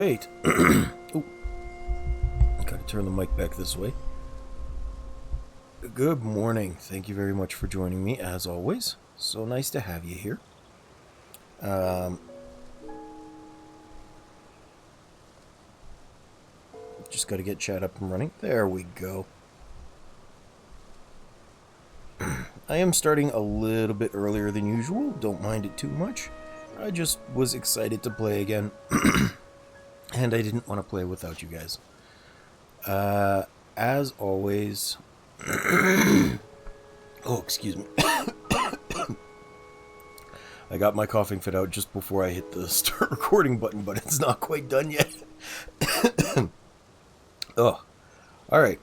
Wait. Ooh. Gotta turn the mic back this way. Good morning. Thank you very much for joining me, as always. So nice to have you here. Just gotta get chat up and running. There we go. I am starting a little bit earlier than usual. Don't mind it too much. I just was excited to play again. And I didn't want to play without you guys. As always... oh, excuse me. I got my coughing fit out just before I hit the start recording button, but it's not quite done yet. Oh, alright.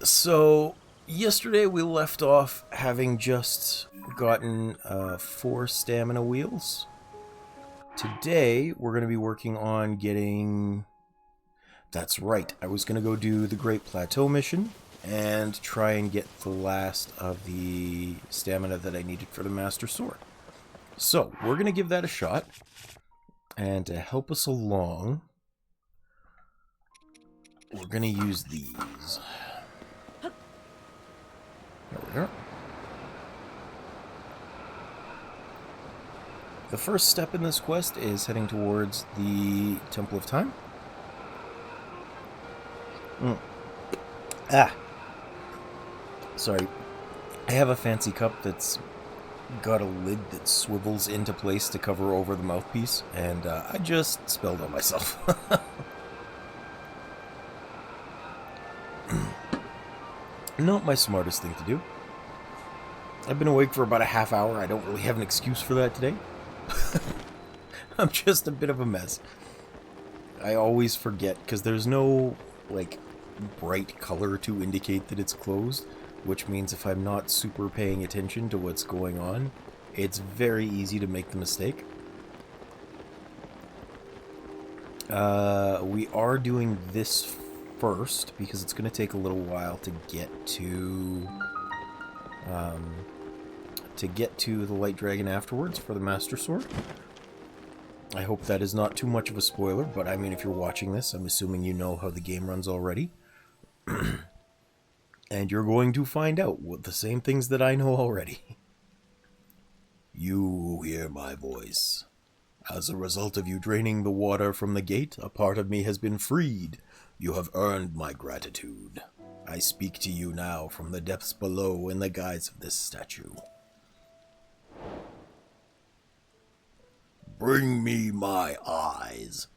So, yesterday we left off having just gotten 4 stamina wheels. Today, we're going to be working on getting... That's right, I was going to go do the Great Plateau mission and try and get the last of the stamina that I needed for the Master Sword. So, we're going to give that a shot. And to help us along, we're going to use these. There we are. The first step in this quest is heading towards the Temple of Time. Sorry. I have a fancy cup that's got a lid that swivels into place to cover over the mouthpiece, and I just spilled on myself. Not my smartest thing to do. I've been awake for about a half hour. I don't really have an excuse for that today. I'm just a bit of a mess. I always forget, because there's no, like, bright color to indicate that it's closed, which means if I'm not super paying attention to what's going on, it's very easy to make the mistake. We are doing this first, because it's going to take a little while to get to the Light Dragon afterwards for the Master Sword. I hope that is not too much of a spoiler, but I mean, if you're watching this, I'm assuming you know how the game runs already. And you're going to find out the same things that I know already. You hear my voice. As a result of you draining the water from the gate, a part of me has been freed. You have earned my gratitude. I speak to you now from the depths below in the guise of this statue. Bring me my eyes.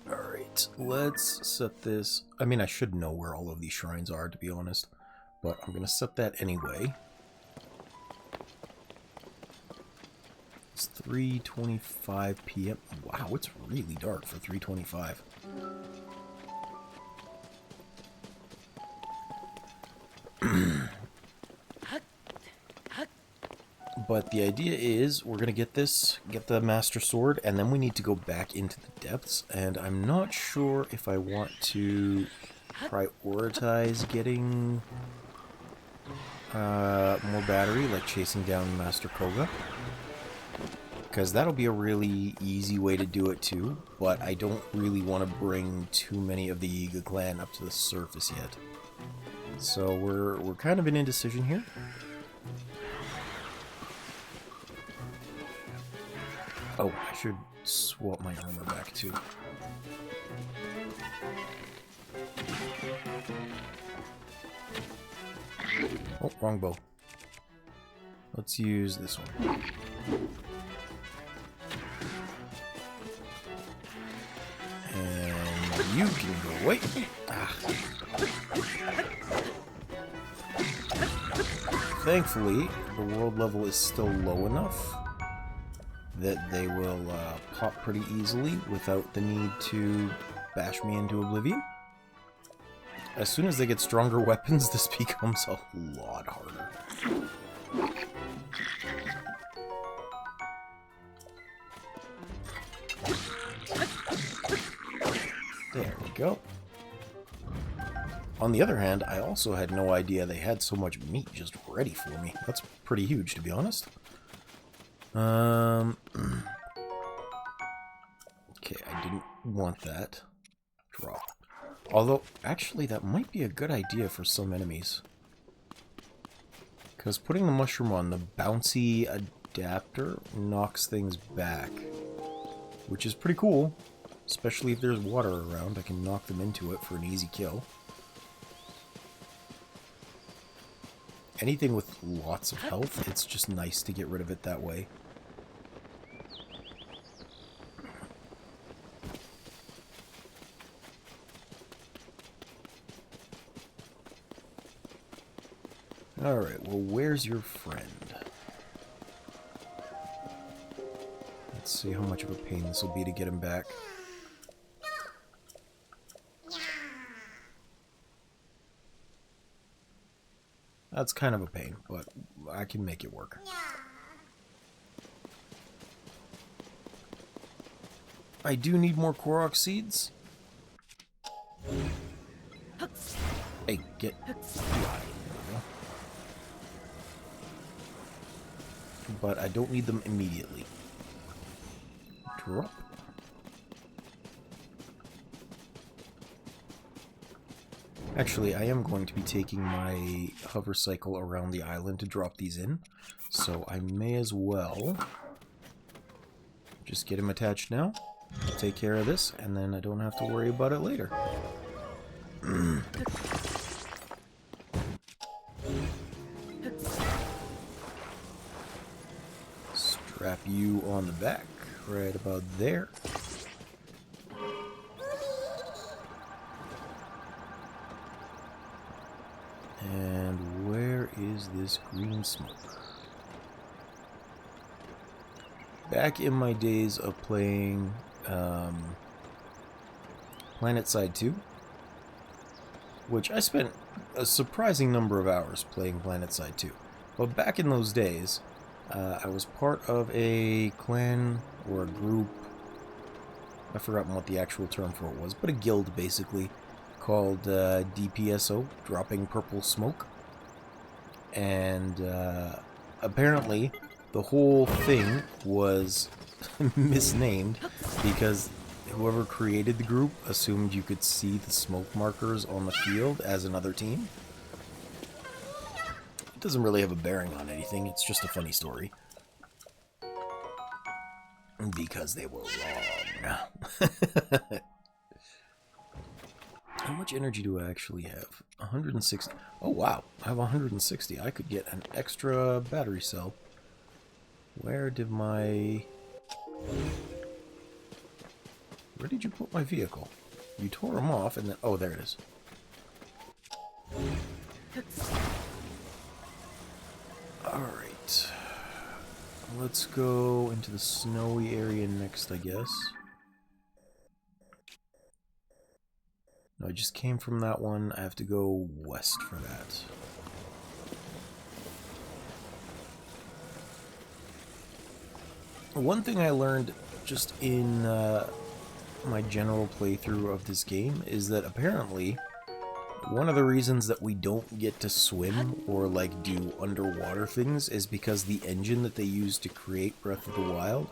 Alright, let's set this... I mean, I should know where all of these shrines are, to be honest. But I'm going to set that anyway. It's 3:25 p.m. Wow, it's really dark for 3:25. But the idea is we're going to get the Master Sword, and then we need to go back into the depths. And I'm not sure if I want to prioritize getting more battery, like chasing down Master Koga. Because that'll be a really easy way to do it too, but I don't really want to bring too many of the Yiga clan up to the surface yet. So we're kind of in indecision here. Oh, I should swap my armor back too. Oh, wrong bow. Let's use this one. And you can go away. Thankfully, the world level is still low enough that they will pop pretty easily without the need to bash me into oblivion. As soon as they get stronger weapons, this becomes a lot harder. There we go. On the other hand, I also had no idea they had so much meat just ready for me. That's pretty huge, to be honest. Okay, I didn't want that. Drop. Although, actually, that might be a good idea for some enemies. Because putting the mushroom on the bouncy adapter knocks things back. Which is pretty cool. Especially if there's water around, I can knock them into it for an easy kill. Anything with lots of health, it's just nice to get rid of it that way. Alright, well, where's your friend? Let's see how much of a pain this will be to get him back. That's kind of a pain, but I can make it work. I do need more Korok seeds. Hey, get... But I don't need them immediately. Drop. Actually, I am going to be taking my hover cycle around the island to drop these in, so I may as well just get him attached now, take care of this, and then I don't have to worry about it later. Strap you on the back, right about there. And where is this green smoke? Back in my days of playing PlanetSide 2, which I spent a surprising number of hours playing PlanetSide 2. But back in those days, I was part of a clan or a group. I've forgotten what the actual term for it was, but a guild basically, called DPSO, Dropping Purple Smoke. And apparently the whole thing was misnamed because whoever created the group assumed you could see the smoke markers on the field as another team. It doesn't really have a bearing on anything, it's just a funny story. Because they were wrong. How much energy do I actually have? 160. Oh wow, I have 160. I could get an extra battery cell. Where did my... Where did you put my vehicle? You tore them off and then... Oh, there it is. Alright. Let's go into the snowy area next, I guess. No, I just came from that one. I have to go west for that. One thing I learned just in my general playthrough of this game is that apparently one of the reasons that we don't get to swim or like do underwater things is because the engine that they use to create Breath of the Wild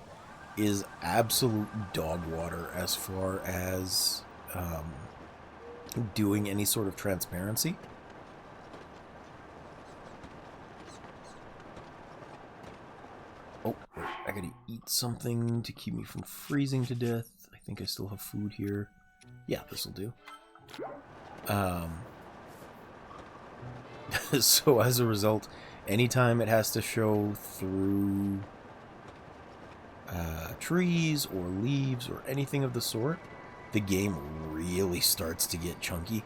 is absolute dog water as far as doing any sort of transparency. Oh, wait, I gotta eat something to keep me from freezing to death. I think I still have food here. Yeah, this'll do. So as a result, anytime it has to show through trees or leaves or anything of the sort, the game really starts to get chunky.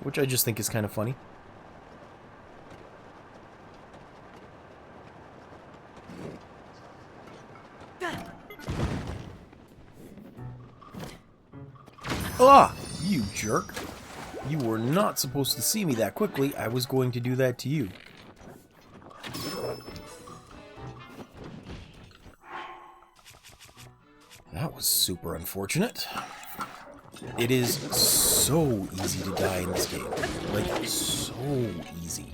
Which I just think is kind of funny. Ah! You jerk! You were not supposed to see me that quickly. I was going to do that to you. That was super unfortunate. It is so easy to die in this game. Like, so easy.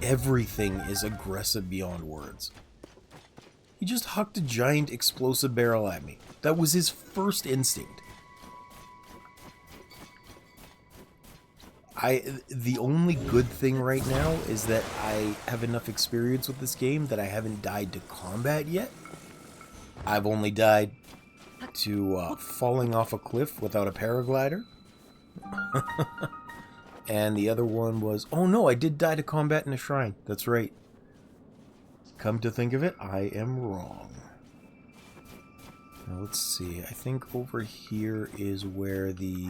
Everything is aggressive beyond words. He just hucked a giant explosive barrel at me. That was his first instinct. The only good thing right now is that I have enough experience with this game that I haven't died to combat yet. I've only died to falling off a cliff without a paraglider. And the other one was... Oh no, I did die to combat in a shrine. That's right. Come to think of it, I am wrong. Now let's see. I think over here is where the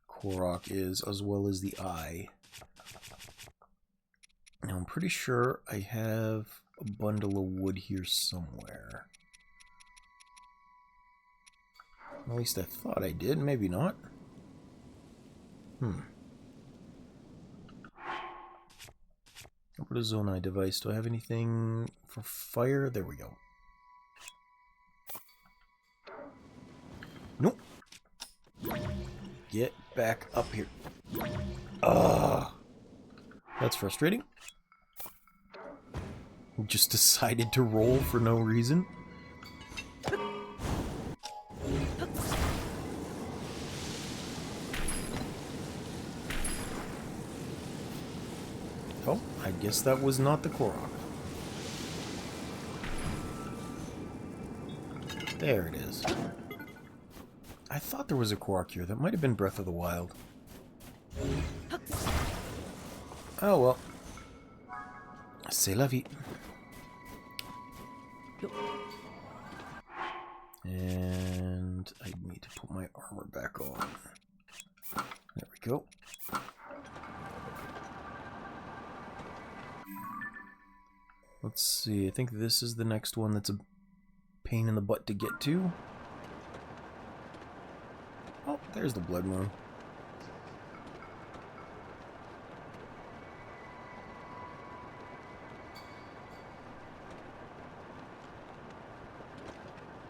Korok is, as well as the eye. Now I'm pretty sure I have a bundle of wood here somewhere. At least I thought I did, maybe not. What is Zonai device? Do I have anything for fire? There we go. Nope. Get back up here. That's frustrating. Just decided to roll for no reason. Oh, I guess that was not the Korok. There it is. I thought there was a Korok here. That might have been Breath of the Wild. Oh well. C'est la vie. And I need to put my armor back on. There we go. Let's see, I think this is the next one that's a pain in the butt to get to. Oh, there's the Blood Moon.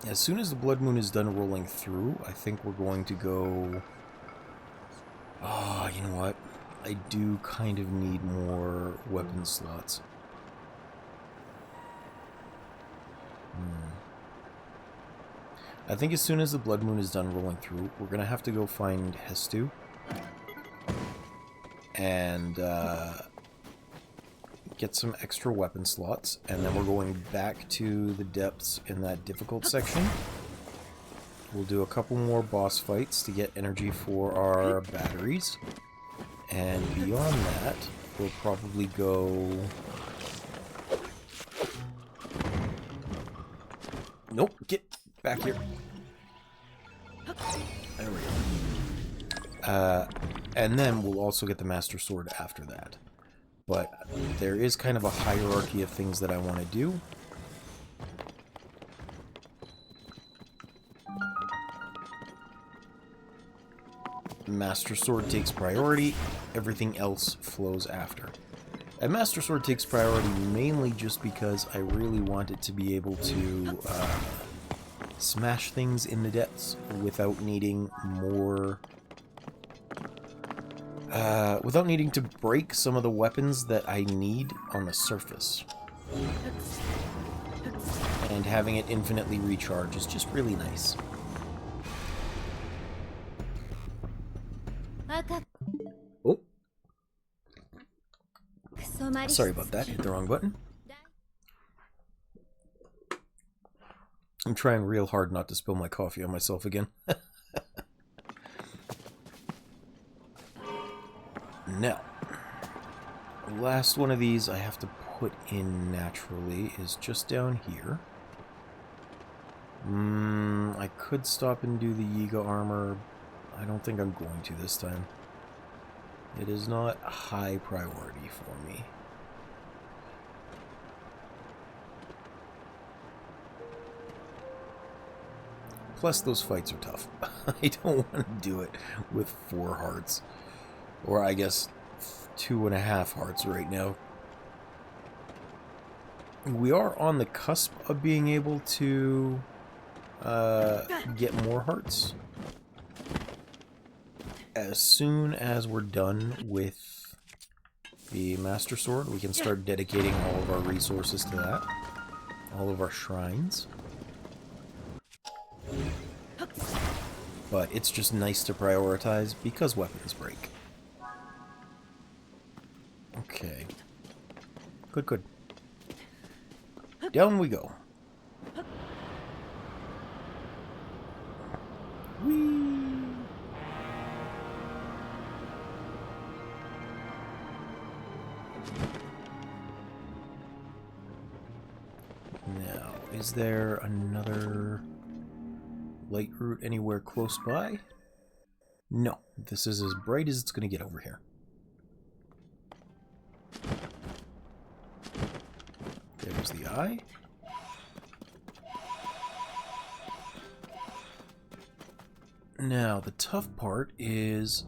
As soon as the Blood Moon is done rolling through, I think we're going to go... Oh, you know what? I do kind of need more weapon slots. I think as soon as the Blood Moon is done rolling through, we're going to have to go find Hestu. And get some extra weapon slots. And then we're going back to the depths in that difficult section. We'll do a couple more boss fights to get energy for our batteries. And beyond that, we'll probably go... Nope, get back here. There we go. And then we'll also get the Master Sword after that. But there is kind of a hierarchy of things that I want to do. Master Sword takes priority, everything else flows after. And Master Sword takes priority mainly just because I really want it to be able to smash things in the depths without needing more... without needing to break some of the weapons that I need on the surface. And having it infinitely recharge is just really nice. Oh. Sorry about that, hit the wrong button. I'm trying real hard not to spill my coffee on myself again. Now, the last one of these I have to put in naturally is just down here. I could stop and do the Yiga armor. I don't think I'm going to this time. It is not a high priority for me. Plus, those fights are tough. I don't want to do it with 4 hearts. Or, I guess, 2.5 hearts right now. We are on the cusp of being able to get more hearts. as soon as we're done with the Master Sword, we can start dedicating all of our resources to that. All of our shrines. But it's just nice to prioritize because weapons break. Okay. Good, good. Down we go. Whee! Now, is there another light route anywhere close by? No. This is as bright as it's going to get over here. There's the eye. Now, the tough part is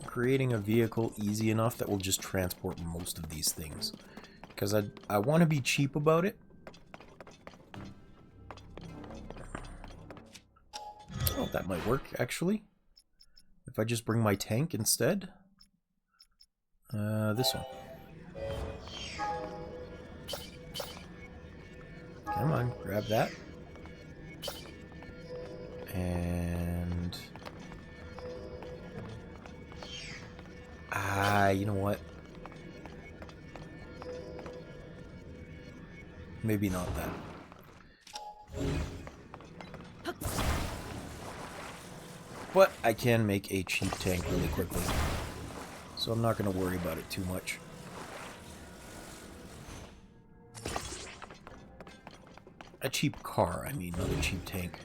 creating a vehicle easy enough that will just transport most of these things. Because I want to be cheap about it. Oh, that might work, actually. If I just bring my tank instead. This one. Come on, grab that. And... you know what? Maybe not that. But I can make a cheap tank really quickly. So I'm not going to worry about it too much. A cheap car, I mean, not a cheap tank.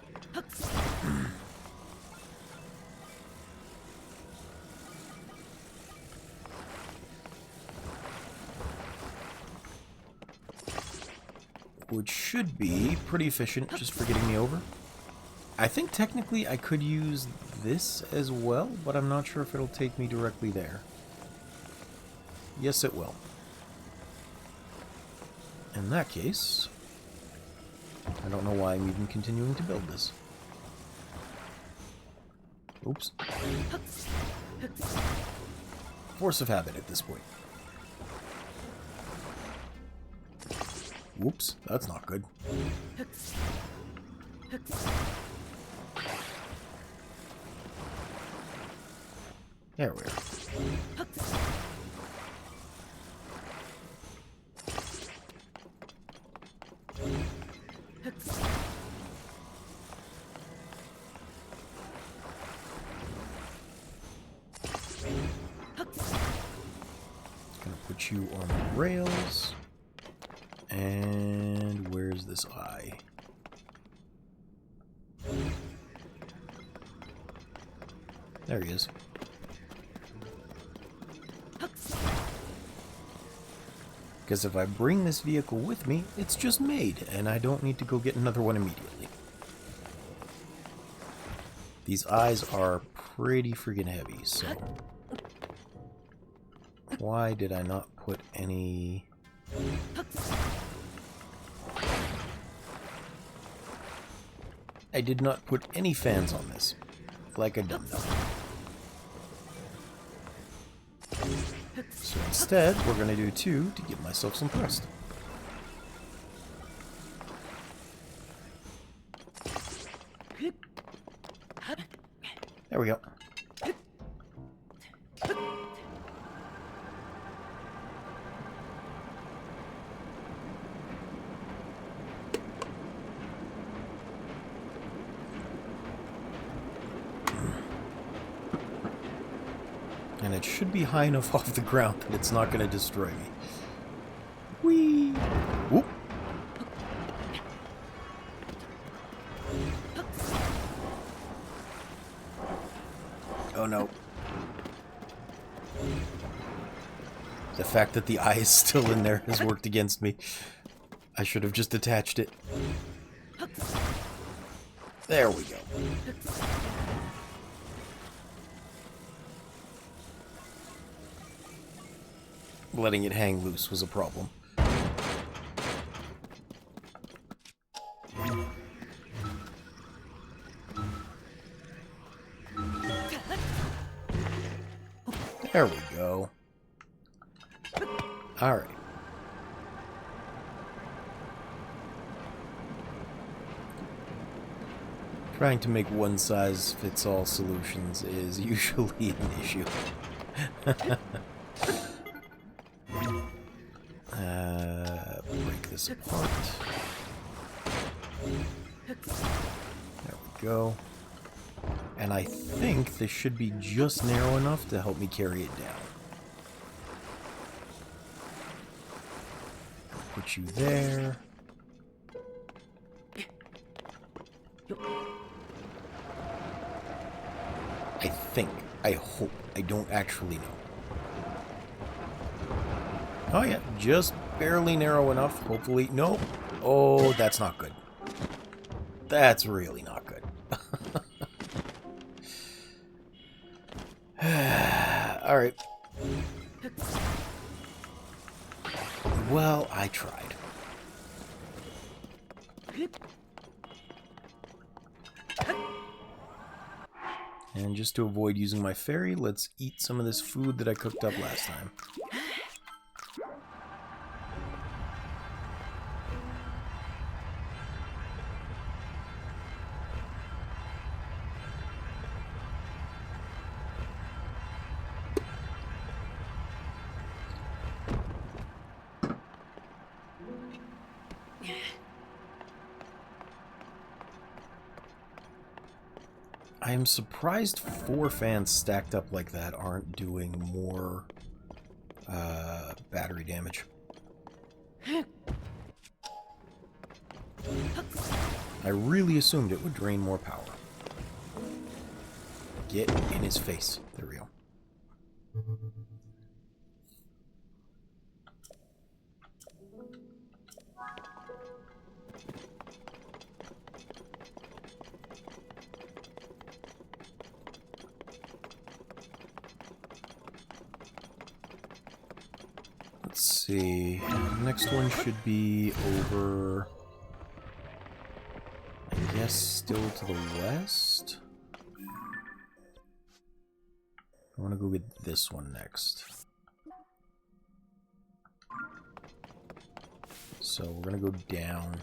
Which should be pretty efficient just for getting me over. I think technically I could use this as well, but I'm not sure if it'll take me directly there. Yes, it will. In that case, I don't know why I'm even continuing to build this. Oops. Force of habit at this point. Whoops, that's not good. There we are. Gonna put you on the rails. And where's this eye? There he is. Because if I bring this vehicle with me, it's just made, and I don't need to go get another one immediately. These eyes are pretty friggin' heavy, so... Why did I not put any... I did not put any fans on this, like a dum-dum. So instead, we're going to do 2 to give myself some thrust. There we go. And it should be high enough off the ground that it's not going to destroy me. Whee! Whoop! Oh no. The fact that the eye is still in there has worked against me. I should have just attached it. There we go. Letting it hang loose was a problem. There we go. Alright. Trying to make one-size-fits-all solutions is usually an issue. Break this apart. There we go. And I think this should be just narrow enough to help me carry it down. Put you there. I think. I hope. I don't actually know. Oh yeah, just barely narrow enough. Hopefully. Nope. Oh, that's not good. That's really not good. Alright. Well, I tried. And just to avoid using my fairy, let's eat some of this food that I cooked up last time. I am surprised 4 fans stacked up like that aren't doing more battery damage. I really assumed it would drain more power. Get in his face. There we go. Let's see. Next one should be over, I guess, still to the west. I want to go get this one next. So we're going to go down.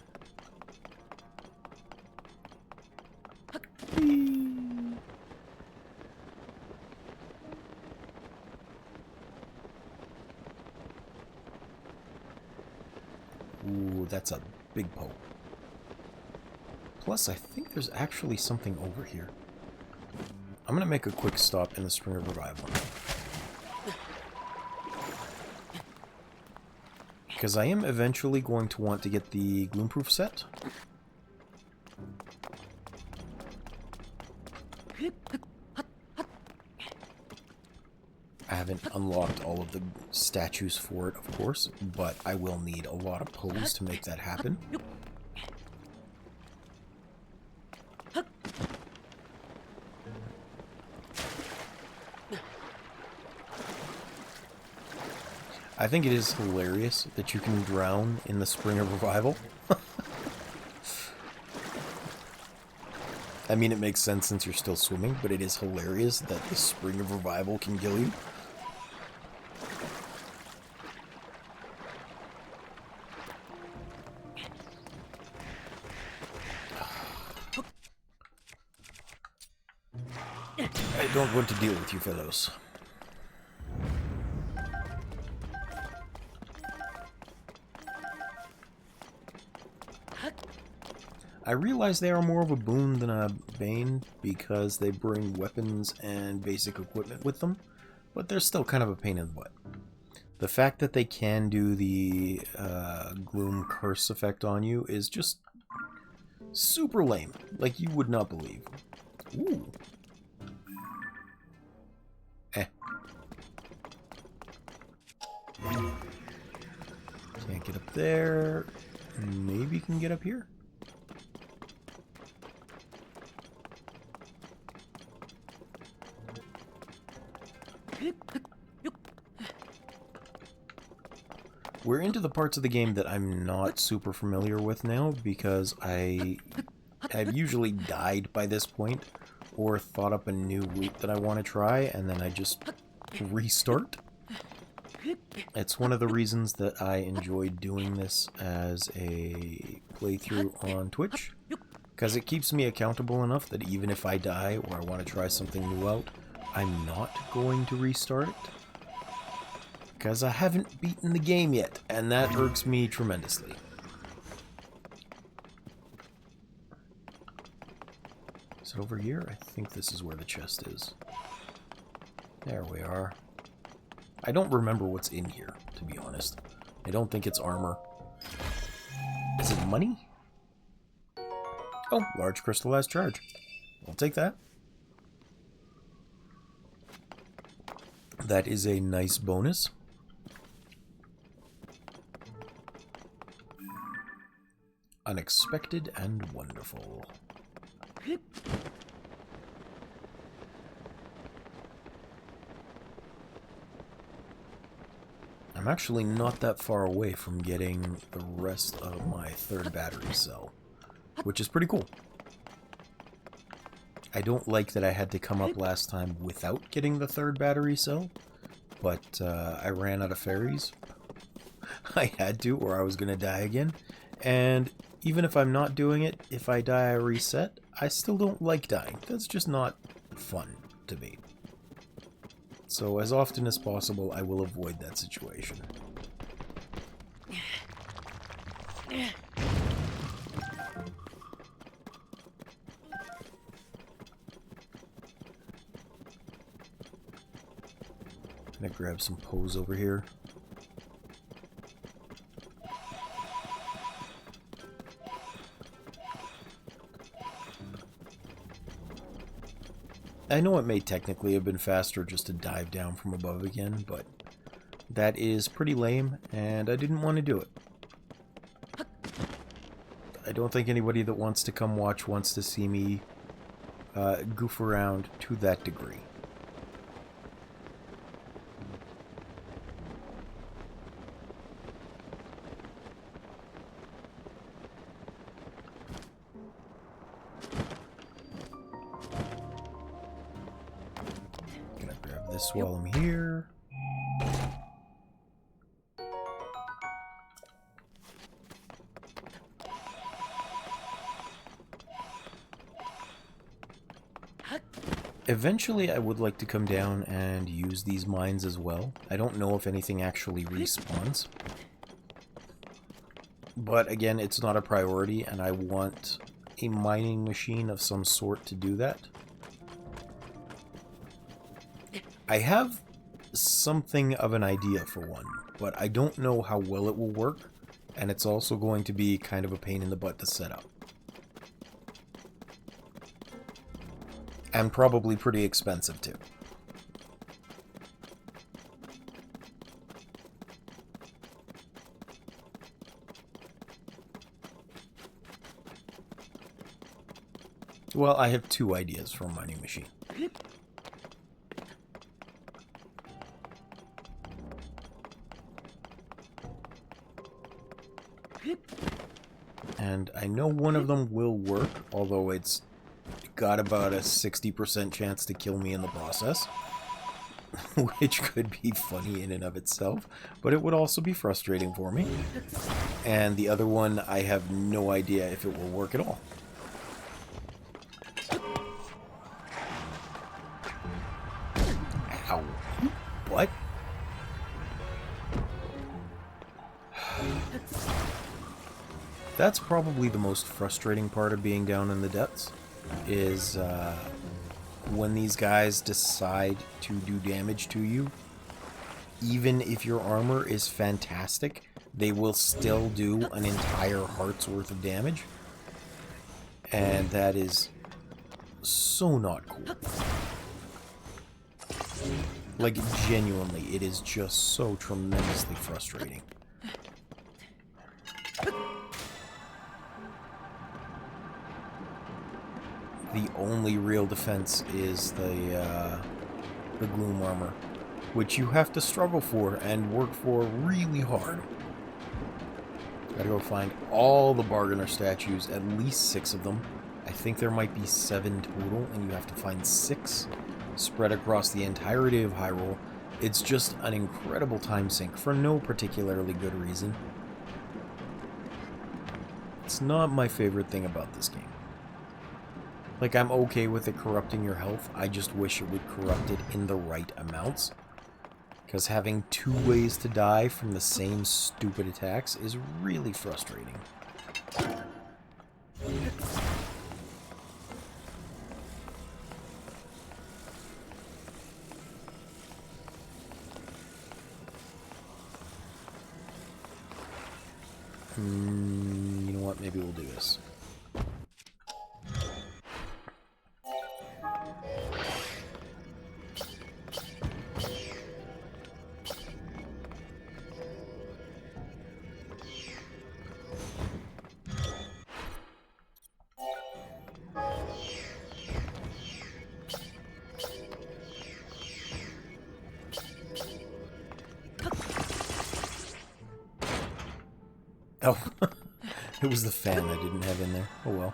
Ooh, that's a big poke. Plus, I think there's actually something over here. I'm gonna make a quick stop in the Spring of Revival. Because I am eventually going to want to get the Gloomproof set. I haven't unlocked all of the statues for it, of course, but I will need a lot of pose to make that happen. I think it is hilarious that you can drown in the Spring of Revival. I mean, it makes sense since you're still swimming, but it is hilarious that the Spring of Revival can kill you. I don't want to deal with you fellows. I realize they are more of a boon than a bane because they bring weapons and basic equipment with them, but they're still kind of a pain in the butt. The fact that they can do the Gloom curse effect on you is just super lame, like you would not believe. Ooh. Can't get up there. Maybe you can get up here? We're into the parts of the game that I'm not super familiar with now because I've usually died by this point or thought up a new route that I want to try and then I just restart. It's one of the reasons that I enjoyed doing this as a playthrough on Twitch, because it keeps me accountable enough that even if I die or I want to try something new out, I'm not going to restart it. Because I haven't beaten the game yet, and that irks me tremendously. Is it over here? I think this is where the chest is. There we are. I don't remember what's in here, to be honest. I don't think it's armor. Is it money? Oh, large crystallized charge. I'll take that. That is a nice bonus. Unexpected and wonderful. I'm actually not that far away from getting the rest of my third battery cell, which is pretty cool. I don't like that I had to come up last time without getting the third battery cell, but I ran out of fairies. I had to, or I was going to die again. And even if I'm not doing it, if I die I reset, I still don't like dying. That's just not fun to me. So as often as possible, I will avoid that situation. I'm gonna grab some pose over here. I know it may technically have been faster just to dive down from above again, but that is pretty lame, and I didn't want to do it. I don't think anybody that wants to come watch wants to see me goof around to that degree. While I'm here. Eventually I would like to come down and use these mines as well. I don't know if anything actually respawns. But again, it's not a priority, and I want a mining machine of some sort to do that. I have something of an idea for one, but I don't know how well it will work, and it's also going to be kind of a pain in the butt to set up. And probably pretty expensive too. Well, I have two ideas for a mining machine. And I know one of them will work, although it's got about a 60% chance to kill me in the process. Which could be funny in and of itself, but it would also be frustrating for me. And the other one, I have no idea if it will work at all. Ow. What? That's probably the most frustrating part of being down in the depths, is when these guys decide to do damage to you. Even if your armor is fantastic, they will still do an entire heart's worth of damage. And that is so not cool. Like, genuinely, it is just so tremendously frustrating. The only real defense is the Gloom armor, which you have to struggle for and work for really hard. Gotta go find all the bargainer statues, at least 6 of them. I think there might be 7 total, and you have to find 6 spread across the entirety of Hyrule, It's just an incredible time sink for no particularly good reason. It's not my favorite thing about this game. Like, I'm okay with it corrupting your health. I just wish it would corrupt it in the right amounts. Because having 2 ways to die from the same stupid attacks is really frustrating. You know what? Maybe we'll do this. Oh, it was the fan I didn't have in there. Oh well.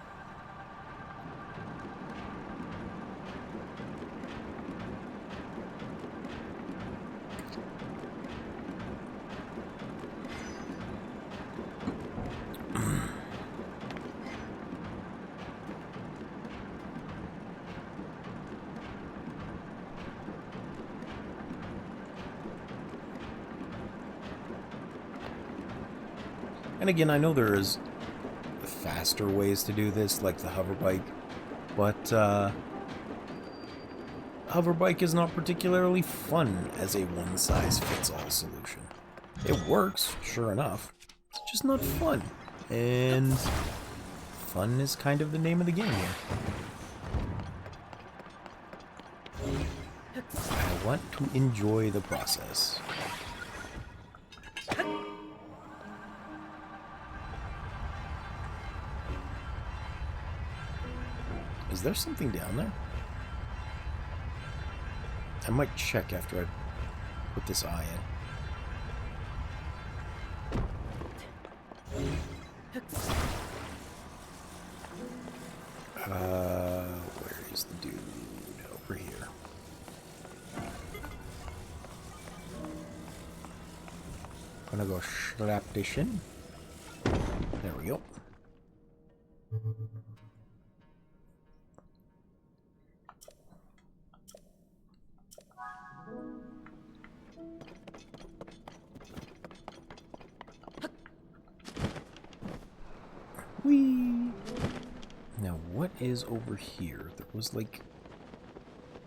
And again, I know there is faster ways to do this, like the hover bike, but hover bike is not particularly fun as a one-size-fits-all solution. It works, sure enough, it's just not fun. And fun is kind of the name of the game here. I want to enjoy the process. Is there something down there? I might check after I put this eye in. Where is the dude? Over here. Gonna go slap this in. There we go. Whee! Now, what is over here? There was like...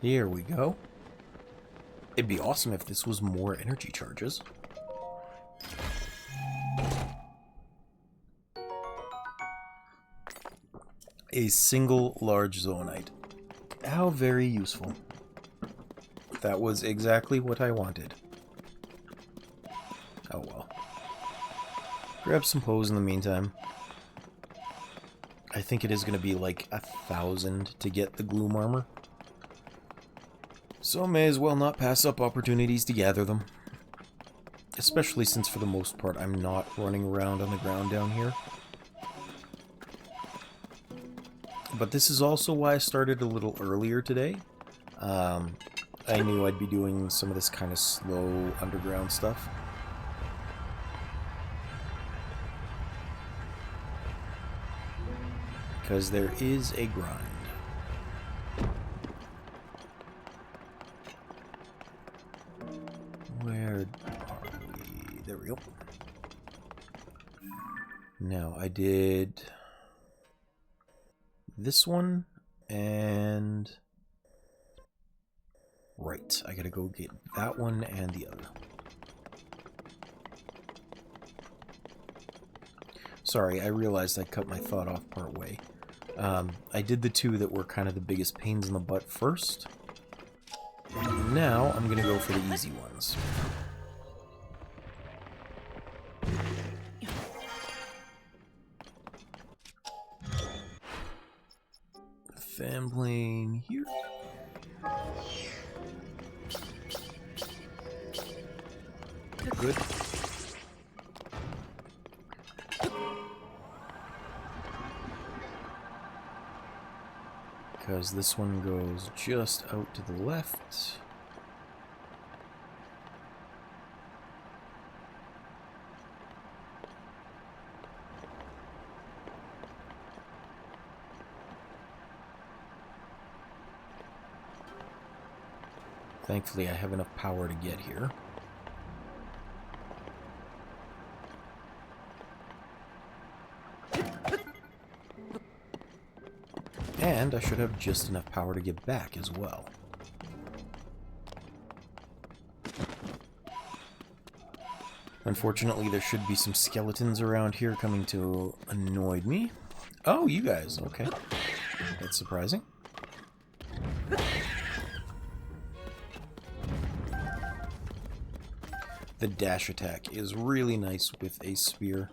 Here we go. It'd be awesome if this was more energy charges. A single large zoonite. How very useful. That was exactly what I wanted. Oh well. Grab some pose in the meantime. I think it is going to be like 1,000 to get the Gloom armor. So may as well not pass up opportunities to gather them. Especially since for the most part I'm not running around on the ground down here. But this is also why I started a little earlier today. I knew I'd be doing some of this kind of slow underground stuff. Because there is a grind. Where are we? There we go. Now, I did this one, and... Right, I gotta go get that one and the other. Sorry, I realized I cut my thought off part way. I did the 2 that were kind of the biggest pains in the butt first. And now I'm gonna go for the easy ones. Fan plane here. Good. Because this one goes just out to the left. Thankfully, I have enough power to get here. And I should have just enough power to get back as well. Unfortunately, there should be some skeletons around here coming to annoy me. Oh, you guys. Okay. That's surprising. The dash attack is really nice with a spear.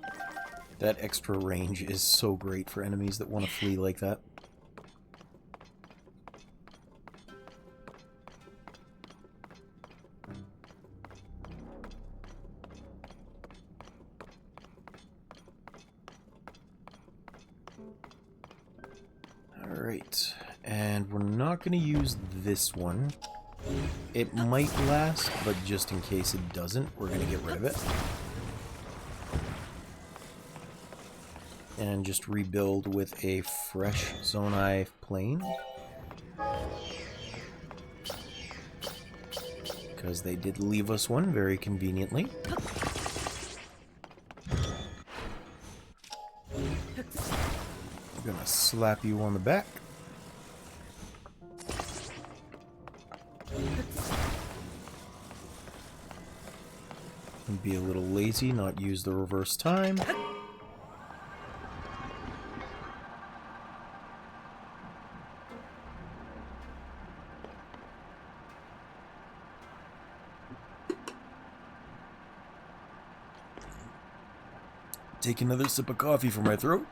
That extra range is so great for enemies that want to flee like that. Alright, and we're not going to use this one. It might last, but just in case it doesn't, we're going to get rid of it. And just rebuild with a fresh Zonai plane. Because they did leave us one very conveniently. I'm gonna slap you on the back. And be a little lazy, not use the reverse time. Take another sip of coffee from my throat.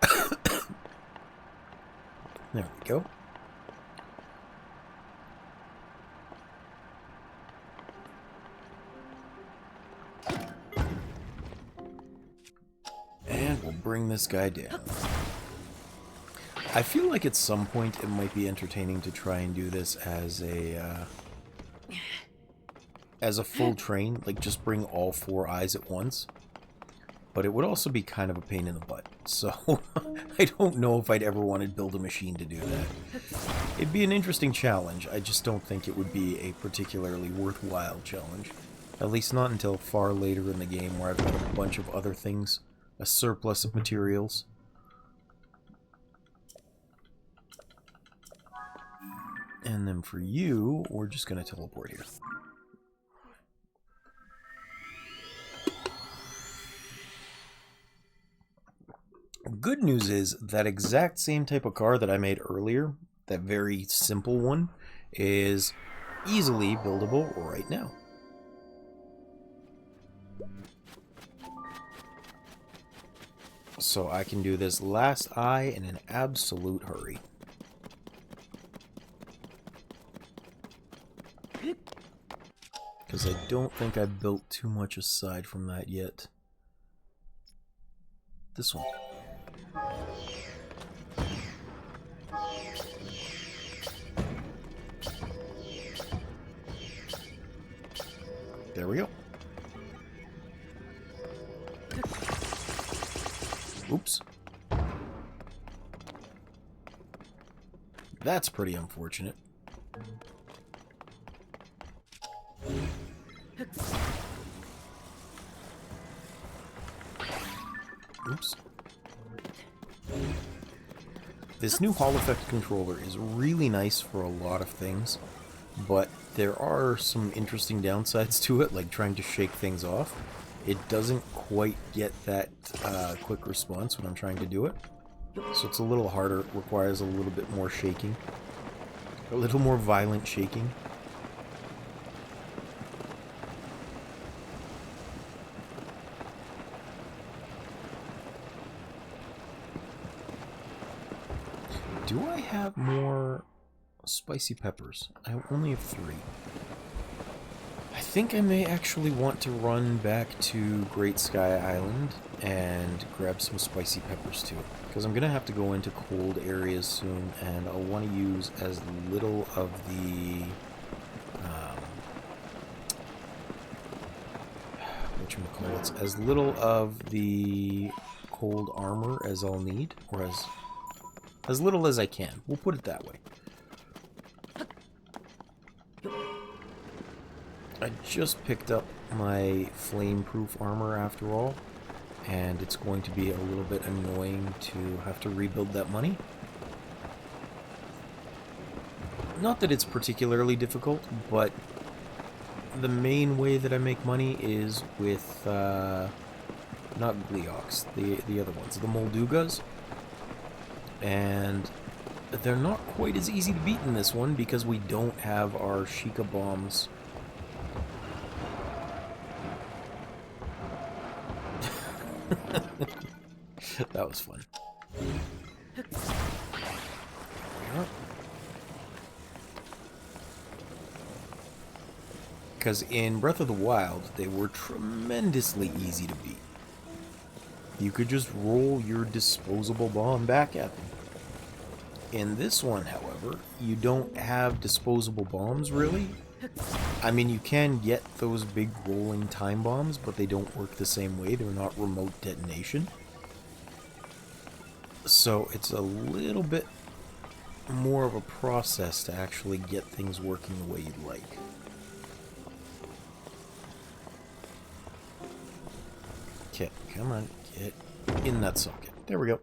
There we go. And we'll bring this guy down. I feel like at some point it might be entertaining to try and do this as a full train, like just bring all 4 eyes at once. But it would also be kind of a pain in the butt, so I don't know if I'd ever want to build a machine to do that. It'd be an interesting challenge, I just don't think it would be a particularly worthwhile challenge. At least not until far later in the game where I've got a bunch of other things, a surplus of materials. And then for you, we're just going to teleport here. Good news is that exact same type of car that I made earlier, that very simple one, is easily buildable right now. So I can do this last eye in an absolute hurry. Because I don't think I've built too much aside from that yet. This one. There we go. Oops. That's pretty unfortunate. Oops. This new Hall Effect controller is really nice for a lot of things, but there are some interesting downsides to it, like trying to shake things off. It doesn't quite get that quick response when I'm trying to do it, so it's a little harder. It requires a little bit more shaking, a little more violent shaking. Do I have more spicy peppers? I only have 3. I think I may actually want to run back to Great Sky Island and grab some spicy peppers too, because I'm going to have to go into cold areas soon, and I'll want to use as little of the whatchamacallits, as little of the cold armor as I'll need, or as little as I can. We'll put it that way. I just picked up my flame-proof armor after all, and it's going to be a little bit annoying to have to rebuild that money. Not that it's particularly difficult, but the main way that I make money is with, not Gleox, the other ones, the Moldugas. And they're not quite as easy to beat in this one because we don't have our Sheikah bombs. That was fun. Because in Breath of the Wild, they were tremendously easy to beat. You could just roll your disposable bomb back at them. In this one, however, you don't have disposable bombs, really. I mean, you can get those big rolling time bombs, but they don't work the same way. They're not remote detonation. So it's a little bit more of a process to actually get things working the way you'd like. Okay, come on, get in that socket. There we go.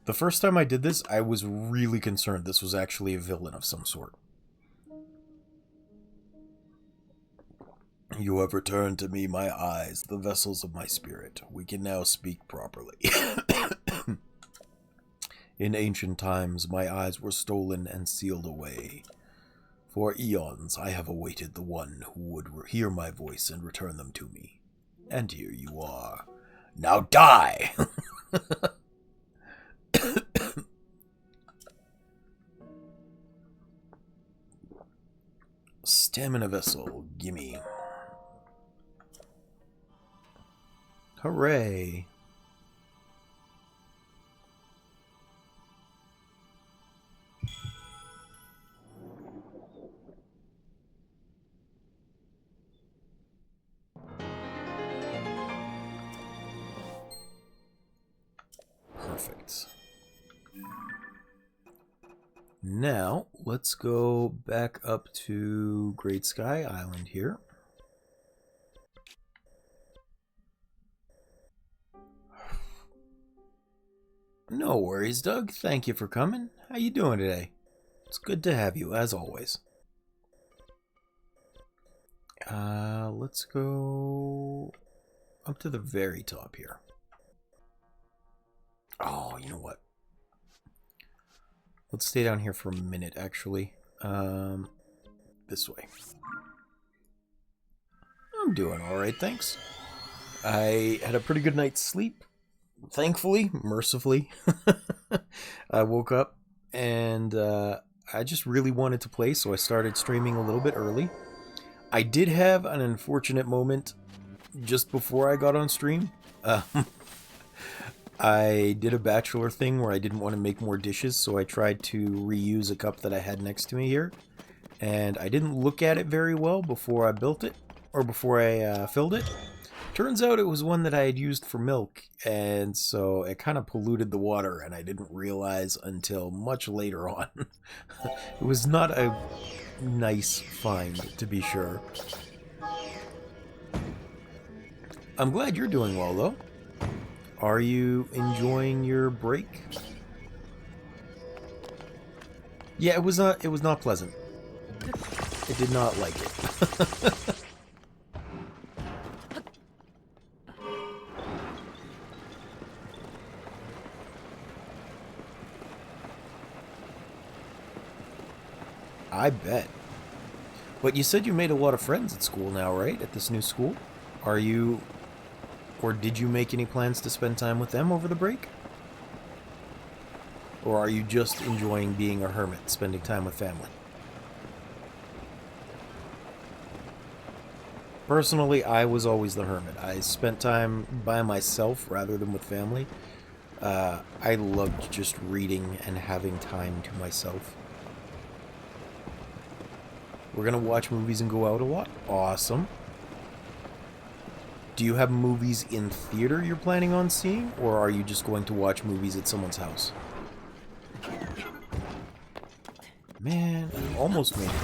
The first time I did this, I was really concerned this was actually a villain of some sort. You have returned to me my eyes, the vessels of my spirit. We can now speak properly. In ancient times, my eyes were stolen and sealed away. For eons, I have awaited the one who would hear my voice and return them to me. And here you are. Now die! Stamina vessel, gimme. Hooray! Perfect. Now, let's go back up to Great Sky Island here. No worries, Doug. Thank you for coming. How you doing today? It's good to have you, as always. Let's go up to the very top here. Oh, you know what? Let's stay down here for a minute, actually. This way. I'm doing alright, thanks. I had a pretty good night's sleep. Thankfully, mercifully. I woke up and I just really wanted to play, so I started streaming a little bit early. I did have an unfortunate moment just before I got on stream. I did a bachelor thing where I didn't want to make more dishes, so I tried to reuse a cup that I had next to me here. And I didn't look at it very well before I built it, or before I filled it. Turns out it was one that I had used for milk, and so it kind of polluted the water, and I didn't realize until much later on. It was not a nice find, to be sure. I'm glad you're doing well, though. Are you enjoying your break? Yeah, it was not pleasant. I did not like it. I bet. But you said you made a lot of friends at school now, right? At this new school? Are you... Or did you make any plans to spend time with them over the break? Or are you just enjoying being a hermit, spending time with family? Personally, I was always the hermit. I spent time by myself rather than with family. I loved just reading and having time to myself. We're gonna watch movies and go out a lot? Awesome. Do you have movies in theater you're planning on seeing, or are you just going to watch movies at someone's house? Man, I almost made it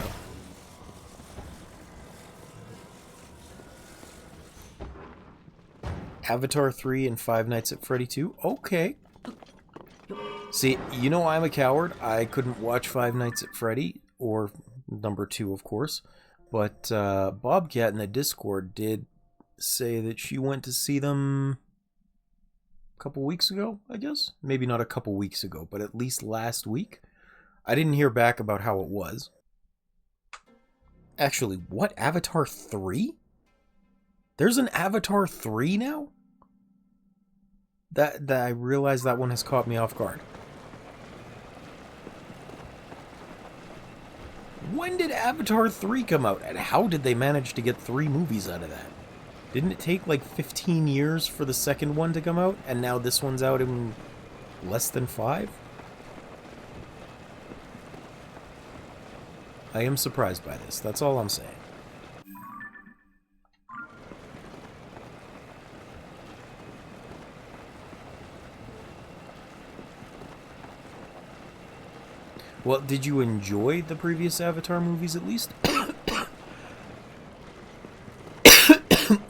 up. Avatar 3 and Five Nights at Freddy 2? Okay. See, you know I'm a coward. I couldn't watch Five Nights at Freddy, or number 2, of course. But Bobcat in the Discord did say that she went to see them a couple weeks ago, I guess? Maybe not a couple weeks ago, but at least last week. I didn't hear back about how it was. Actually, what? Avatar 3? There's an Avatar 3 now? That I realize that one has caught me off guard. When did Avatar 3 come out? And how did they manage to get 3 movies out of that? Didn't it take like 15 years for the second one to come out? And now this one's out in less than 5? I am surprised by this. That's all I'm saying. Well, did you enjoy the previous Avatar movies at least?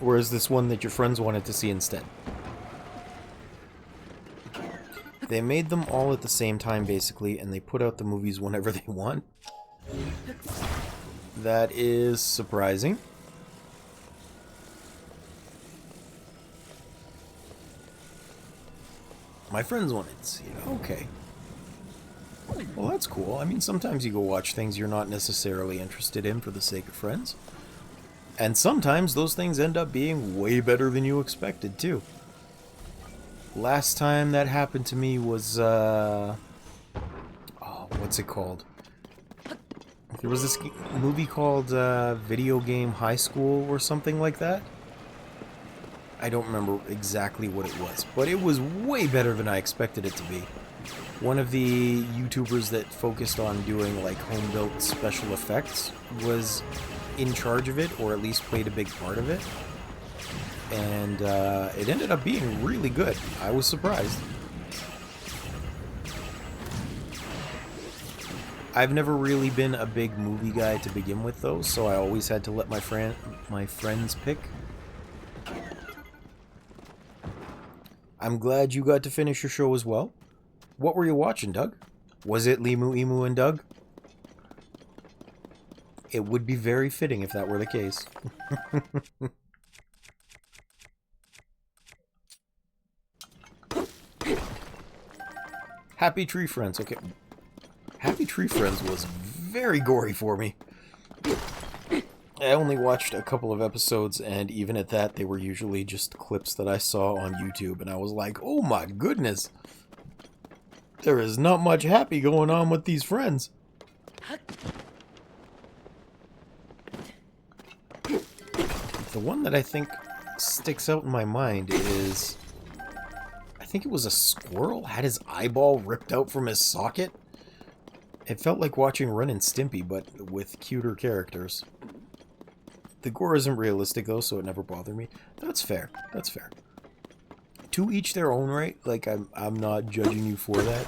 Or is this one that your friends wanted to see instead? They made them all at the same time, basically, and they put out the movies whenever they want. That is surprising. My friends wanted to see it. Okay. Well, that's cool. I mean, sometimes you go watch things you're not necessarily interested in for the sake of friends. And sometimes those things end up being way better than you expected, too. Last time that happened to me was, oh, what's it called? There was this movie called Video Game High School or something like that. I don't remember exactly what it was, but it was way better than I expected it to be. One of the YouTubers that focused on doing like home-built special effects was in charge of it, or at least played a big part of it. And it ended up being really good. I was surprised. I've never really been a big movie guy to begin with, though, so I always had to let my friends pick. I'm glad you got to finish your show as well. What were you watching, Doug? Was it Limu, Emu, and Doug? It would be very fitting if that were the case. Happy Tree Friends. Okay. Happy Tree Friends was very gory for me. I only watched a couple of episodes, and even at that, they were usually just clips that I saw on YouTube, and I was like, oh my goodness! There is not much happy going on with these friends. The one that I think sticks out in my mind is... I think it was a squirrel had his eyeball ripped out from his socket. It felt like watching Ren and Stimpy, but with cuter characters. The gore isn't realistic, though, so it never bothered me. That's fair. That's fair. To each their own, right? Like, I'm not judging you for that.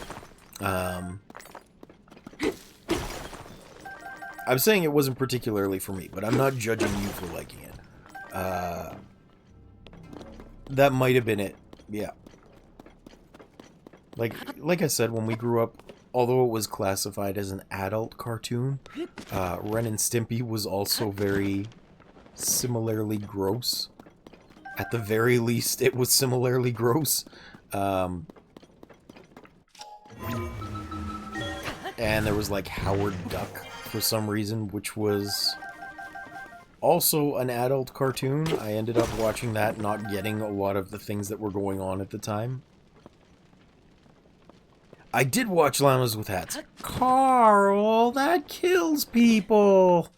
I'm saying it wasn't particularly for me, but I'm not judging you for liking it. That might have been it. Yeah. Like I said, when we grew up, although it was classified as an adult cartoon, Ren and Stimpy was also very similarly gross. At the very least, it was similarly gross. And there was like Howard Duck for some reason, which was also an adult cartoon. I ended up watching that, not getting a lot of the things that were going on at the time. I did watch Llamas with Hats. Carl, that kills people!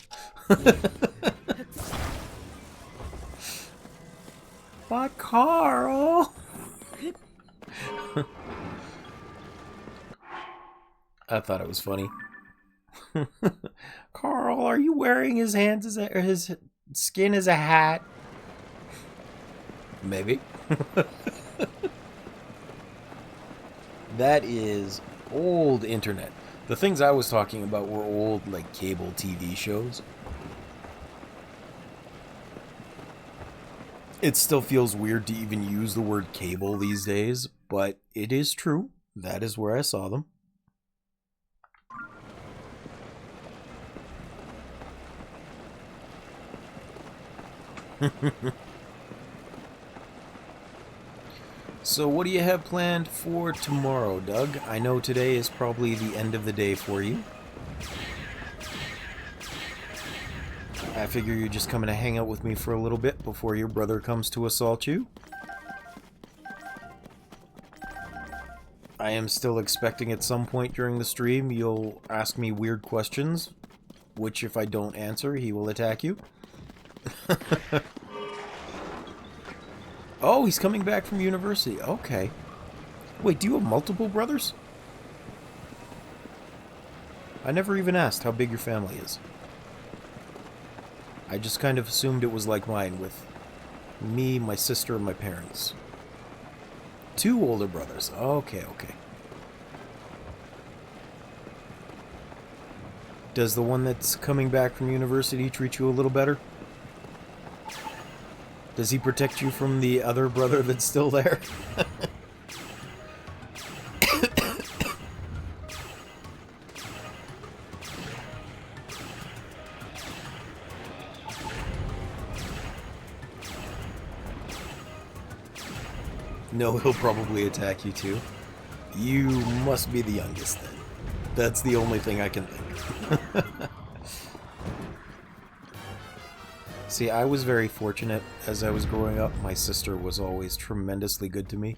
But Carl! I thought it was funny. Carl, are you wearing his hands as his skin as a hat? Maybe. That is old internet. The things I was talking about were old, like, cable TV shows. It still feels weird to even use the word cable these days, but it is true. That is where I saw them. So what do you have planned for tomorrow, Doug? I know today is probably the end of the day for you. I figure you're just coming to hang out with me for a little bit before your brother comes to assault you. I am still expecting at some point during the stream you'll ask me weird questions, which if I don't answer, he will attack you. Oh, he's coming back from university. Okay. Wait, do you have multiple brothers? I never even asked how big your family is. I just kind of assumed it was like mine, with me, my sister, and my parents. 2 older brothers. Okay, okay. Does the one that's coming back from university treat you a little better? Does he protect you from the other brother that's still there? No, he'll probably attack you too. You must be the youngest then. That's the only thing I can think. See, I was very fortunate as I was growing up. My sister was always tremendously good to me.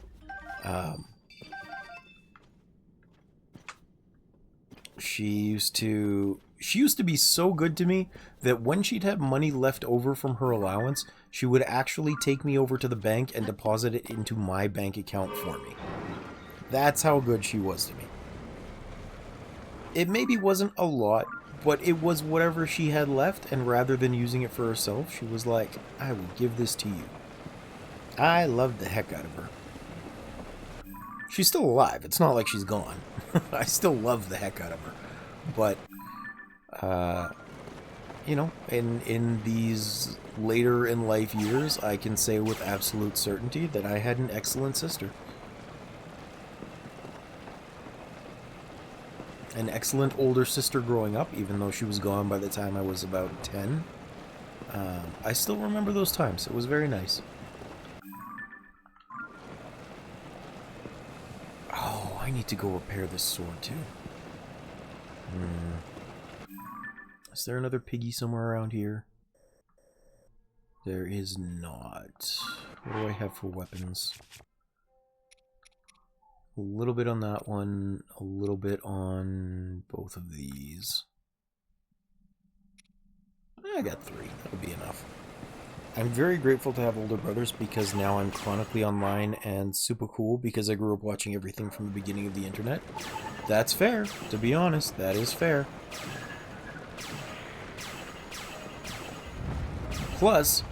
She used to be so good to me that when she'd have money left over from her allowance, she would actually take me over to the bank and deposit it into my bank account for me. That's how good she was to me. It maybe wasn't a lot, but it was whatever she had left, and rather than using it for herself, she was like, I will give this to you. I loved the heck out of her. She's still alive. It's not like she's gone. I still love the heck out of her. But, you know, in these later in life years, I can say with absolute certainty that I had an excellent sister. An excellent older sister growing up, even though she was gone by the time I was about 10. I still remember those times. It was very nice. Oh, I need to go repair this sword too. Is there another piggy somewhere around here? There is not. What do I have for weapons? A little bit on that one, a little bit on both of these. I got 3. That'll be enough. I'm very grateful to have older brothers because now I'm chronically online and super cool because I grew up watching everything from the beginning of the internet. That's fair. To be honest, that is fair. Plus,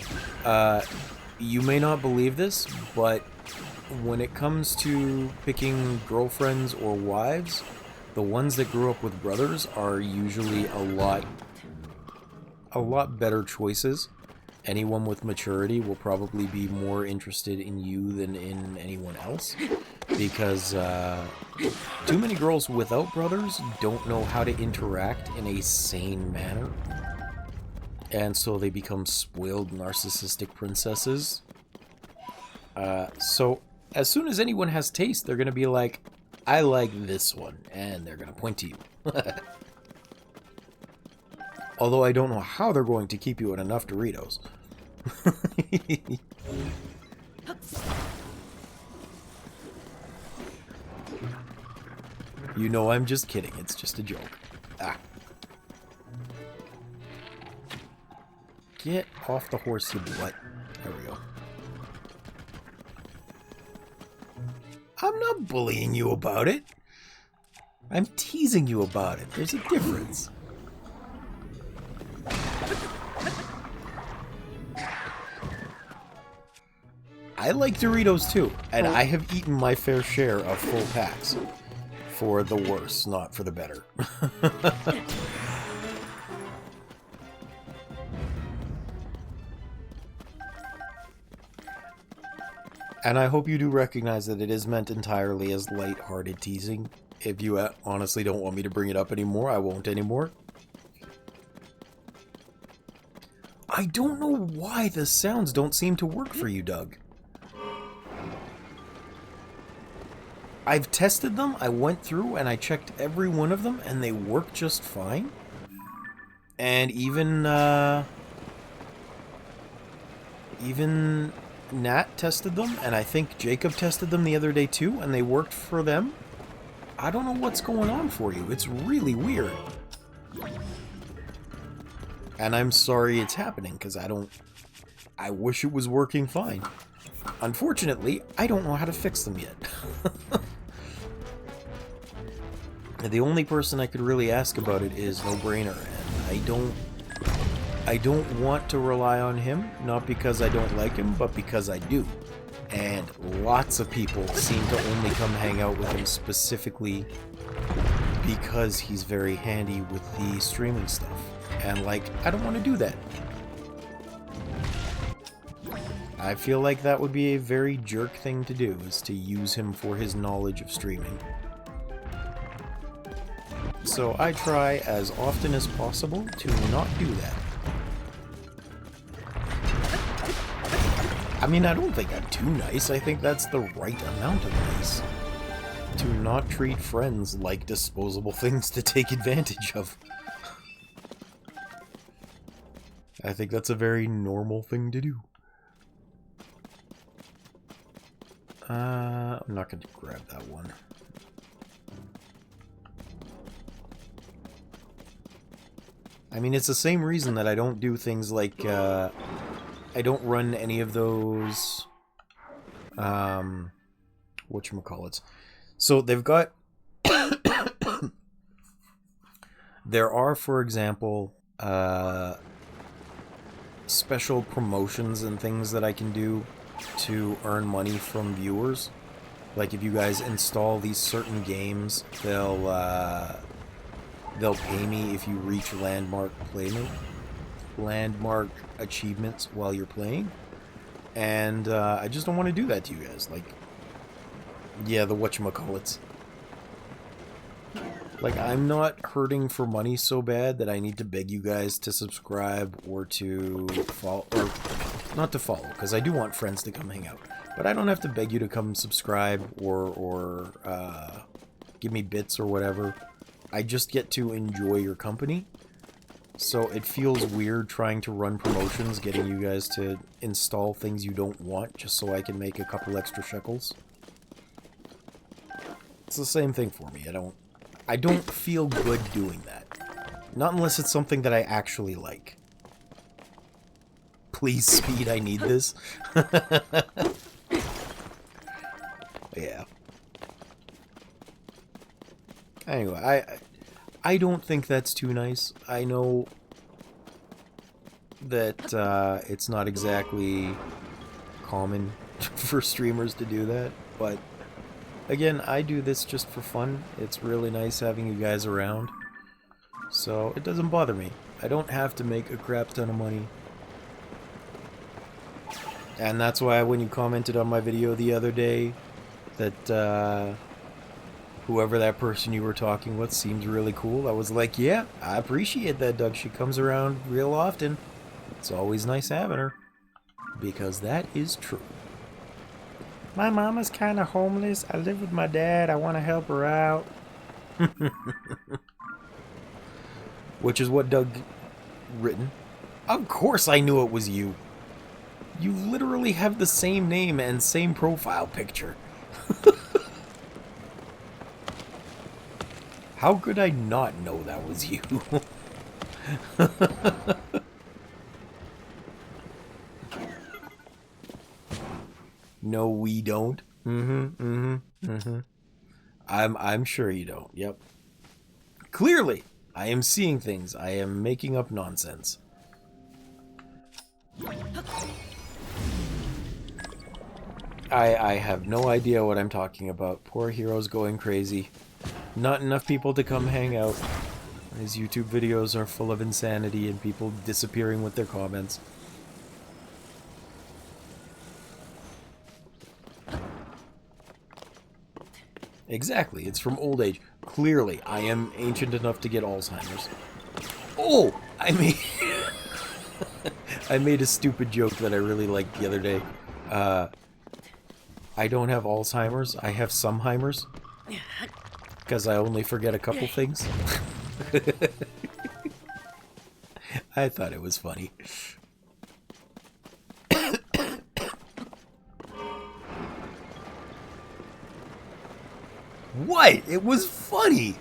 you may not believe this, but when it comes to picking girlfriends or wives, the ones that grew up with brothers are usually a lot better choices. Anyone with maturity will probably be more interested in you than in anyone else, because too many girls without brothers don't know how to interact in a sane manner, and so they become spoiled narcissistic princesses. So as soon as anyone has taste, they're gonna be like, I like this one, and they're gonna point to you. Although I don't know how they're going to keep you at enough Doritos. You know I'm just kidding, it's just a joke. Ah. Get off the horse, you butt. There we go. I'm not bullying you about it. I'm teasing you about it. There's a difference. I like Doritos too, and I have eaten my fair share of full packs. For the worse, not for the better. And I hope you do recognize that it is meant entirely as light-hearted teasing. If you honestly don't want me to bring it up anymore, I won't anymore. I don't know why the sounds don't seem to work for you, Doug. I've tested them, I went through and I checked every one of them and they work just fine. And even Nat tested them, and I think Jacob tested them the other day too, and they worked for them. I don't know what's going on for you. It's really weird. And I'm sorry it's happening, because I wish it was working fine. Unfortunately, I don't know how to fix them yet. The only person I could really ask about it is No Brainer, and I don't want to rely on him, not because I don't like him, but because I do. And lots of people seem to only come hang out with him specifically because he's very handy with the streaming stuff. And, like, I don't want to do that. I feel like that would be a very jerk thing to do, is to use him for his knowledge of streaming. So I try as often as possible to not do that. I mean, I don't think I'm too nice. I think that's the right amount of nice. To not treat friends like disposable things to take advantage of. I think that's a very normal thing to do. I'm not going to grab that one. I mean, it's the same reason that I don't do things like, I don't run any of those, whatchamacallits. So they've got, there are, for example, special promotions and things that I can do to earn money from viewers. Like if you guys install these certain games, they'll pay me if you reach landmark achievements while you're playing. And I just don't want to do that to you guys. Like, yeah, the whatchamacallits. Like, I'm not hurting for money so bad that I need to beg you guys to subscribe or to follow, or not to follow, because I do want friends to come hang out. But I don't have to beg you to come subscribe or give me bits or whatever. I just get to enjoy your company. So it feels weird trying to run promotions, getting you guys to install things you don't want just so I can make a couple extra shekels. It's the same thing for me. I don't feel good doing that. Not unless it's something that I actually like. Please, Speed, I need this. Yeah. Anyway, I don't think that's too nice. I know that it's not exactly common for streamers to do that, but again, I do this just for fun. It's really nice having you guys around, so it doesn't bother me. I don't have to make a crap ton of money. And that's why when you commented on my video the other day that whoever that person you were talking with seems really cool, I was like, yeah, I appreciate that, Doug. She comes around real often. It's always nice having her. Because that is true. My mama's kind of homeless. I live with my dad. I want to help her out. Which is what Doug written. Of course I knew it was you. You literally have the same name and same profile picture. How could I not know that was you? No, we don't. I'm sure you don't. Yep. Clearly, I am seeing things. I am making up nonsense. I have no idea what I'm talking about. Poor hero's going crazy. Not enough people to come hang out. His YouTube videos are full of insanity and people disappearing with their comments. Exactly, it's from old age. Clearly, I am ancient enough to get Alzheimer's. Oh! I made... I made a stupid joke that I really liked the other day. I don't have Alzheimer's, I have someheimers. Because I only forget a couple things. I thought it was funny. What? It was funny!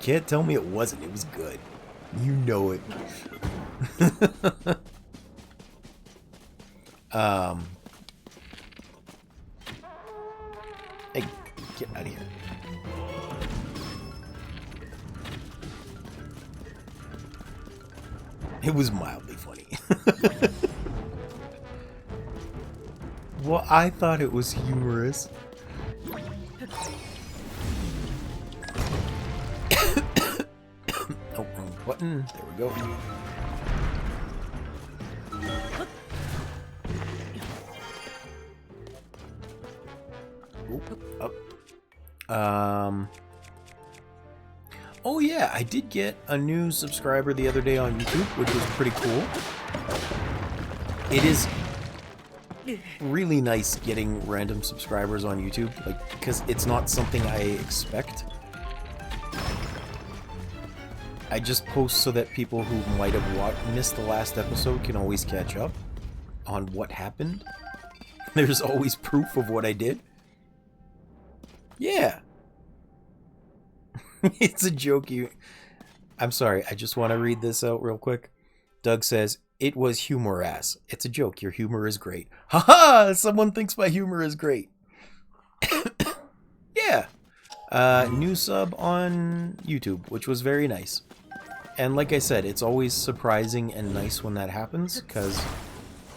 Can't tell me it wasn't. It was good. You know it. Hey, get out of here. It was mildly funny. Well, I thought it was humorous. Oh, wrong button. There we go. Oop, up. Oh yeah, I did get a new subscriber the other day on YouTube, which was pretty cool. It is really nice getting random subscribers on YouTube, like, because it's not something I expect. I just post so that people who might have missed the last episode can always catch up on what happened. There's always proof of what I did. Yeah. It's a joke. I'm sorry, I just want to read this out real quick. Doug says, "It was humor ass. It's a joke. Your humor is great." Haha! Someone thinks my humor is great. Yeah. New sub on YouTube, which was very nice. And like I said, it's always surprising and nice when that happens, because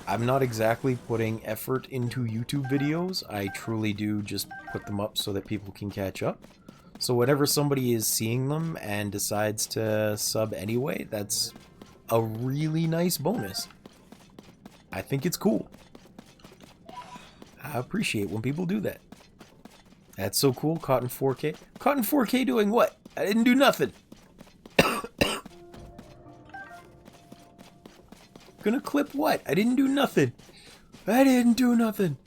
I'm not exactly putting effort into YouTube videos. I truly do just put them up so that people can catch up. So whenever somebody is seeing them and decides to sub anyway, that's a really nice bonus. I think it's cool. I appreciate when people do that. That's so cool. Cotton 4K. Cotton 4K doing what? I didn't do nothing. Gonna clip what? I didn't do nothing. I didn't do nothing.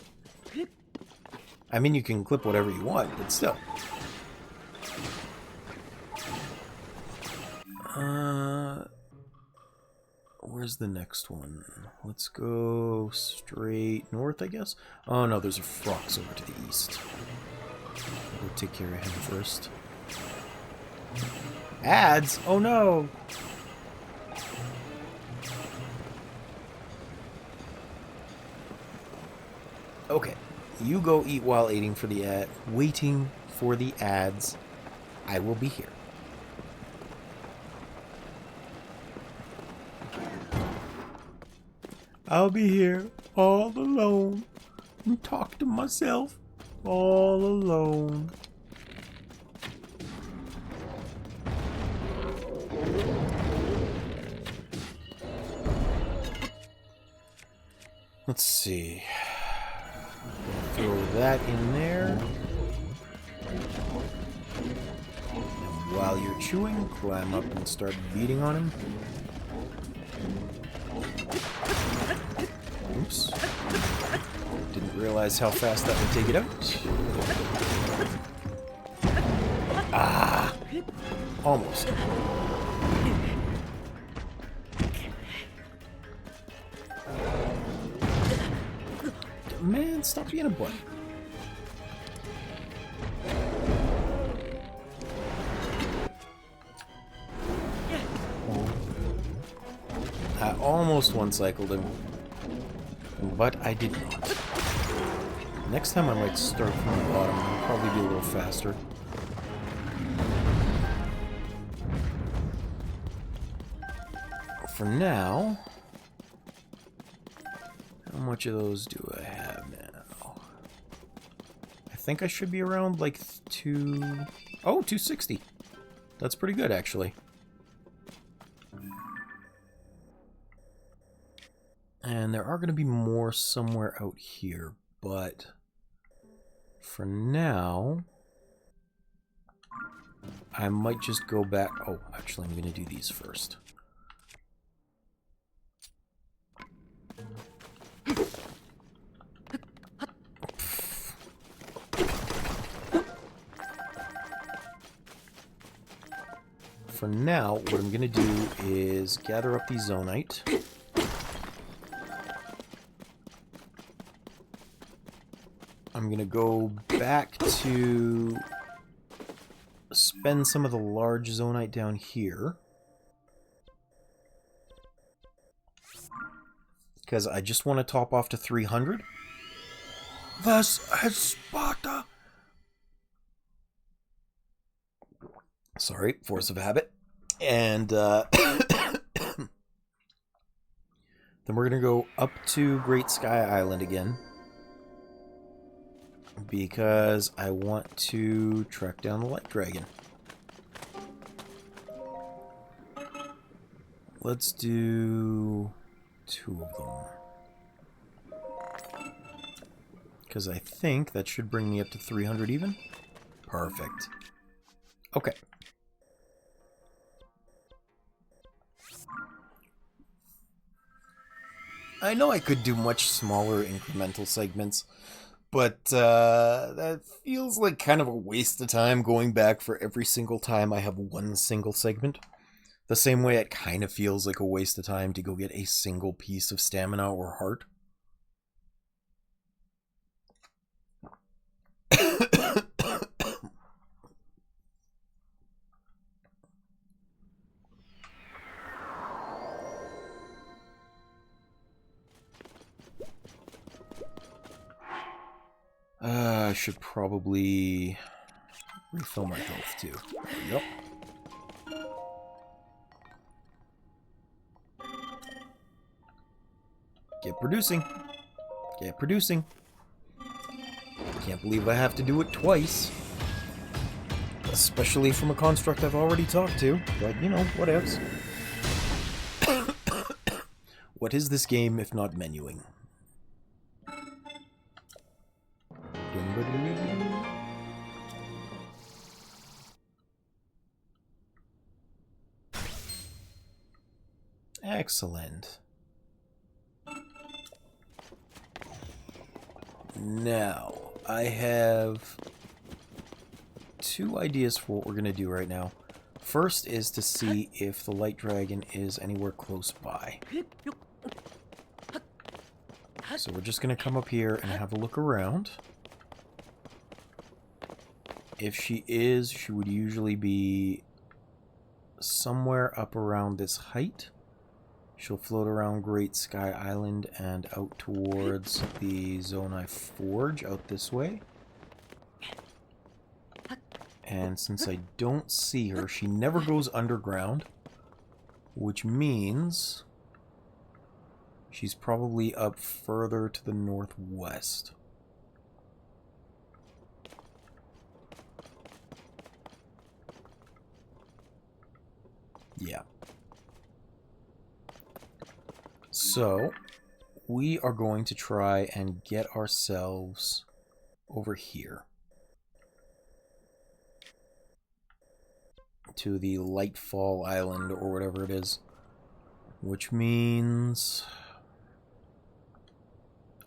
I mean, you can clip whatever you want, but still. Where's the next one? Let's go straight north, I guess. Oh no, there's a Frox over to the east. We'll take care of him first. Ads? Oh no! Okay, you go eat while waiting for the ads. I will be here. I'll be here all alone and talk to myself all alone. Let's see. Throw that in there. And while you're chewing, climb up and start beating on him. Oops. Didn't realize how fast that would take it out. Ah! Almost. Man, stop being a butt. I almost one-cycled him, but I did not. Next time I might start from the bottom. I'll probably be a little faster. For now, how much of those do I have now? think I should be around like 260. That's pretty good, actually. And there are going to be more somewhere out here, but for now, I might just go back. Oh, actually, I'm going to do these first. For now, what I'm going to do is gather up the zonite. I'm going to go back to spend some of the large zonite down here. Because I just want to top off to 300. This is Sparta! Sorry, force of habit. And then we're going to go up to Great Sky Island again. Because I want to track down the Light Dragon. Let's do 2 of them. Because I think that should bring me up to 300 even. Perfect. Okay. I know I could do much smaller incremental segments, but that feels like kind of a waste of time going back for every single time I have one single segment. The same way it kind of feels like a waste of time to go get a single piece of stamina or heart. I should probably refill my health too. There we go. Get producing. Get producing. Can't believe I have to do it twice. Especially from a construct I've already talked to. But, you know, whatevs. What is this game if not menuing? Excellent. Now, I have 2 ideas for what we're going to do right now. First is to see if the Light Dragon is anywhere close by. So we're just going to come up here and have a look around. If she is, she would usually be somewhere up around this height. She'll float around Great Sky Island and out towards the Zonai Forge out this way. And since I don't see her, she never goes underground, which means she's probably up further to the northwest. Yeah. So, we are going to try and get ourselves over here to the Lightfall Island or whatever it is, which means...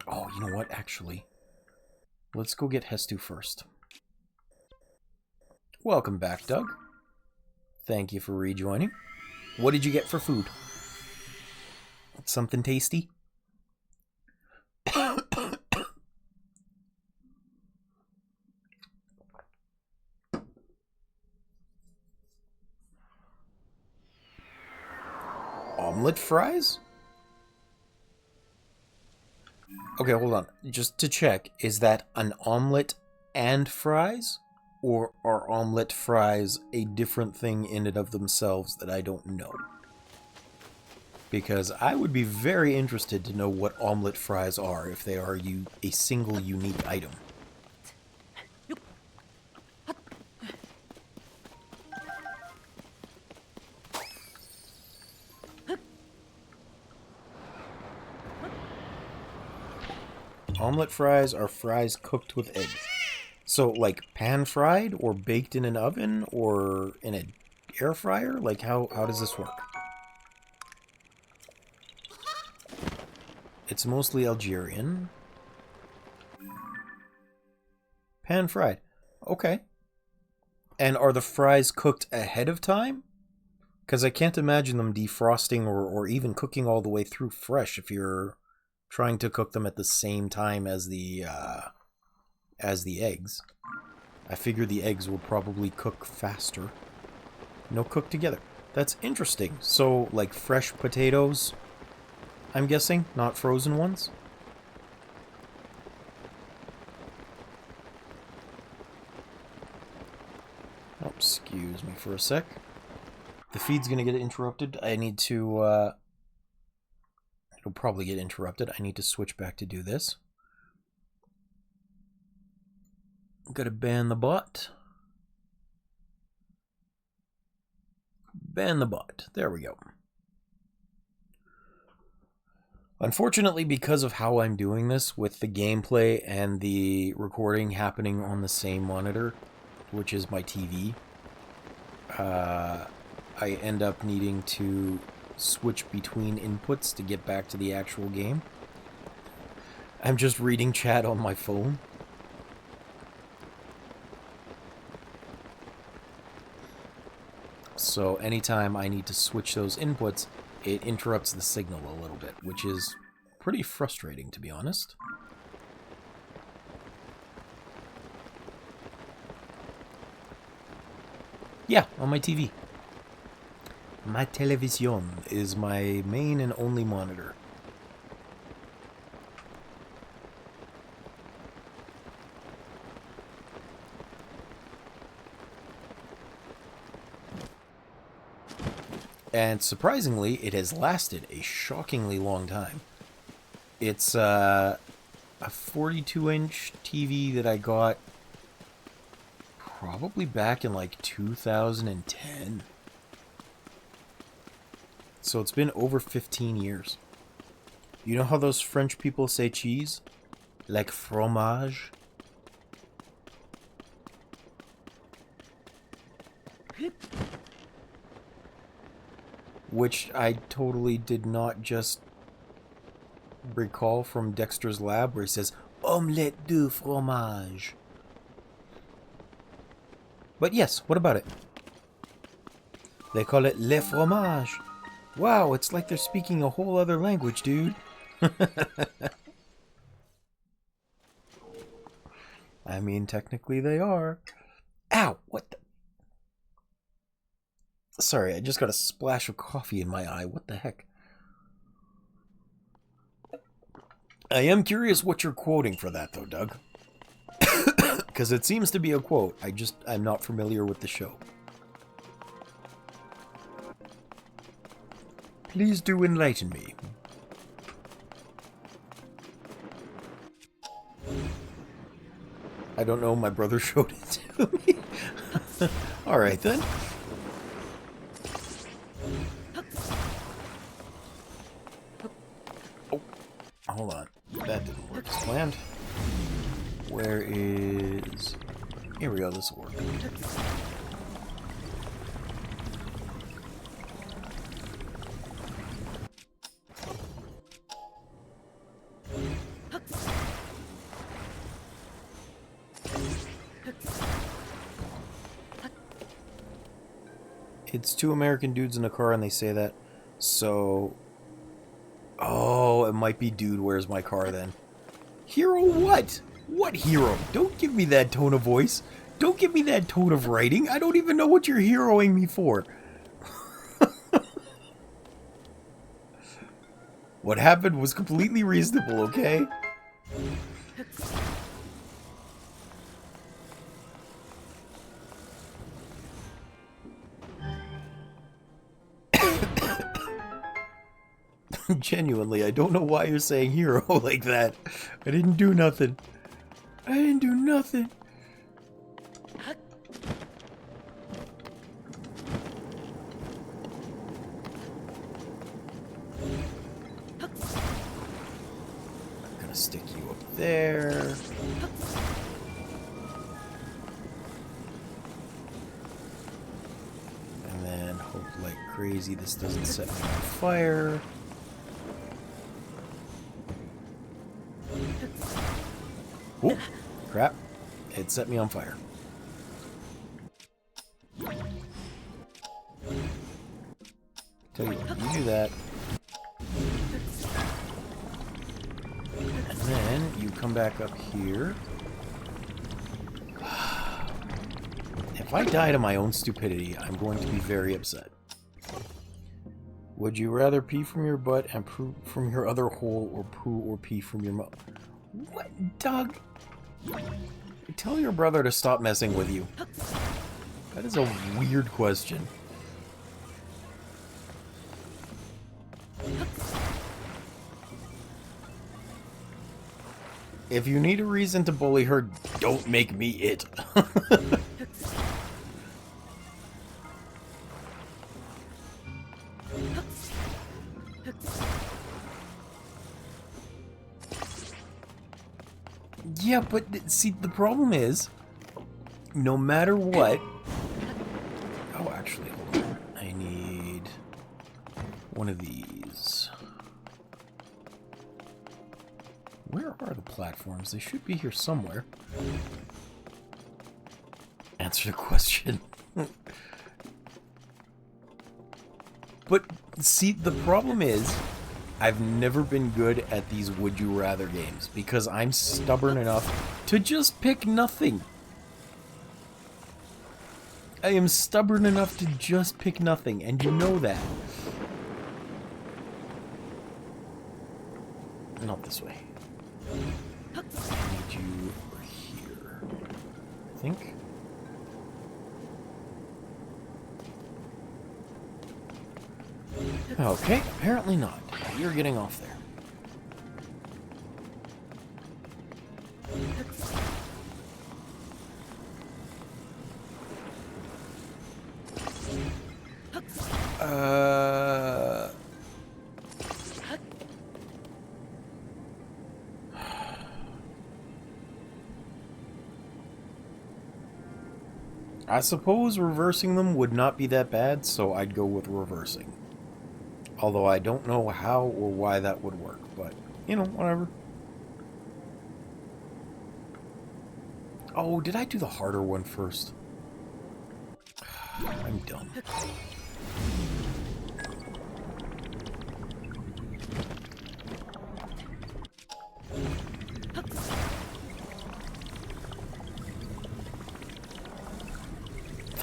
Oh, you know what, actually? Let's go get Hestu first. Welcome back, Doug. Thank you for rejoining. What did you get for food? Something tasty? Omelet fries? Okay, hold on. Just to check, is that an omelet and fries? Or are omelet fries a different thing in and of themselves that I don't know? Because I would be very interested to know what omelet fries are if they are a single unique item. Omelet fries are fries cooked with eggs. So, like, pan-fried, or baked in an oven, or in an air fryer? Like, how does this work? It's mostly Algerian. Pan-fried. Okay. And are the fries cooked ahead of time? Because I can't imagine them defrosting or even cooking all the way through fresh if you're trying to cook them at the same time as the eggs. I figure the eggs will probably cook faster. No, cook together. That's interesting. So, like fresh potatoes, I'm guessing, not frozen ones? Oh, excuse me for a sec. The feed's gonna get interrupted. I need to, it'll probably get interrupted. I need to switch back to do this. Gotta ban the bot. Ban the bot. There we go. Unfortunately, because of how I'm doing this, with the gameplay and the recording happening on the same monitor, which is my TV, I end up needing to switch between inputs to get back to the actual game. I'm just reading chat on my phone. So anytime I need to switch those inputs, it interrupts the signal a little bit, which is pretty frustrating, to be honest. Yeah, on my TV. My television is my main and only monitor. And surprisingly, it has lasted a shockingly long time. It's a 42-inch TV that I got probably back in like 2010. So it's been over 15 years. You know how those French people say cheese? Like fromage? Which I totally did not just recall from Dexter's Lab, where he says, omelette du fromage. But yes, what about it? They call it le fromage. Wow, it's like they're speaking a whole other language, dude. I mean, technically they are. Ow! What the... Sorry, I just got a splash of coffee in my eye. What the heck? I am curious what you're quoting for that, though, Doug. Because it seems to be a quote. I'm not familiar with the show. Please do enlighten me. I don't know, my brother showed it to me. Alright then. Oh, hold on. That didn't work as planned. Where is... Here we go, this will work. It's two American dudes in a car and they say that. So... Oh, it might be Dude, Where's My Car then. Hero what? What hero? Don't give me that tone of voice. Don't give me that tone of writing. I don't even know what you're heroing me for. What happened was completely reasonable, okay? Genuinely, I don't know why you're saying hero like that. I didn't do nothing. I didn't do nothing. I'm gonna stick you up there. And then hope like crazy this doesn't set me on fire. Oh, crap. It set me on fire. Tell you what, you do that. And then you come back up here. If I die to my own stupidity, I'm going to be very upset. Would you rather pee from your butt and poo from your other hole, or poo or pee from your mouth? What, Doug? Tell your brother to stop messing with you. That is a weird question. If you need a reason to bully her, don't make me it. Yeah, but see, the problem is, no matter what... Oh, actually, hold on. I need one of these. Where are the platforms? They should be here somewhere. Answer the question. But, see, the problem is, I've never been good at these Would You Rather games, because I'm stubborn enough to just pick nothing. I am stubborn enough to just pick nothing, and you know that. Not this way. I need you over here. I think. Okay, apparently not. You're getting off there. I suppose reversing them would not be that bad, so I'd go with reversing. Although I don't know how or why that would work, but, you know, whatever. Oh, did I do the harder one first? I'm dumb.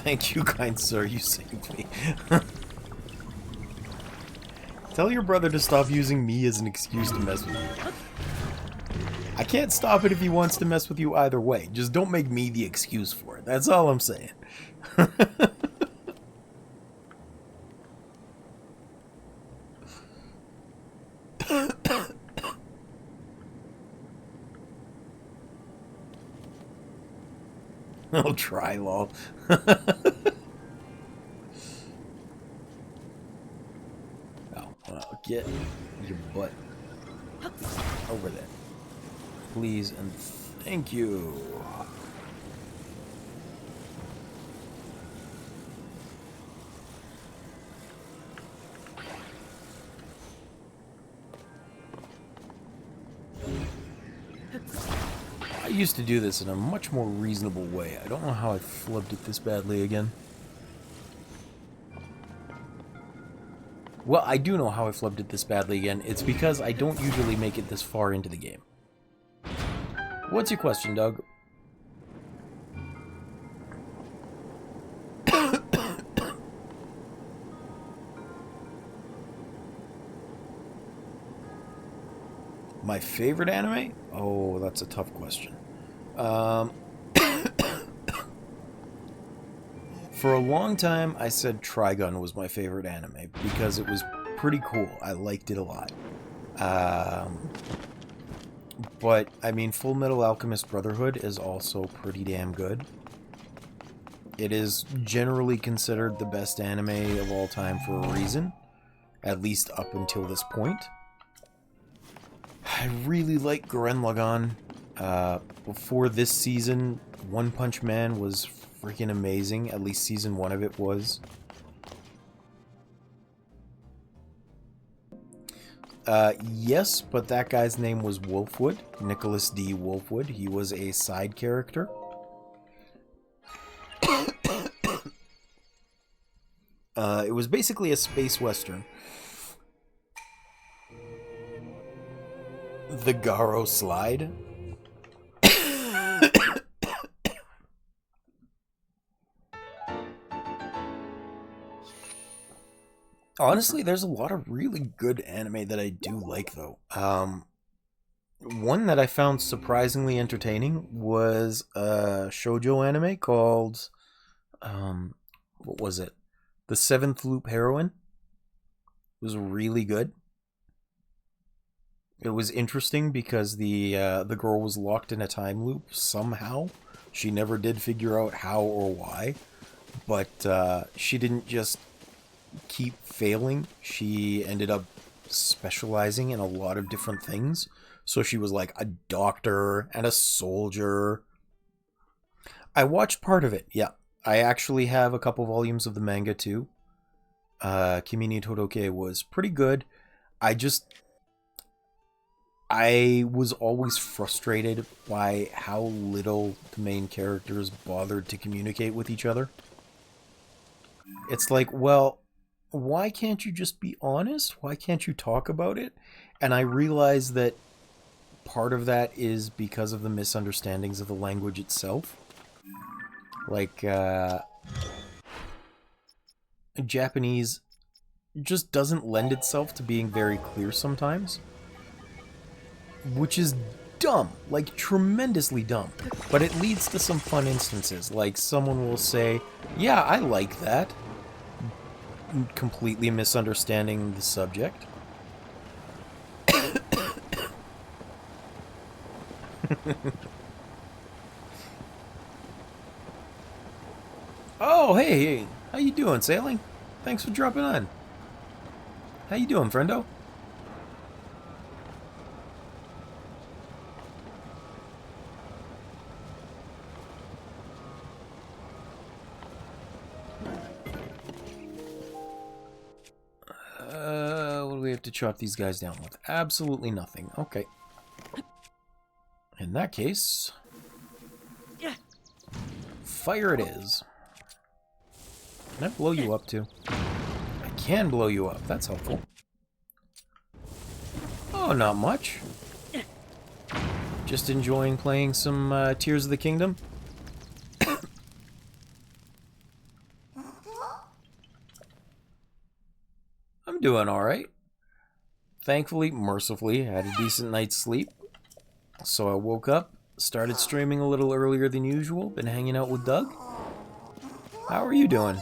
Thank you, kind sir, you saved me. Tell your brother to stop using me as an excuse to mess with you. I can't stop it if he wants to mess with you either way. Just don't make me the excuse for it. That's all I'm saying. I'll try, lol. Get your butt over there. Please and thank you. I used to do this in a much more reasonable way. I don't know how I flubbed it this badly again. Well, I do know how I flubbed it this badly again. It's because I don't usually make it this far into the game. What's your question, Doug? My favorite anime? Oh, that's a tough question. For a long time, I said Trigun was my favorite anime because it was pretty cool. I liked it a lot. But, I mean, Full Metal Alchemist Brotherhood is also pretty damn good. It is generally considered the best anime of all time for a reason. At least up until this point. I really like Gurren Lagann. Before this season, One Punch Man was freaking amazing. At least season 1 of it was. Yes, but that guy's name was Wolfwood. Nicholas D. Wolfwood. He was a side character. It was basically a space western. The Garo Slide. Honestly, there's a lot of really good anime that I do like, though. One that I found surprisingly entertaining was a shoujo anime called, what was it? The Seventh Loop Heroine. It was really good. It was interesting because the girl was locked in a time loop somehow. She never did figure out how or why, but she didn't just keep failing. She ended up specializing in a lot of different things. So she was like a doctor and a soldier. I watched part of it, yeah. I actually have a couple volumes of the manga too. Kimi ni Todoke was pretty good. I was always frustrated by how little the main characters bothered to communicate with each other. It's like, well, why can't you just be honest? Why can't you talk about it? And I realize that part of that is because of the misunderstandings of the language itself. Like, Japanese just doesn't lend itself to being very clear sometimes. Which is dumb, like tremendously dumb. But it leads to some fun instances, like someone will say, yeah, I like that. Completely misunderstanding the subject. Oh, hey, how you doing, Sailing? Thanks for dropping on. How you doing, friendo? What do we have to chop these guys down with? Absolutely nothing. Okay. In that case, fire it is. Can I blow you up too? I can blow you up. That's helpful. Oh, not much. Just enjoying playing some Tears of the Kingdom. I'm doing alright. Thankfully, mercifully, I had a decent night's sleep. So I woke up, started streaming a little earlier than usual, been hanging out with Doug. How are you doing?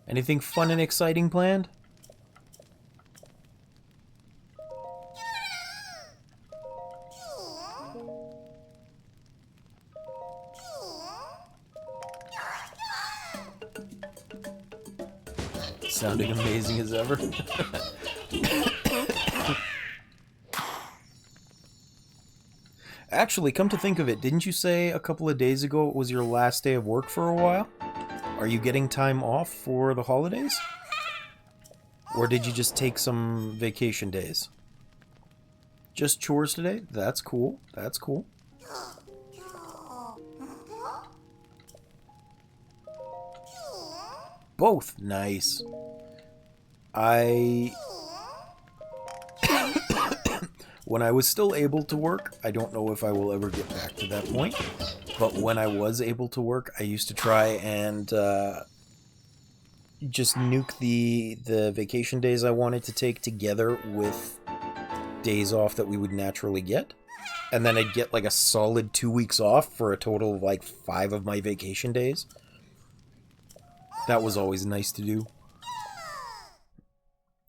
Anything fun and exciting planned? Sounding amazing as ever. Actually, come to think of it, didn't you say a couple of days ago it was your last day of work for a while? Are you getting time off for the holidays? Or did you just take some vacation days? Just chores today? That's cool. That's cool. Both. Nice. When I was still able to work, I don't know if I will ever get back to that point, but when I was able to work, I used to try and just nuke the vacation days I wanted to take together with days off that we would naturally get. And then I'd get like a solid 2 weeks off for a total of like 5 of my vacation days. That was always nice to do.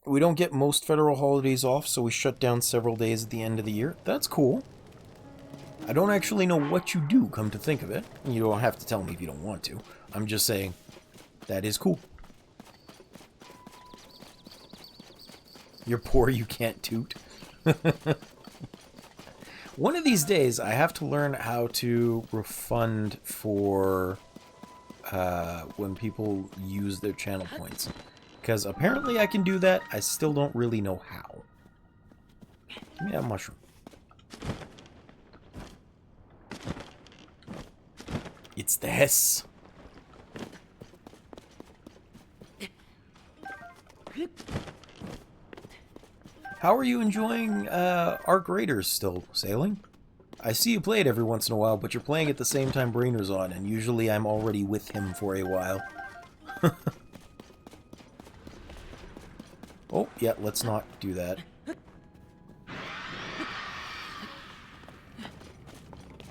We don't get most federal holidays off, so we shut down several days at the end of the year. That's cool. I don't actually know what you do, come to think of it. You don't have to tell me if you don't want to. I'm just saying, that is cool. You're poor, you can't toot. One of these days, I have to learn how to refund for when people use their channel points. Because apparently I can do that, I still don't really know how. Give me that mushroom. It's this. How are you enjoying Arc Raiders still, Sailing? I see you play it every once in a while, but you're playing at the same time Brainer's on, and usually I'm already with him for a while. Oh, yeah, let's not do that.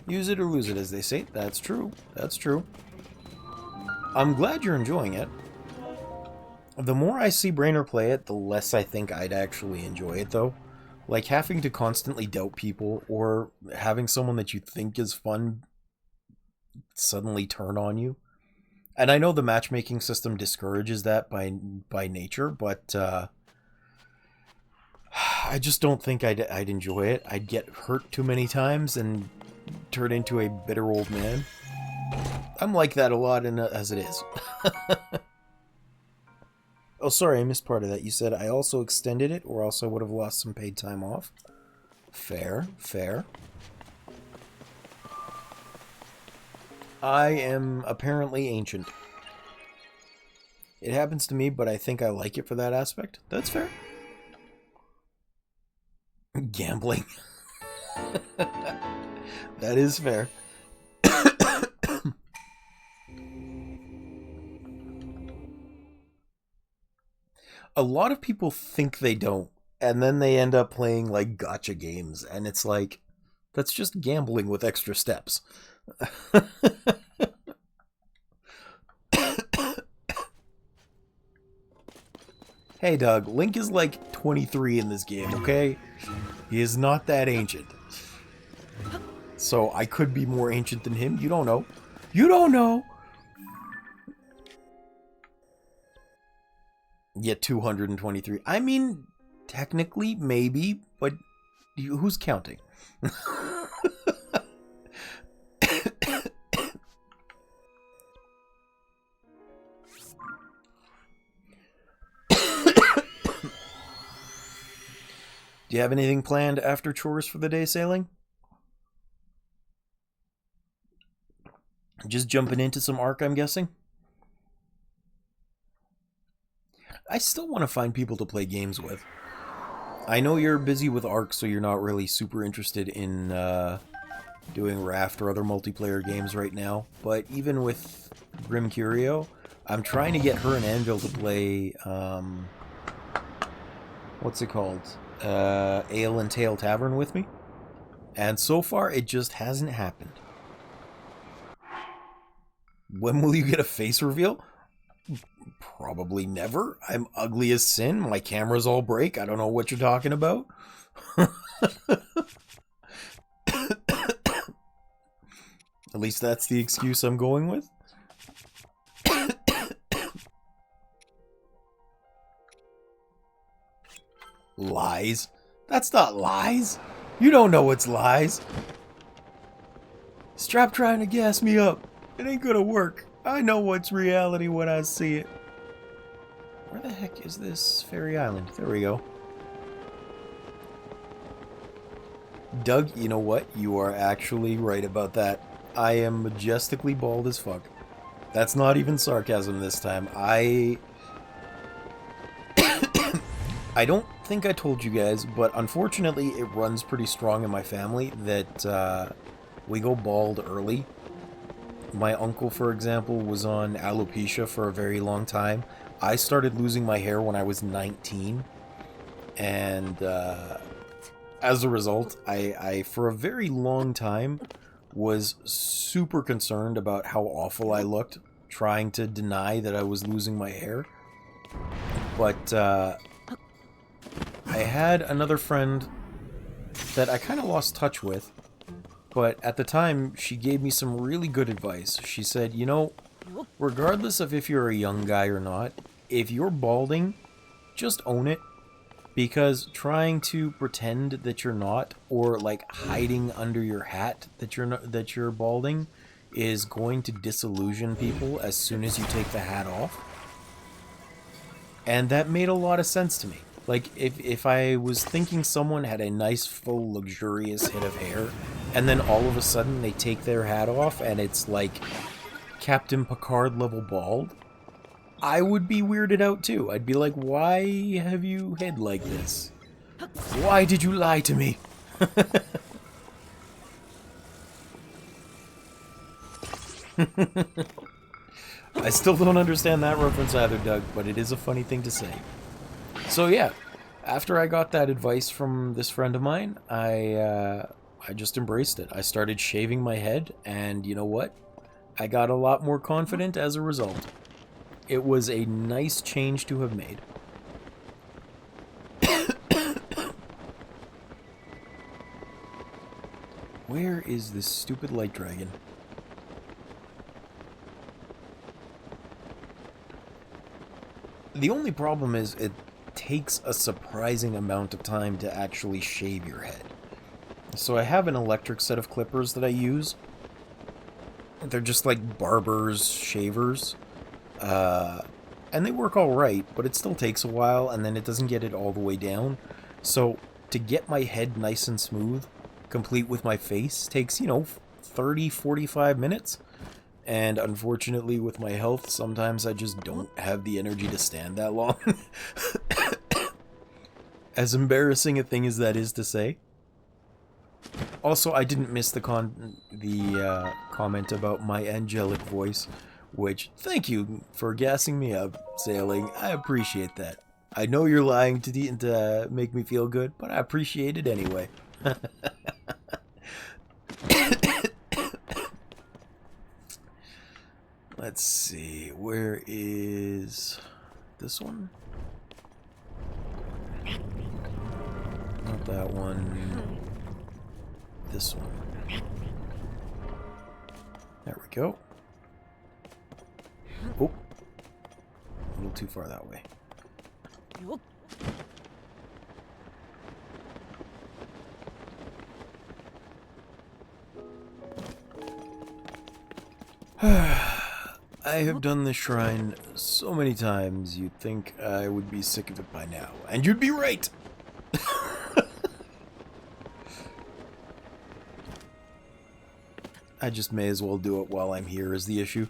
Use it or lose it, as they say. That's true. That's true. I'm glad you're enjoying it. The more I see Brainer play it, the less I think I'd actually enjoy it, though. Like, having to constantly doubt people, or having someone that you think is fun suddenly turn on you. And I know the matchmaking system discourages that by nature, but I just don't think I'd enjoy it. I'd get hurt too many times and turn into a bitter old man. I'm like that a lot as it is. Oh, sorry, I missed part of that. You said I also extended it, or else I would have lost some paid time off. Fair, fair. I am apparently ancient. It happens to me, but I think I like it for that aspect. That's fair. Gambling. That is fair. A lot of people think they don't, and then they end up playing like gacha games, and it's like, that's just gambling with extra steps. Hey Doug, Link is like 23 in this game, okay? He is not that ancient. So I could be more ancient than him, you don't know. You don't know! Yeah, 223. I mean, technically, maybe, but who's counting? Do you have anything planned after chores for the day, Sailing? Just jumping into some Ark, I'm guessing? I still want to find people to play games with. I know you're busy with Ark, so you're not really super interested in doing Raft or other multiplayer games right now, but even with Grim Curio, I'm trying to get her and Anvil to play, what's it called? Ale and Tail Tavern with me. And so far, it just hasn't happened. When will you get a face reveal? Probably never. I'm ugly as sin. My cameras all break. I don't know what you're talking about. At least that's the excuse I'm going with. Lies? That's not lies. You don't know it's lies. Stop trying to gas me up. It ain't gonna work. I know what's reality when I see it. Where the heck is this fairy island? There we go. Doug, you know what? You are actually right about that. I am majestically bald as fuck. That's not even sarcasm this time. I don't think I told you guys, but unfortunately it runs pretty strong in my family that we go bald early. My uncle, for example, was on alopecia for a very long time. I started losing my hair when I was 19. And as a result, I, for a very long time, was super concerned about how awful I looked, trying to deny that I was losing my hair. But I had another friend that I kind of lost touch with. But at the time, she gave me some really good advice. She said, you know, regardless of if you're a young guy or not, if you're balding, just own it. Because trying to pretend that you're not, or like hiding under your hat that you're balding, is going to disillusion people as soon as you take the hat off. And that made a lot of sense to me. Like, if I was thinking someone had a nice, full, luxurious head of hair, and then all of a sudden they take their hat off and it's like Captain Picard level bald, I would be weirded out too. I'd be like, why have you head like this? Why did you lie to me? I still don't understand that reference either, Doug, but it is a funny thing to say. So yeah, after I got that advice from this friend of mine, I just embraced it. I started shaving my head, and you know what? I got a lot more confident as a result. It was a nice change to have made. Where is this stupid light dragon? The only problem is it takes a surprising amount of time to actually shave your head. So I have an electric set of clippers that I use. They're just like barber's shavers. And they work alright, but it still takes a while, and then it doesn't get it all the way down. So to get my head nice and smooth, complete with my face, takes, 30-45 minutes. And unfortunately, with my health, sometimes I just don't have the energy to stand that long. As embarrassing a thing as that is to say. Also, I didn't miss the comment about my angelic voice, which, thank you for gassing me up, Sailing. I appreciate that. I know you're lying to make me feel good, but I appreciate it anyway. Let's see, where is this one? Not that one. This one. There we go. Oh, a little too far that way. I have done this shrine so many times, you'd think I would be sick of it by now. And you'd be right! I just may as well do it while I'm here is the issue.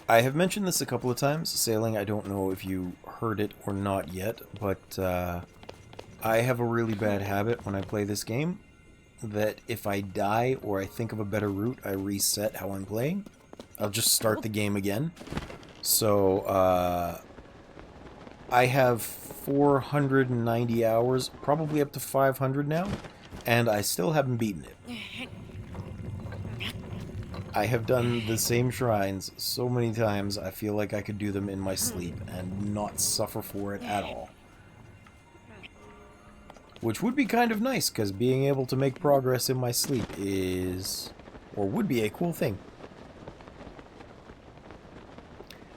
I have mentioned this a couple of times, Sailing. I don't know if you heard it or not yet, but I have a really bad habit when I play this game, that if I die or I think of a better route, I reset how I'm playing. I'll just start the game again. So, I have 490 hours, probably up to 500 now, and I still haven't beaten it. I have done the same shrines so many times, I feel like I could do them in my sleep and not suffer for it at all. Which would be kind of nice, because being able to make progress in my sleep is, or would be, a cool thing.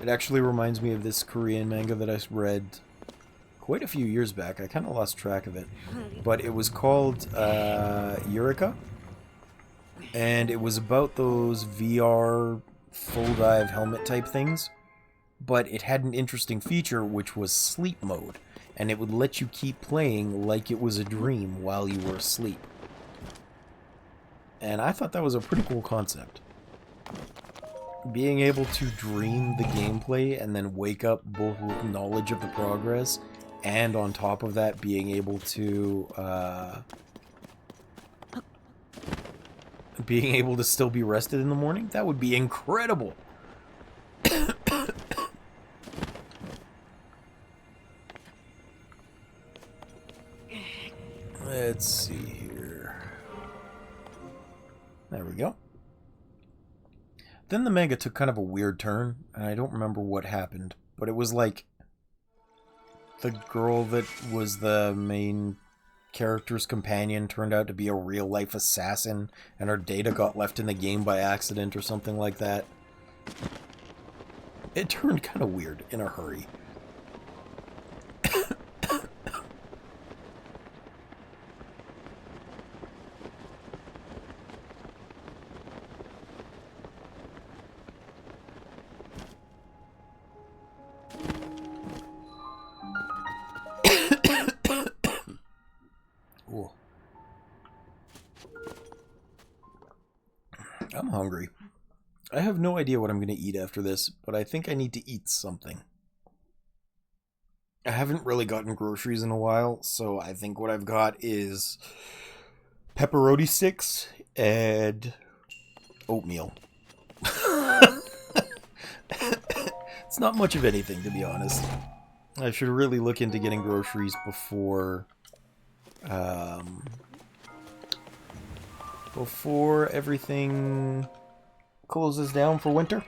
It actually reminds me of this Korean manga that I read quite a few years back. I kind of lost track of it. But it was called Eureka. And it was about those VR full dive helmet type things. But it had an interesting feature, which was sleep mode. And it would let you keep playing like it was a dream while you were asleep. And I thought that was a pretty cool concept. Being able to dream the gameplay and then wake up both with knowledge of the progress, and on top of that being able to still be rested in the morning, that would be incredible. Let's see here. There we go. Then the manga took kind of a weird turn, and I don't remember what happened, but it was like the girl that was the main character's companion turned out to be a real-life assassin, and her data got left in the game by accident or something like that. It turned kind of weird in a hurry. Ooh. I'm hungry. I have no idea what I'm going to eat after this, but I think I need to eat something. I haven't really gotten groceries in a while, so I think what I've got is pepperoni sticks and oatmeal. It's not much of anything, to be honest. I should really look into getting groceries before everything closes down for winter.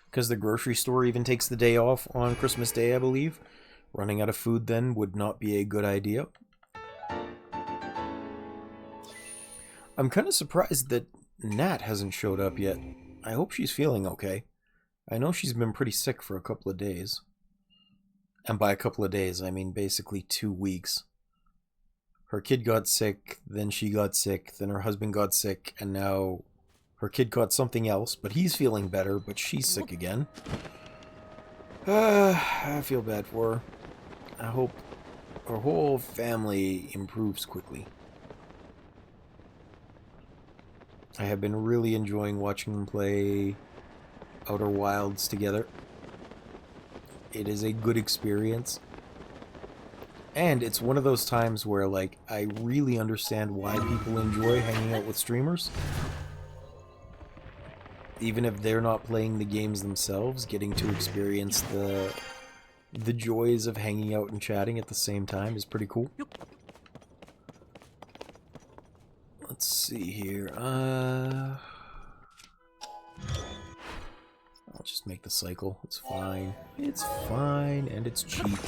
Because the grocery store even takes the day off on Christmas Day, I believe. Running out of food then would not be a good idea. I'm kind of surprised that Nat hasn't showed up yet. I hope she's feeling okay. I know she's been pretty sick for a couple of days. And by a couple of days, I mean basically 2 weeks. Her kid got sick, then she got sick, then her husband got sick, and now her kid got something else, but he's feeling better, but she's sick again. I feel bad for her. I hope her whole family improves quickly. I have been really enjoying watching them play Outer Wilds together. It is a good experience. And it's one of those times where, like, I really understand why people enjoy hanging out with streamers. Even if they're not playing the games themselves, getting to experience the joys of hanging out and chatting at the same time is pretty cool. Let's see here. I'll just make the cycle. It's fine. It's fine, and it's cheap.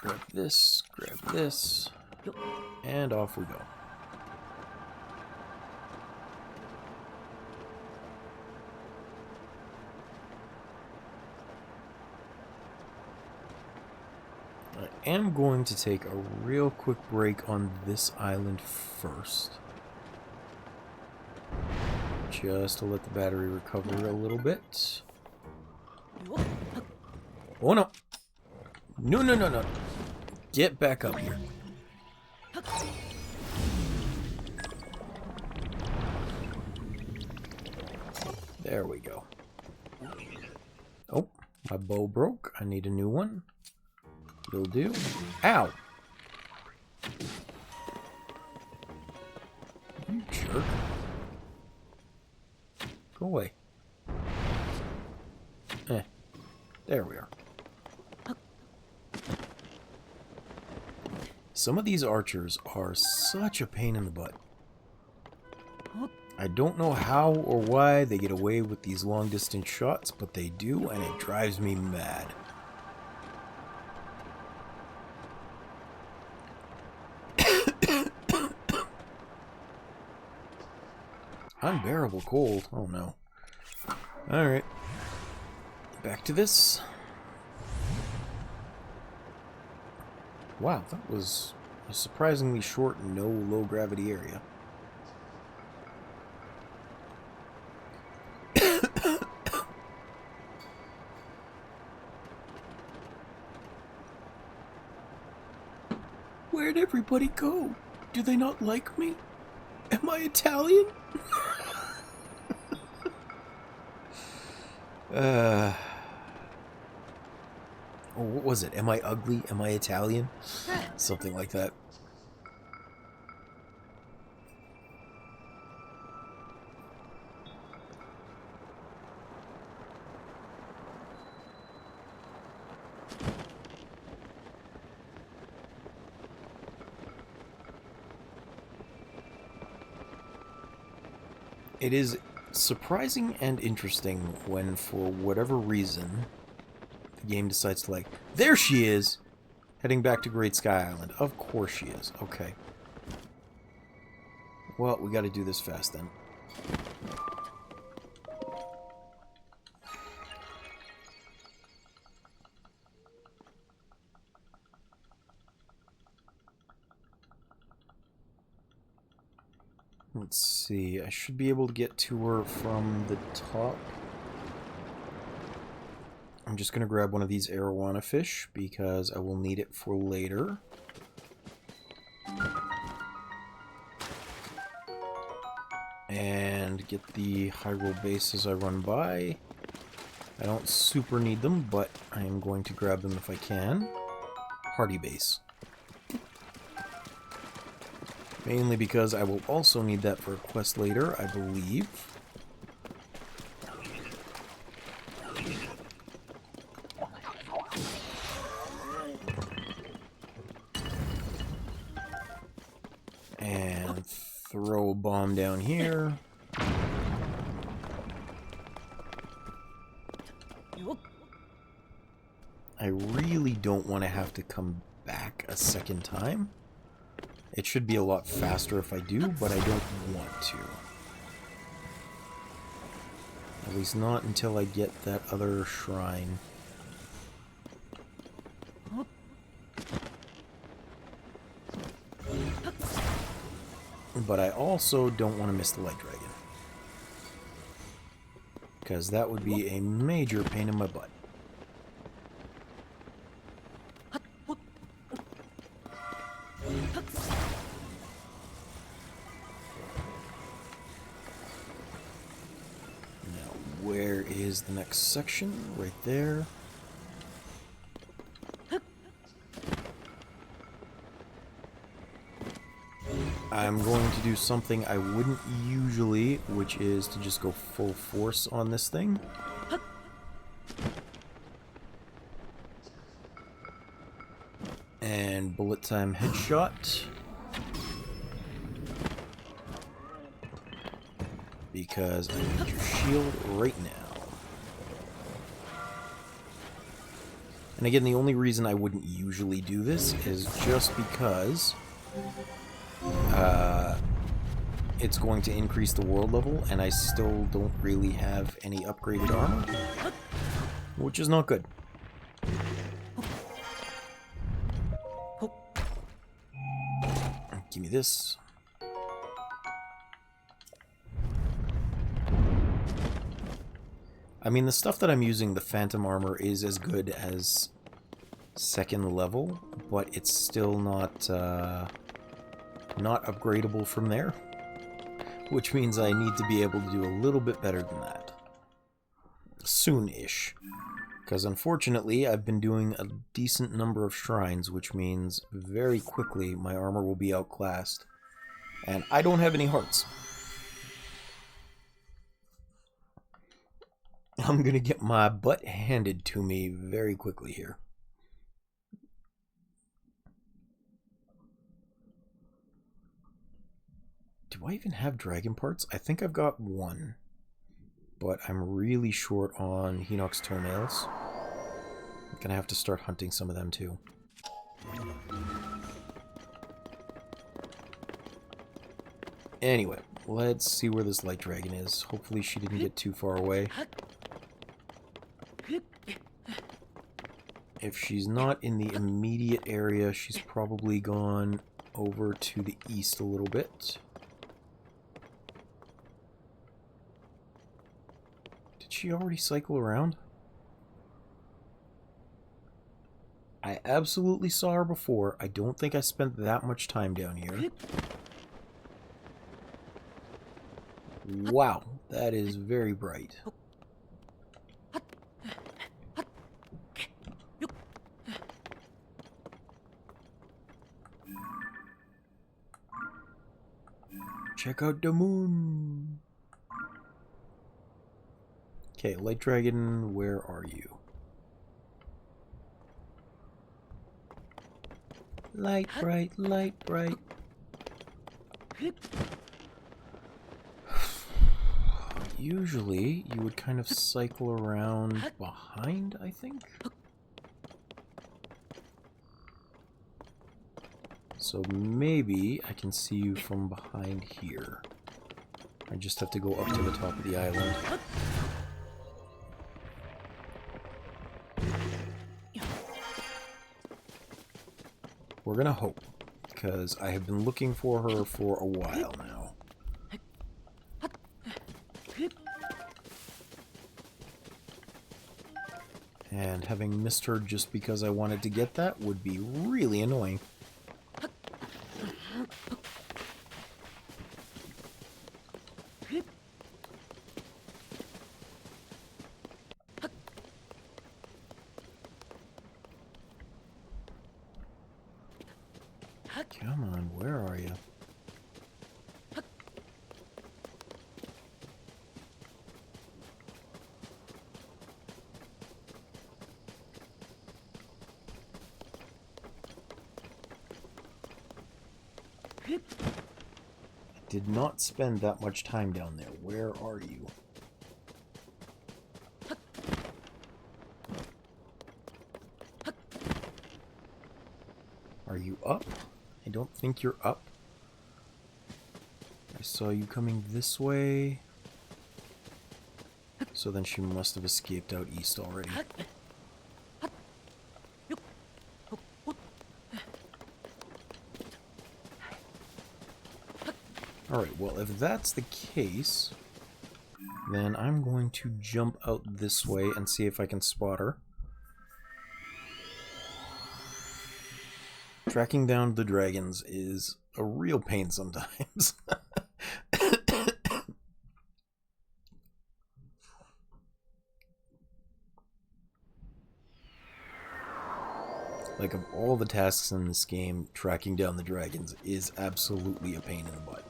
Grab this, and off we go. I am going to take a real quick break on this island first. Just to let the battery recover a little bit. Oh no! No, no, no, no. Get back up here. There we go. Oh, my bow broke. I need a new one. Will do. Ow! You jerk. Go away. There we are. Some of these archers are such a pain in the butt. I don't know how or why they get away with these long-distance shots, but they do, and it drives me mad. Unbearable cold. Oh no. Alright. Back to this. Wow, that was a surprisingly short, no low-gravity area. Where'd everybody go? Do they not like me? Am I Italian? Oh, what was it? Am I ugly? Am I Italian? Something like that. It is surprising and interesting when, for whatever reason, the game decides to, like, there she is! Heading back to Great Sky Island. Of course she is. Okay. Well, we gotta do this fast then. Let's see, I should be able to get to her from the top. I'm just gonna grab one of these arowana fish because I will need it for later. And get the Hyrule base as I run by. I don't super need them, but I am going to grab them if I can. Hardy base. Mainly because I will also need that for a quest later, I believe. And throw a bomb down here. I really don't want to have to come back a second time. It should be a lot faster if I do, but I don't want to. At least not until I get that other shrine. But I also don't want to miss the Light Dragon. Because that would be a major pain in my butt. Now, where is the next section? Right there. I'm going to do something I wouldn't usually, which is to just go full force on this thing. And bullet time headshot. Because I need your shield right now. And again, the only reason I wouldn't usually do this is just because it's going to increase the world level, and I still don't really have any upgraded armor, which is not good. Give me this. I mean, the stuff that I'm using, the Phantom Armor, is as good as second level, but it's still not upgradable from there. Which means I need to be able to do a little bit better than that. Soon-ish. Because unfortunately, I've been doing a decent number of shrines, which means very quickly my armor will be outclassed. And I don't have any hearts. I'm gonna get my butt handed to me very quickly here. Do I even have dragon parts? I think I've got one. But I'm really short on Hinox's toenails. I'm gonna have to start hunting some of them too. Anyway, let's see where this light dragon is. Hopefully she didn't get too far away. If she's not in the immediate area, she's probably gone over to the east a little bit. She already cycle around? I absolutely saw her before. I don't think I spent that much time down here. Wow, that is very bright. Check out the moon. Okay, Light Dragon, where are you? Light bright, light bright. Usually, you would kind of cycle around behind, I think? So maybe I can see you from behind here. I just have to go up to the top of the island. We're gonna hope, because I have been looking for her for a while now. And having missed her just because I wanted to get that would be really annoying. Come on, where are you? I did not spend that much time down there. Where are you? Are you up? I don't think you're up. I saw you coming this way. So then she must have escaped out east already. Alright, well, if that's the case, then I'm going to jump out this way and see if I can spot her. Tracking down the dragons is a real pain sometimes. Like, of all the tasks in this game, tracking down the dragons is absolutely a pain in the butt.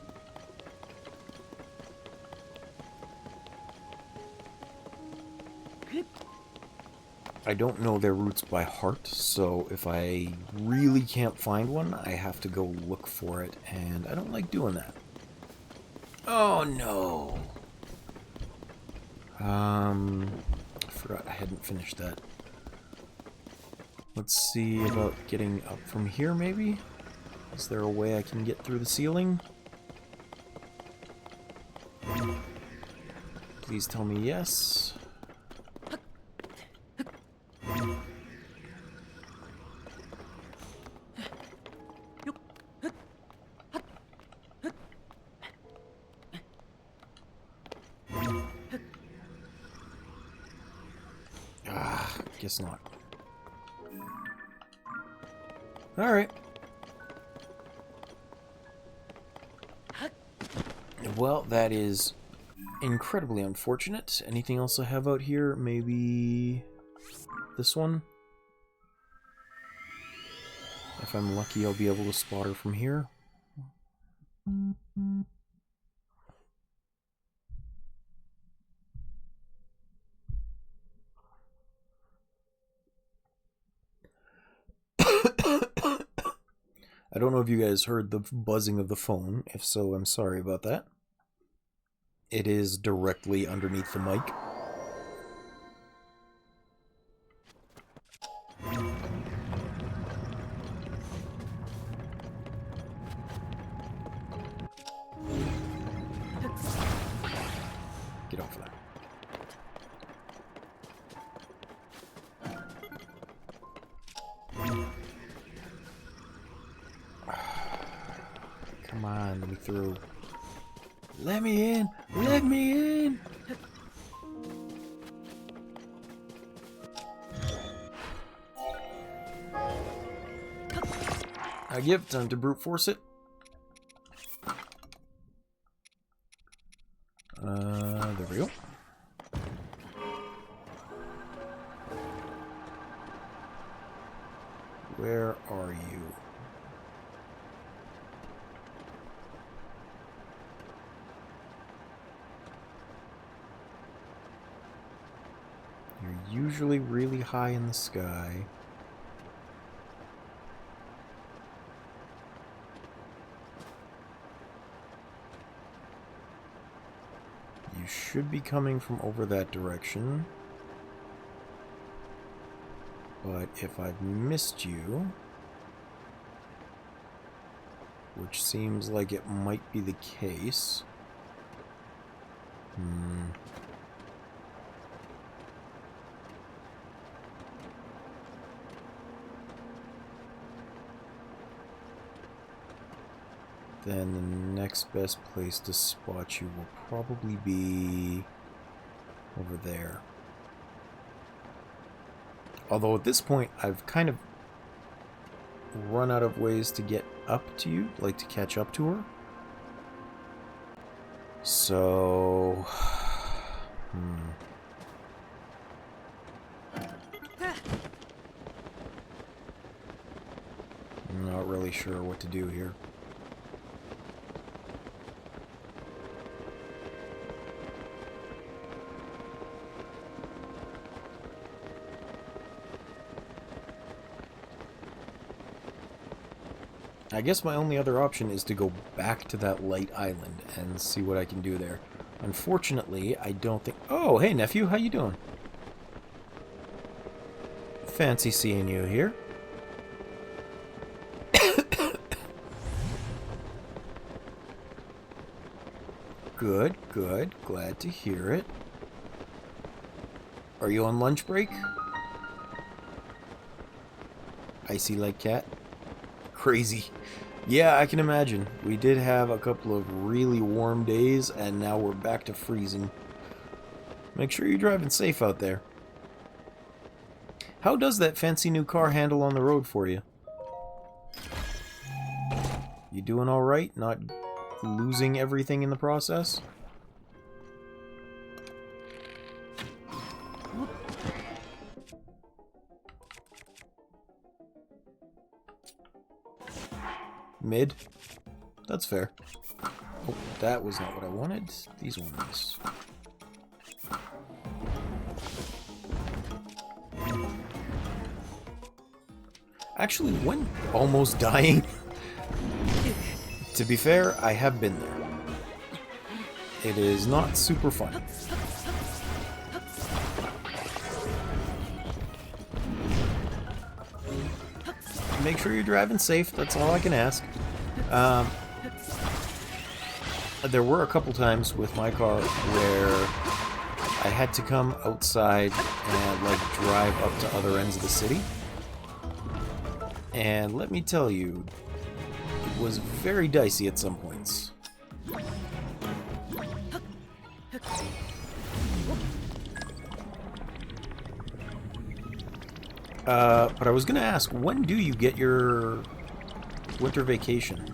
I don't know their routes by heart, so if I really can't find one, I have to go look for it, and I don't like doing that. Oh no! I forgot I hadn't finished that. Let's see about getting up from here, maybe? Is there a way I can get through the ceiling? Please tell me yes. Guess not. Alright. Well, that is incredibly unfortunate. Anything else I have out here? Maybe this one? If I'm lucky, I'll be able to spot her from here. I don't know if you guys heard the buzzing of the phone. If so, I'm sorry about that. It is directly underneath the mic. Get off of that. Come on, let me through. Let me in! Let me in! I give time to brute force it. There we go. Where are you? You're usually really high in the sky. You should be coming from over that direction. But if I've missed you... which seems like it might be the case. Then the next best place to spot you will probably be over there. Although at this point, I've kind of run out of ways to get up to you, like to catch up to her. So... I'm not really sure what to do here. I guess my only other option is to go back to that light island and see what I can do there. Unfortunately, I don't think... Oh, hey nephew, how you doing? Fancy seeing you here. Good, good. Glad to hear it. Are you on lunch break? Icy like cat? Crazy. Yeah, I can imagine. We did have a couple of really warm days, and now we're back to freezing. Make sure you're driving safe out there. How does that fancy new car handle on the road for you? You doing alright? Not losing everything in the process? Mid? That's fair. Oh, that was not what I wanted. These ones. Actually, when almost dying, to be fair, I have been there. It is not super fun. Make sure you're driving safe, that's all I can ask. There were a couple times with my car where I had to come outside and like drive up to other ends of the city. And let me tell you, it was very dicey at some points. But I was gonna ask, when do you get your winter vacation?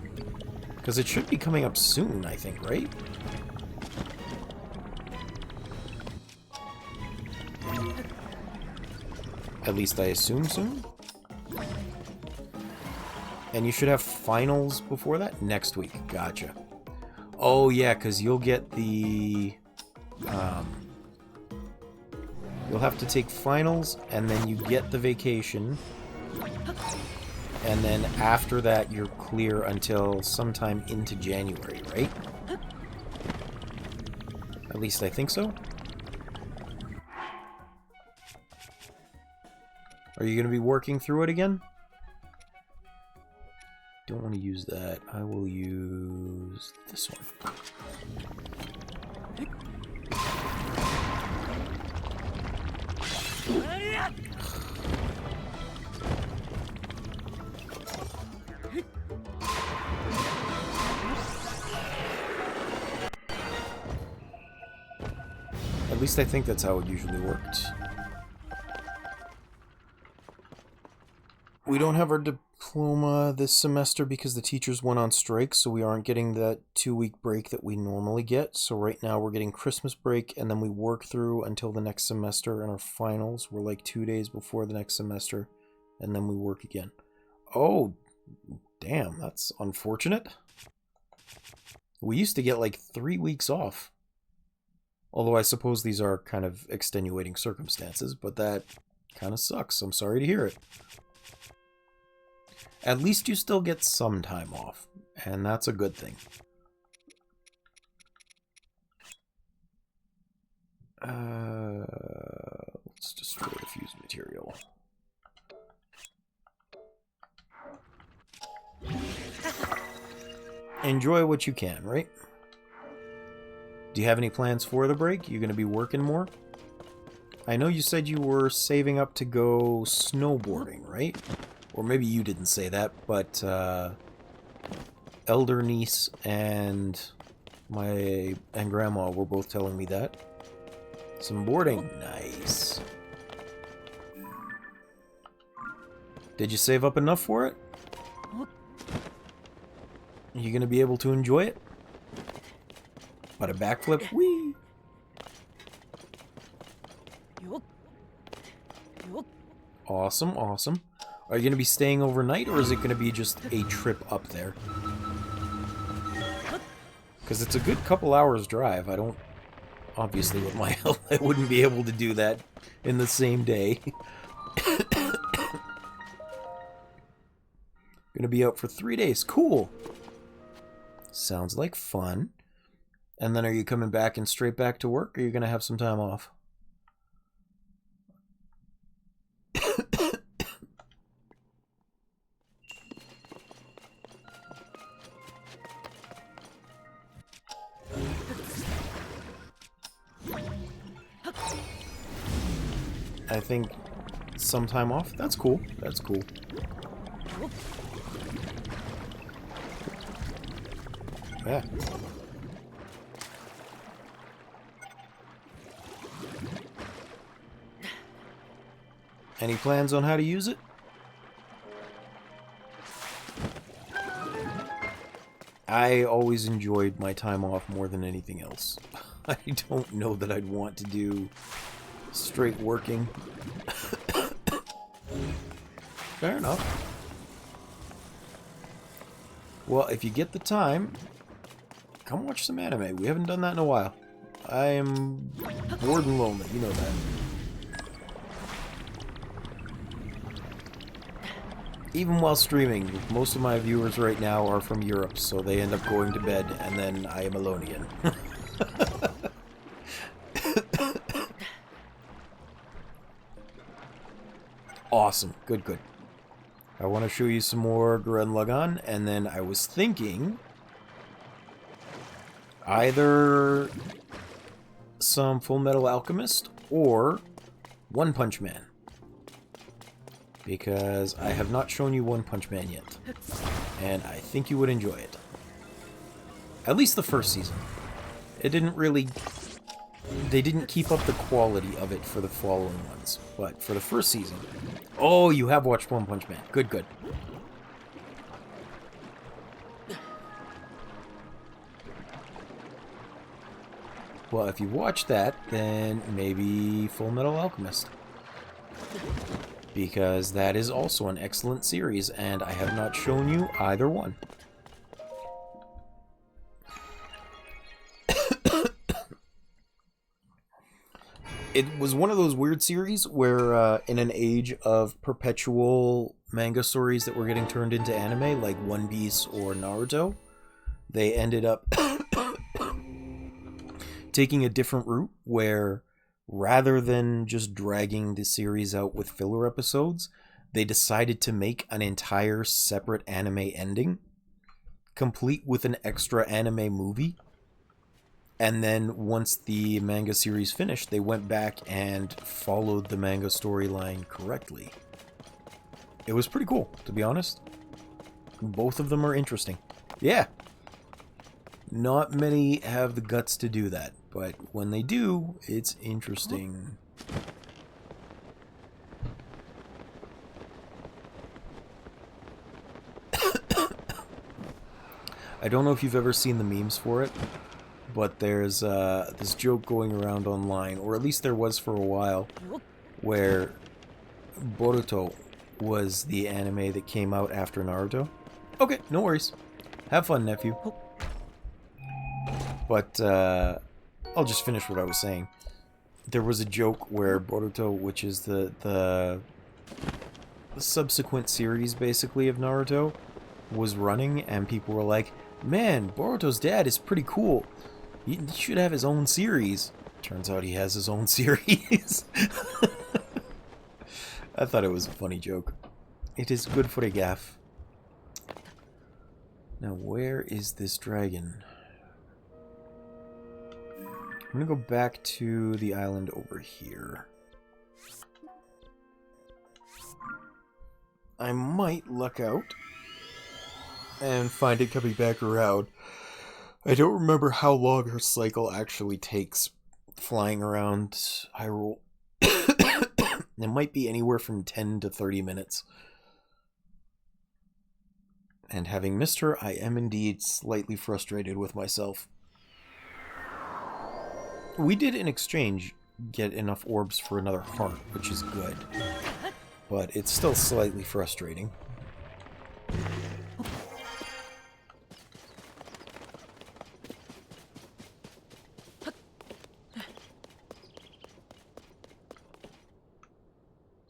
Because it should be coming up soon, I think, right? At least I assume soon. And you should have finals before that? Next week. Gotcha. Oh, yeah, because you'll get the... you'll have to take finals, and then you get the vacation. And then after that, you're clear until sometime into January, right? At least I think so. Are you going to be working through it again? Don't want to use that. I will use this one. At least I think that's how it usually worked. We don't have our diploma this semester because the teachers went on strike, so we aren't getting that 2-week break that we normally get. So right now we're getting Christmas break, and then we work through until the next semester, and our finals were like 2 days before the next semester, and then we work again. Oh, damn, that's unfortunate. We used to get like 3 weeks off. Although I suppose these are kind of extenuating circumstances, but that kind of sucks. I'm sorry to hear it. At least you still get some time off, and that's a good thing. Let's destroy the fused material. enjoy what you can, right? Do you have any plans for the break? You gonna be working more? I know you said you were saving up to go snowboarding, right? Or maybe you didn't say that, but elder niece and grandma were both telling me that. Some boarding. Nice. Did you save up enough for it? Are you gonna be able to enjoy it? But a backflip? Whee! Awesome, awesome. Are you gonna be staying overnight, or is it gonna be just a trip up there? Because it's a good couple hours drive. I don't... Obviously, with my health, I wouldn't be able to do that in the same day. Gonna be out for 3 days. Cool! Sounds like fun. And then are you coming back and straight back to work, or are you gonna have some time off? I think some time off. That's cool. That's cool. Yeah. Any plans on how to use it? I always enjoyed my time off more than anything else. I don't know that I'd want to do straight working. Fair enough. Well, if you get the time, come watch some anime. We haven't done that in a while. I am bored and lonely, you know that. Even while streaming, most of my viewers right now are from Europe, so they end up going to bed, and then I am alone again. Awesome. Good, good. I want to show you some more Gurren Lagann, and then I was thinking either some Full Metal Alchemist or One Punch Man. Because I have not shown you One Punch Man yet. And I think you would enjoy it. At least the first season. It didn't really... They didn't keep up the quality of it for the following ones. But for the first season... Oh, you have watched One Punch Man. Good, good. Well, if you watch that, then maybe Full Metal Alchemist. Because that is also an excellent series, and I have not shown you either one. It was one of those weird series where, in an age of perpetual manga stories that were getting turned into anime, like One Piece or Naruto, they ended up taking a different route where, rather than just dragging the series out with filler episodes, they decided to make an entire separate anime ending, complete with an extra anime movie. And then once the manga series finished, they went back and followed the manga storyline correctly. It was pretty cool, to be honest. Both of them are interesting. Yeah. Not many have the guts to do that, but when they do, it's interesting. I don't know if you've ever seen the memes for it, but there's this joke going around online, or at least there was for a while, where Boruto was the anime that came out after Naruto. Okay, no worries. Have fun, nephew. But I'll just finish what I was saying. There was a joke where Boruto, which is the subsequent series, basically, of Naruto, was running, and people were like, man, Boruto's dad is pretty cool. He should have his own series. Turns out he has his own series. I thought it was a funny joke. It is good for a gaff. Now, where is this dragon? I'm gonna go back to the island over here. I might luck out and find it coming back around. I don't remember how long her cycle actually takes flying around Hyrule. It might be anywhere from 10 to 30 minutes. And having missed her, I am indeed slightly frustrated with myself. We did, in exchange, get enough orbs for another heart, which is good. But it's still slightly frustrating.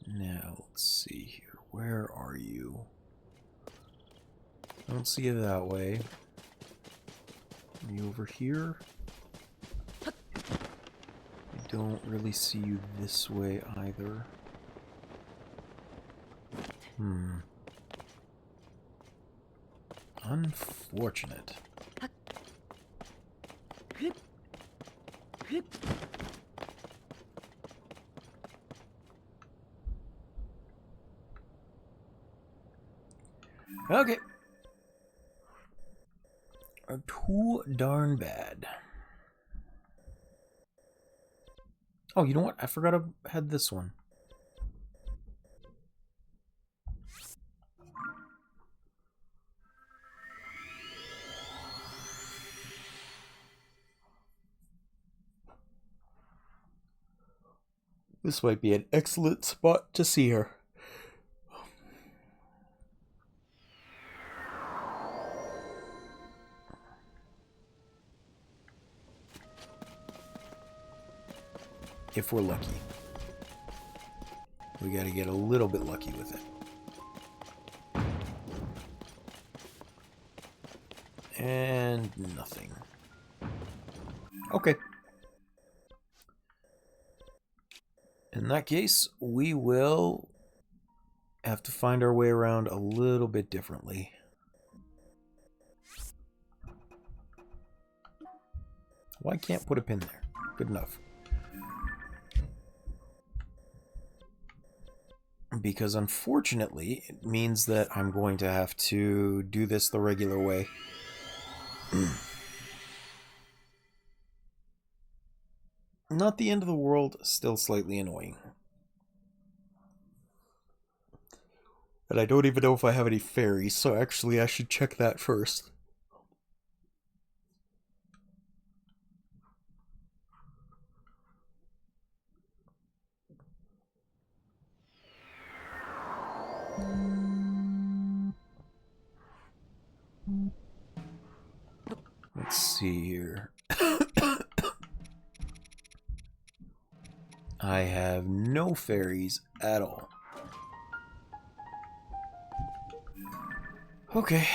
Now, let's see here. Where are you? I don't see you that way. Are you over here? I don't really see you this way either. Unfortunate. Okay. Too darn bad. Oh, you know what? I forgot I had this one. This might be an excellent spot to see her. If we're lucky. We gotta get a little bit lucky with it. And nothing. Okay. In that case, we will have to find our way around a little bit differently. Well, I can't put a pin there. Good enough. Because unfortunately, it means that I'm going to have to do this the regular way. Not the end of the world, still slightly annoying. And I don't even know if I have any fairies, so actually I should check that first. Let's see here. I have no fairies at all. Okay.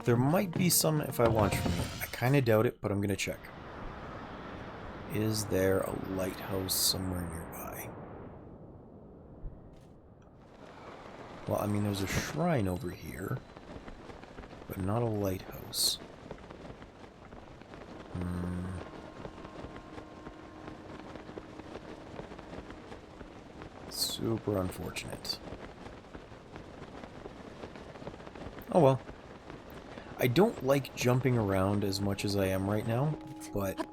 There might be some if I launch from here. I kind of doubt it, but I'm going to check. Is there a lighthouse somewhere nearby? Well, I mean, there's a shrine over here, but not a lighthouse. Super unfortunate. Oh well. I don't like jumping around as much as I am right now, but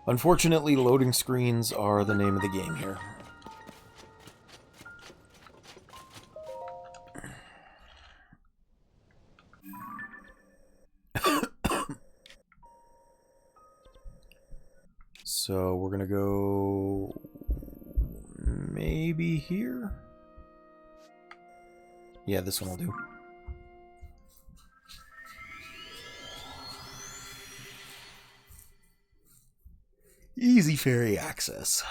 unfortunately loading screens are the name of the game here. So we're gonna go maybe here? Yeah, this one will do. Easy fairy access.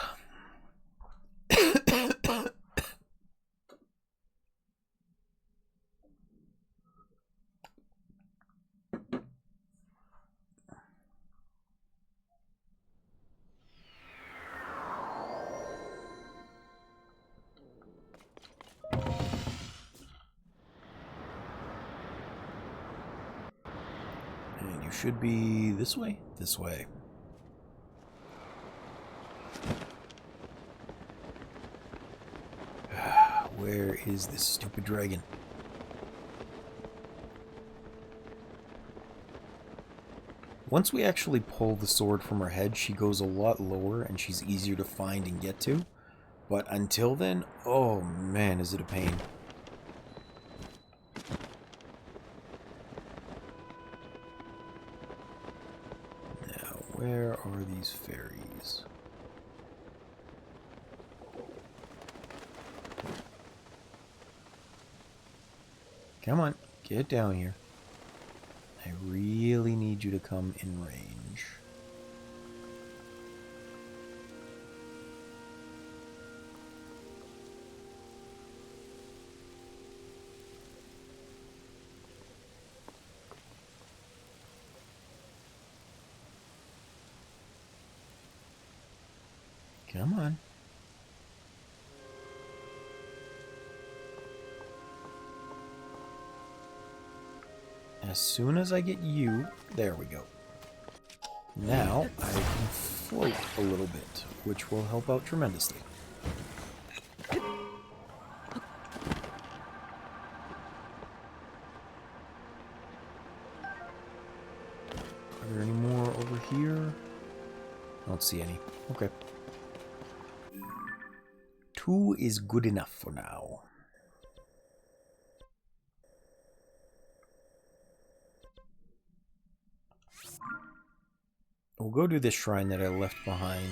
should be this way? This way. Where is this stupid dragon? Once we actually pull the sword from her head, she goes a lot lower and she's easier to find and get to. But until then, oh man, is it a pain. Now, where are these fairies? Come on, get down here. I really need you to come in range. Come on. As soon as I get you, there we go. Now I can float a little bit, which will help out tremendously. Are there any more over here? I don't see any. Okay. 2 is good enough for now. We'll go to this shrine that I left behind.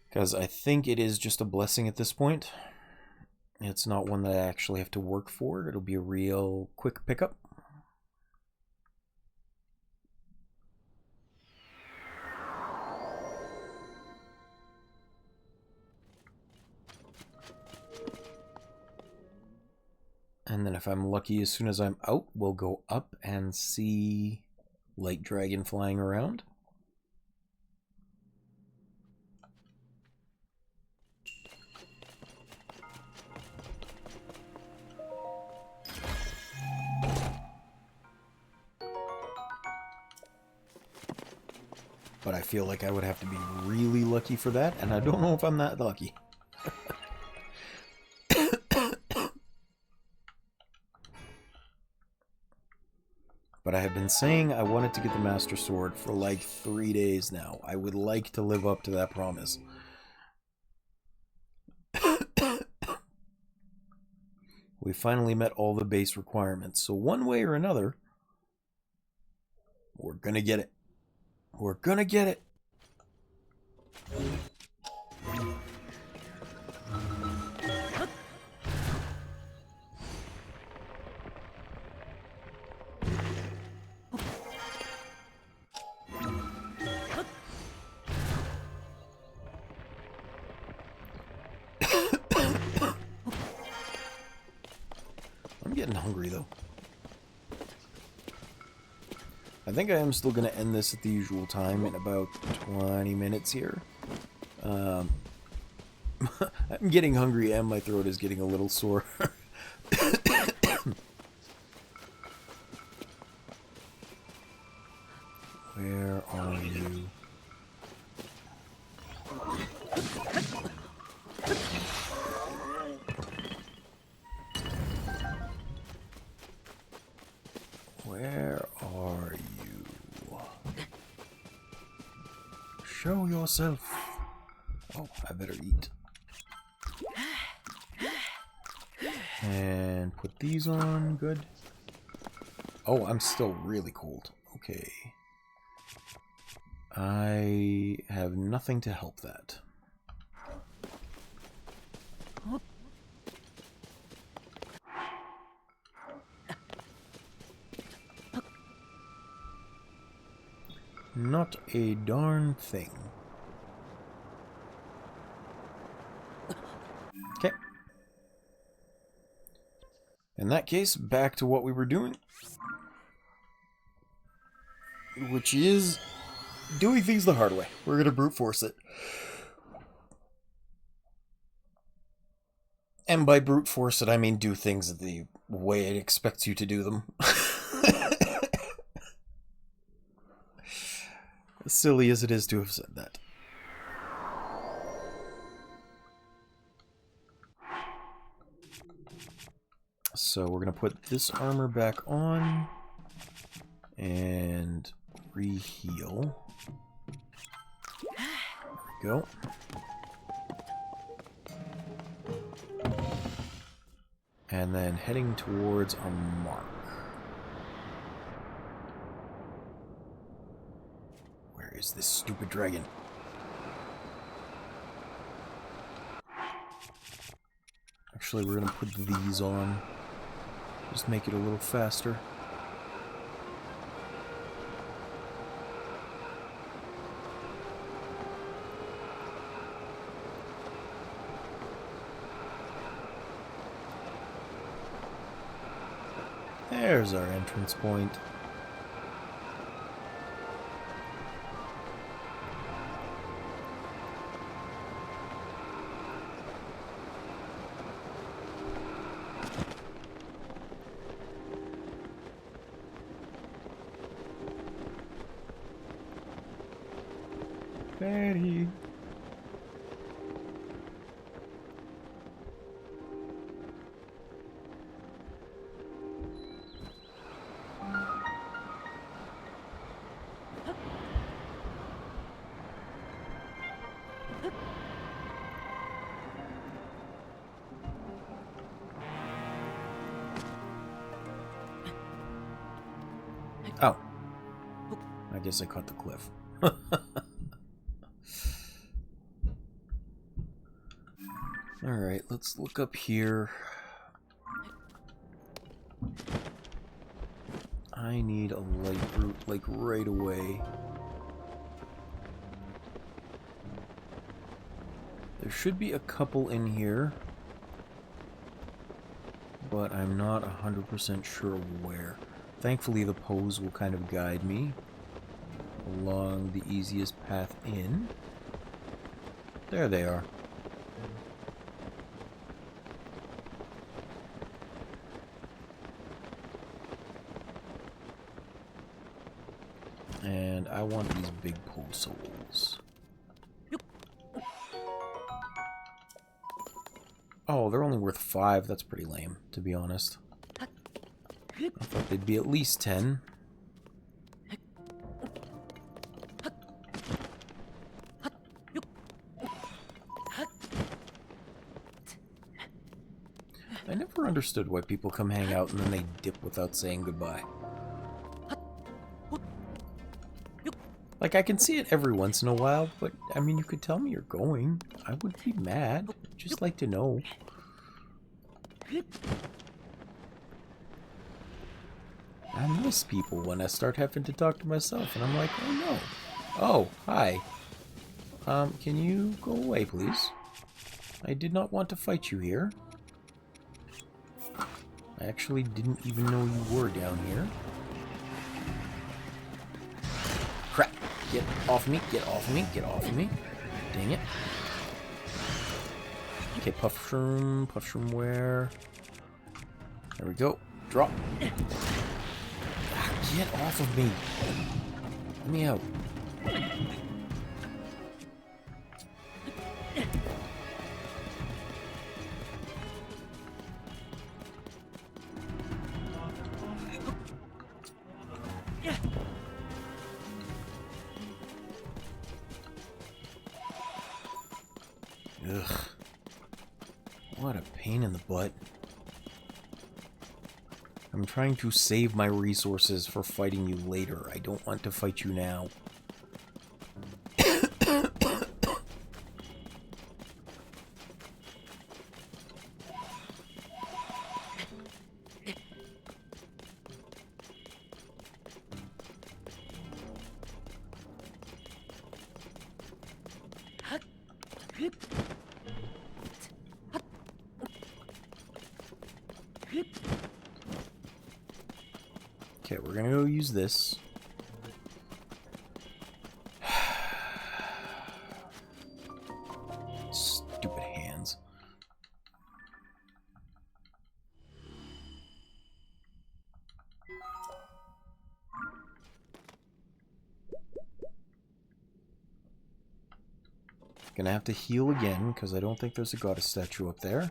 Because I think it is just a blessing at this point. It's not one that I actually have to work for. It'll be a real quick pickup. And then if I'm lucky, as soon as I'm out, we'll go up and see Light Dragon flying around. But I feel like I would have to be really lucky for that, and I don't know if I'm that lucky. But I have been saying I wanted to get the Master Sword for like 3 days now. I would like to live up to that promise. We finally met all the base requirements, so one way or another, we're gonna get it. We're gonna get it. I'm getting hungry though. I think I am still going to end this at the usual time in about 20 minutes here. I'm getting hungry and my throat is getting a little sore. Where are you? Where are you? Show yourself. Oh, I better eat. And put these on. Good. Oh, I'm still really cold. Okay. I have nothing to help that. Not a darn thing. Okay. In that case, back to what we were doing. Which is doing things the hard way. We're going to brute force it. And by brute force it, I mean do things the way it expects you to do them. As silly as it is to have said that. So we're going to put this armor back on and re-heal. There we go. And then heading towards our mark. Where is this stupid dragon? Actually, we're going to put these on. Just make it a little faster. There's our entrance point. Betty. Oh. I guess I caught the cliff. Alright, let's look up here. I need a light route, like, right away. There should be a couple in here, but I'm not 100% sure where. Thankfully, the pose will kind of guide me along the easiest path in. There they are. And I want these big pole souls. Oh, they're only worth 5. That's pretty lame, to be honest. I thought they'd be at least 10. I never understood why people come hang out and then they dip without saying goodbye. Like, I can see it every once in a while, but, I mean, you could tell me you're going. I wouldn't be mad. I'd just like to know. I miss people when I start having to talk to myself, and I'm like, oh no. Oh, hi. Can you go away, please? I did not want to fight you here. I actually didn't even know you were down here. Crap. Get off me, get off me, get off me. Dang it. Okay, puff shroom where? There we go. Drop. Ah, get off of me. Let me out. Ugh. What a pain in the butt. I'm trying to save my resources for fighting you later. I don't want to fight you now. Okay, we're gonna go use this. Stupid hands. Gonna have to heal again, because I don't think there's a goddess statue up there.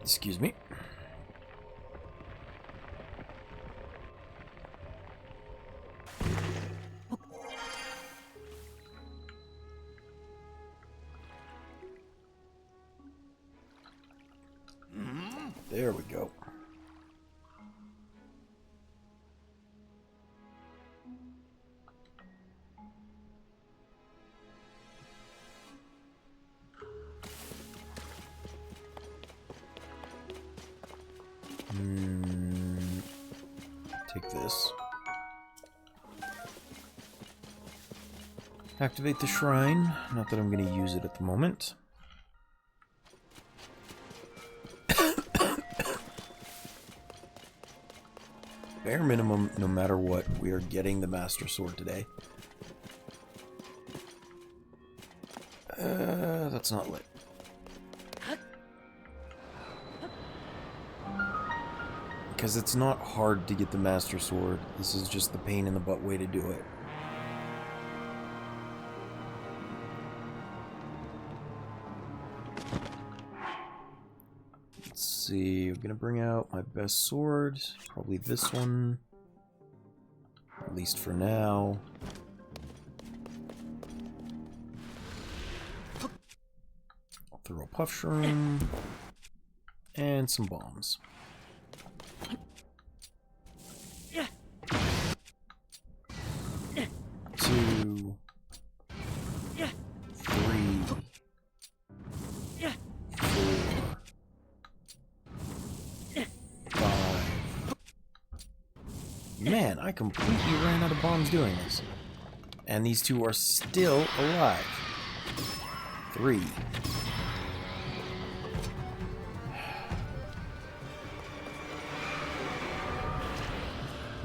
Excuse me. There we go. Take this. Activate the shrine. Not that I'm going to use it at the moment. Bare minimum, no matter what, we are getting the Master Sword today. That's not lit. Because it's not hard to get the Master Sword. This is just the pain in the butt way to do it. Let's see, I'm gonna bring out my best sword. Probably this one. At least for now. I'll throw a puff shroom. And some bombs. 2, 3, 4, 5. Man, I completely ran out of bombs doing this. And these two are still alive. 3.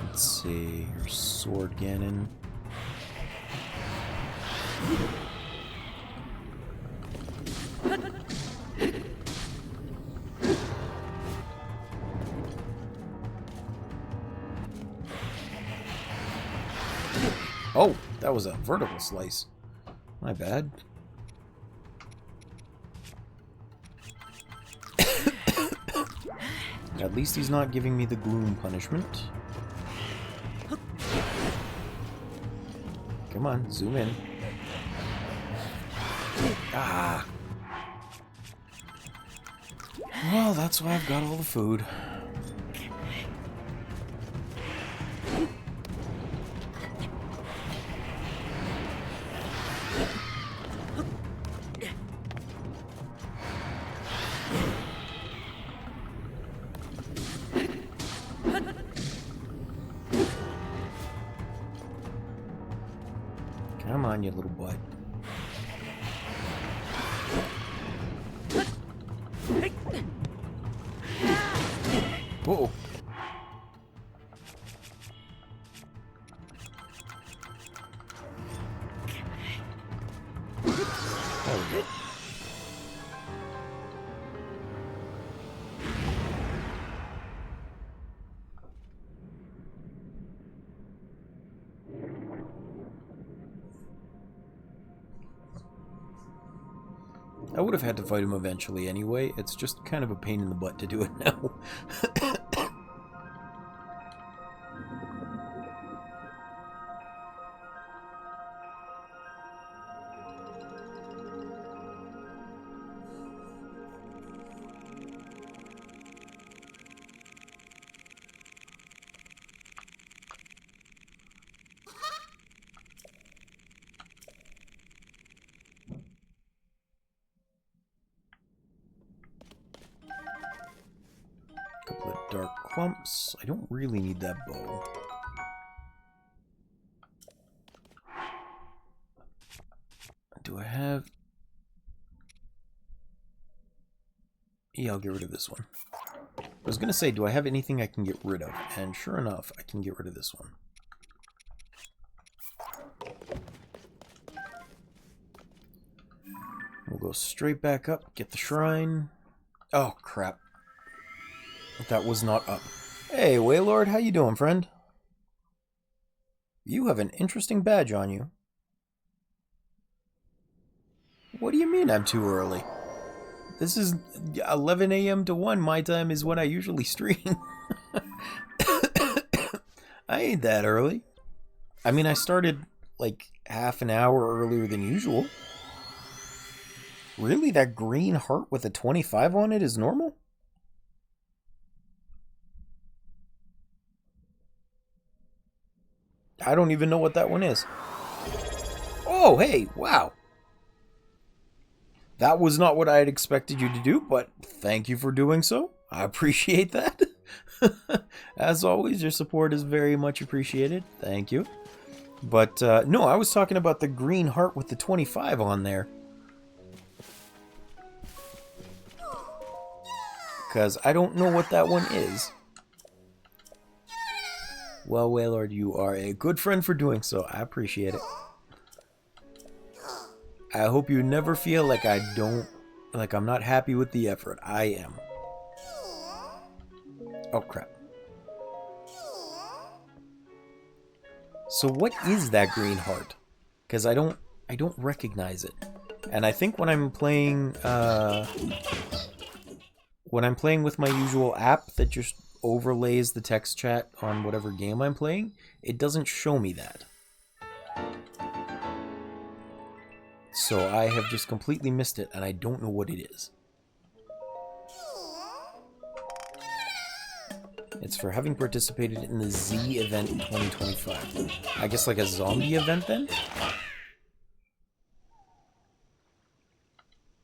Let's see, your sword Ganon. Oh, that was a vertical slice. My bad. At least he's not giving me the gloom punishment. Come on, zoom in. Ah! Well, that's why I've got all the food. Come on, you little butt. Whoa. There we go. I would have had to fight him eventually anyway. It's just kind of a pain in the butt to do it now. Couple of dark clumps. I don't really need that bow. Do I have... Yeah, I'll get rid of this one. I was gonna say, do I have anything I can get rid of? And sure enough, I can get rid of this one. go straight back up, get the shrine. Oh, crap. That was not up. Hey, Waylord, how you doing, friend? You have an interesting badge on you. What do you mean I'm too early? This is 11 a.m. to 1. My time is when I usually stream. I ain't that early. I mean, I started like half an hour earlier than usual. Really? That green heart with a 25 on it is normal? I don't even know what that one is. Oh, hey, wow. That was not what I had expected you to do, but thank you for doing so. I appreciate that. As always, your support is very much appreciated. Thank you. But, no, I was talking about the green heart with the 25 on there. Because I don't know what that one is. Well, Waylord, you are a good friend for doing so. I appreciate it. I hope you never feel like I'm not happy with the effort. I am. Oh, crap. So what is that green heart? Because I don't recognize it. And I think when I'm playing with my usual app that just overlays the text chat on whatever game I'm playing, it doesn't show me that. So I have just completely missed it, and I don't know what it is. It's for having participated in the Z event in 2025. I guess like a zombie event then?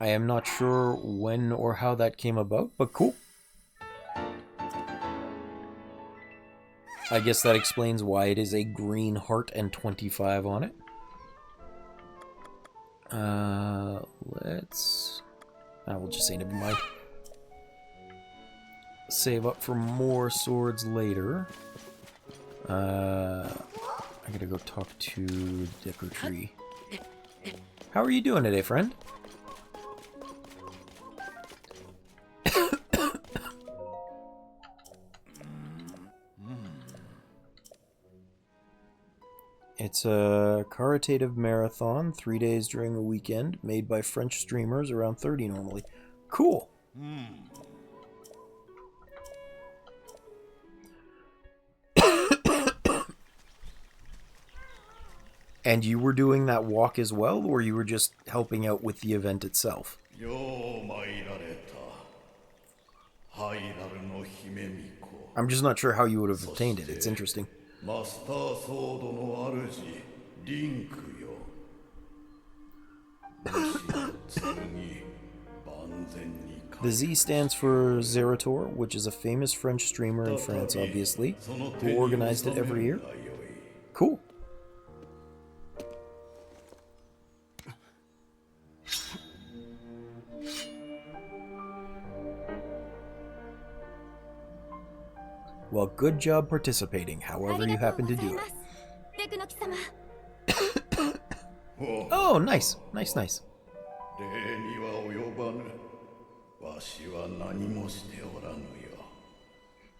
I am not sure when or how that came about, but cool. I guess that explains why it is a green heart and 25 on it. We'll just say never mind. Save up for more swords later. I gotta go talk to Deco Tree. How are you doing today, friend? It's a caritative marathon, 3 days during the weekend, made by French streamers, around 30 normally. Cool! And you were doing that walk as well, or you were just helping out with the event itself? I'm just not sure how you would have obtained it. It's interesting. The Z stands for Zerator, which is a famous French streamer in France, obviously, who organized it every year. Cool. Well, good job participating, however you happen to do it. Oh, nice. Nice, nice.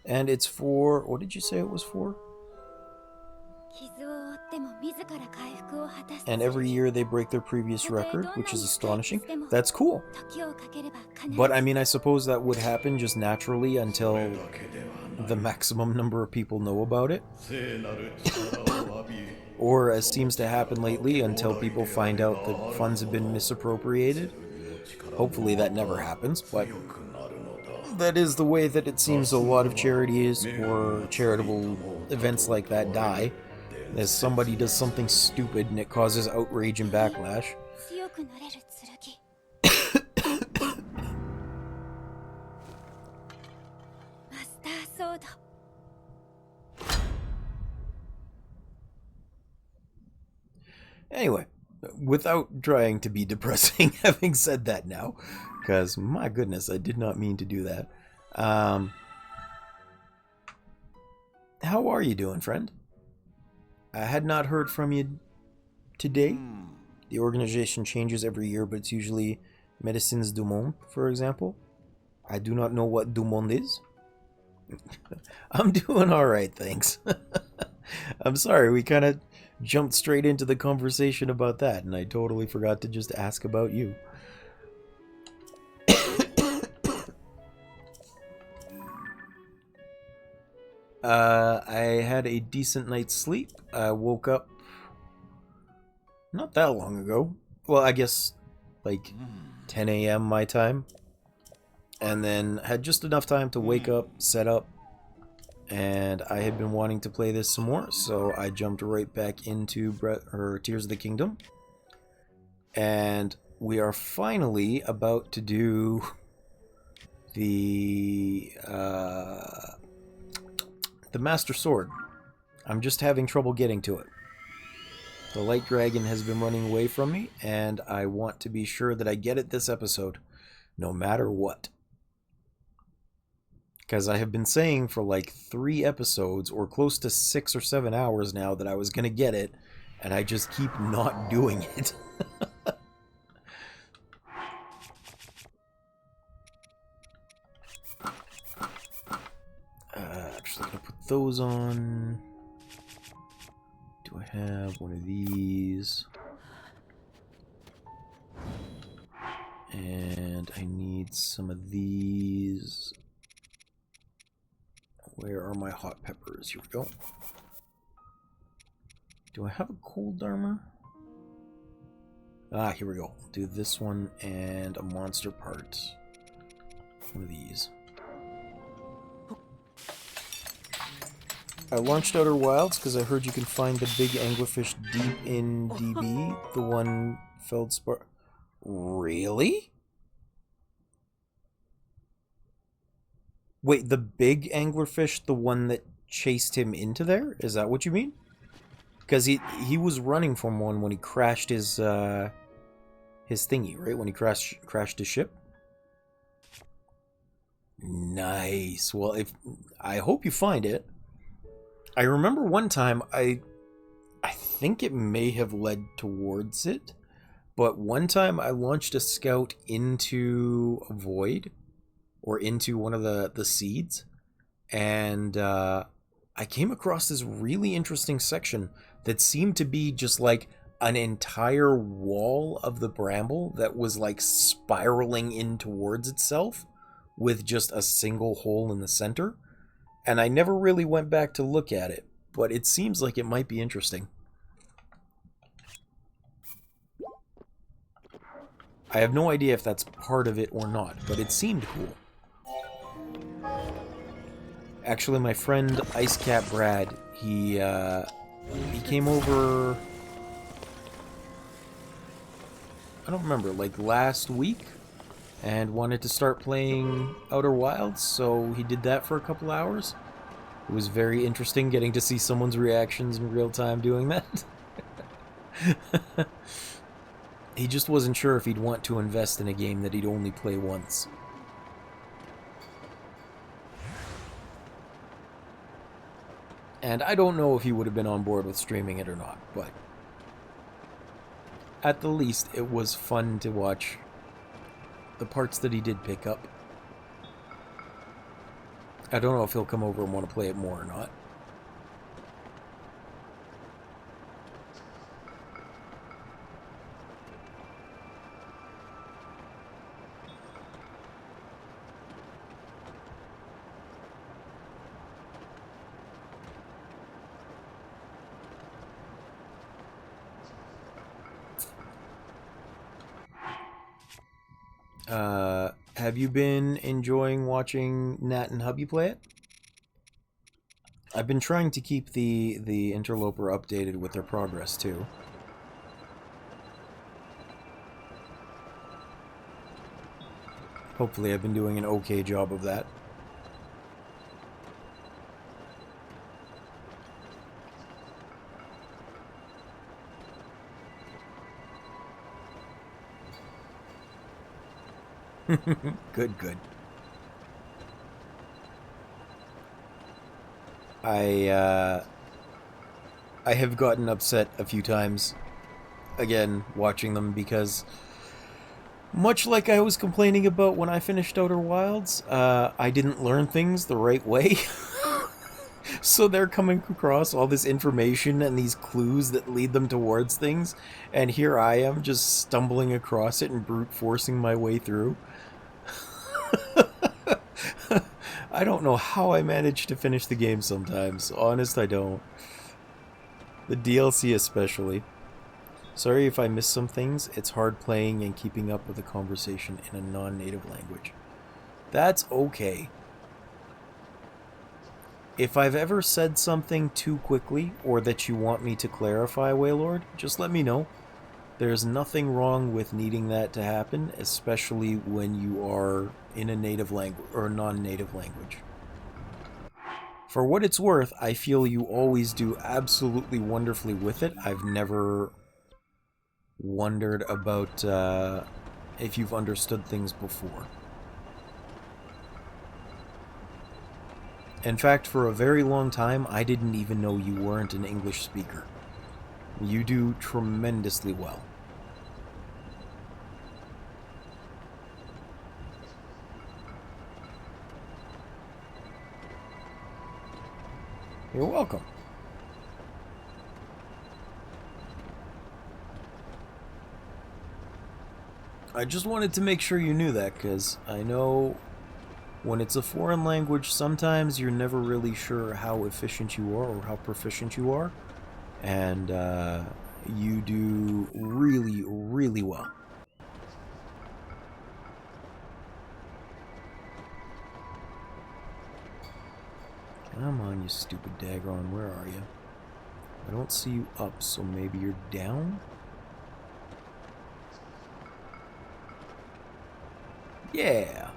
And it's for... what did you say it was for? And every year they break their previous record, which is astonishing. That's cool. But I mean, I suppose that would happen just naturally until the maximum number of people know about it. Or, as seems to happen lately, until people find out that funds have been misappropriated. Hopefully that never happens, but that is the way that it seems a lot of charities or charitable events like that die. As somebody does something stupid and it causes outrage and backlash. Anyway, without trying to be depressing, having said that now, because my goodness, I did not mean to do that. How are you doing, friend? I had not heard from you today. The organization changes every year, but it's usually Medicines du Monde, for example. I do not know what du monde is. I'm doing alright, thanks. I'm sorry, we kind of jumped straight into the conversation about that, and I totally forgot to just ask about you. I had a decent night's sleep. I woke up not that long ago. Well, I guess like 10 a.m. my time. And then had just enough time to wake up, set up, and I had been wanting to play this some more, so I jumped right back into Tears of the Kingdom. And we are finally about to do the Master Sword. I'm just having trouble getting to it. The Light Dragon has been running away from me, and I want to be sure that I get it this episode, no matter what. Because I have been saying for like 3 episodes, or close to 6 or 7 hours now, that I was going to get it, and I just keep not doing it. Actually, I'm going to put those on. Do I have one of these? And I need some of these. Where are my hot peppers? Here we go. Do I have a cold armor? Ah, here we go. I'll do this one and a monster part. One of these. I launched Outer Wilds because I heard you can find the big anglerfish deep in DB. The one feldspar. Really? Wait, the big anglerfish, the one that chased him into there? Is that what you mean? Because he was running from one when he crashed his thingy, right? When he crashed his ship. Nice. Well, I hope you find it. I remember one time I think it may have led towards it, but one time I launched a scout into a void. Or into one of the seeds, and I came across this really interesting section that seemed to be just like an entire wall of the bramble that was like spiraling in towards itself with just a single hole in the center. And I never really went back to look at it, but it seems like it might be interesting. I have no idea if that's part of it or not, but it seemed cool. Actually, my friend Ice Cat Brad, he came over, I don't remember, like last week, and wanted to start playing Outer Wilds, so he did that for a couple hours. It was very interesting getting to see someone's reactions in real time doing that. He just wasn't sure if he'd want to invest in a game that he'd only play once. And I don't know if he would have been on board with streaming it or not, but at the least, it was fun to watch the parts that he did pick up. I don't know if he'll come over and want to play it more or not. Have you been enjoying watching Nat and Hubby play it? I've been trying to keep the Interloper updated with their progress, too. Hopefully I've been doing an okay job of that. Good, good. I have gotten upset a few times, again, watching them, because Much like I was complaining about when I finished Outer Wilds, I didn't learn things the right way. So they're coming across all this information and these clues that lead them towards things, and here I am just stumbling across it and brute forcing my way through. I don't know how I manage to finish the game sometimes. Honest, I don't. The DLC especially. Sorry if I miss some things. It's hard playing and keeping up with a conversation in a non-native language. That's okay. If I've ever said something too quickly, or that you want me to clarify, Waylord, just let me know. There's nothing wrong with needing that to happen, especially when you are in a native language or non-native language. For what it's worth, I feel you always do absolutely wonderfully with it. I've never wondered about if you've understood things before. In fact, for a very long time, I didn't even know you weren't an English speaker. You do tremendously well. You're welcome. I just wanted to make sure you knew that, because I know when it's a foreign language, sometimes you're never really sure how efficient you are or how proficient you are. And you do really, really well. Come on, you stupid daggone. Where are you? I don't see you up, so maybe you're down? Yeah.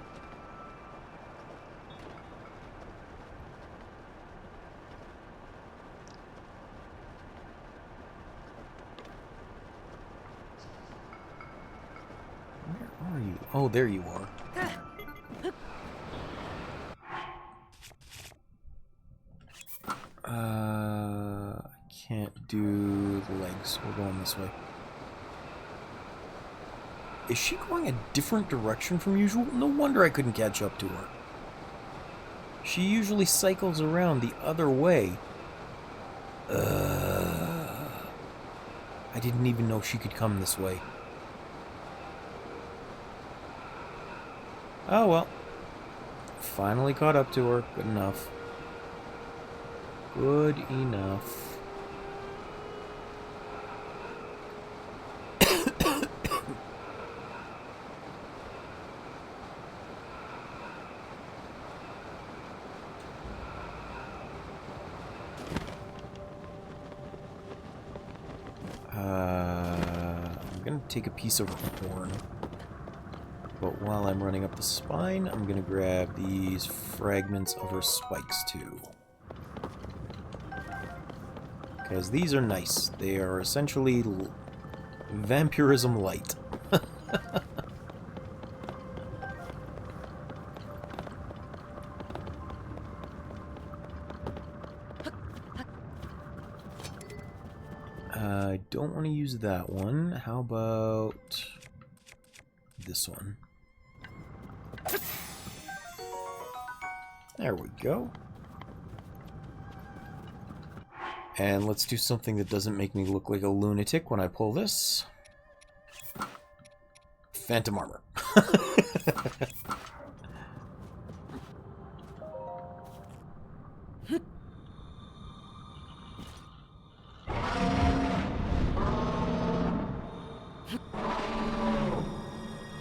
Where are you? Oh, there you are. I can't do the legs. We're going this way. Is she going a different direction from usual? No wonder I couldn't catch up to her. She usually cycles around the other way. I didn't even know she could come this way. Oh well. Finally caught up to her. Good enough. Good enough. I'm gonna take a piece of her horn. But while I'm running up the spine, I'm gonna grab these fragments of her spikes too. Because these are nice. They are essentially vampirism light. I don't want to use that one. How about this one? There we go. And let's do something that doesn't make me look like a lunatic when I pull this. Phantom armor.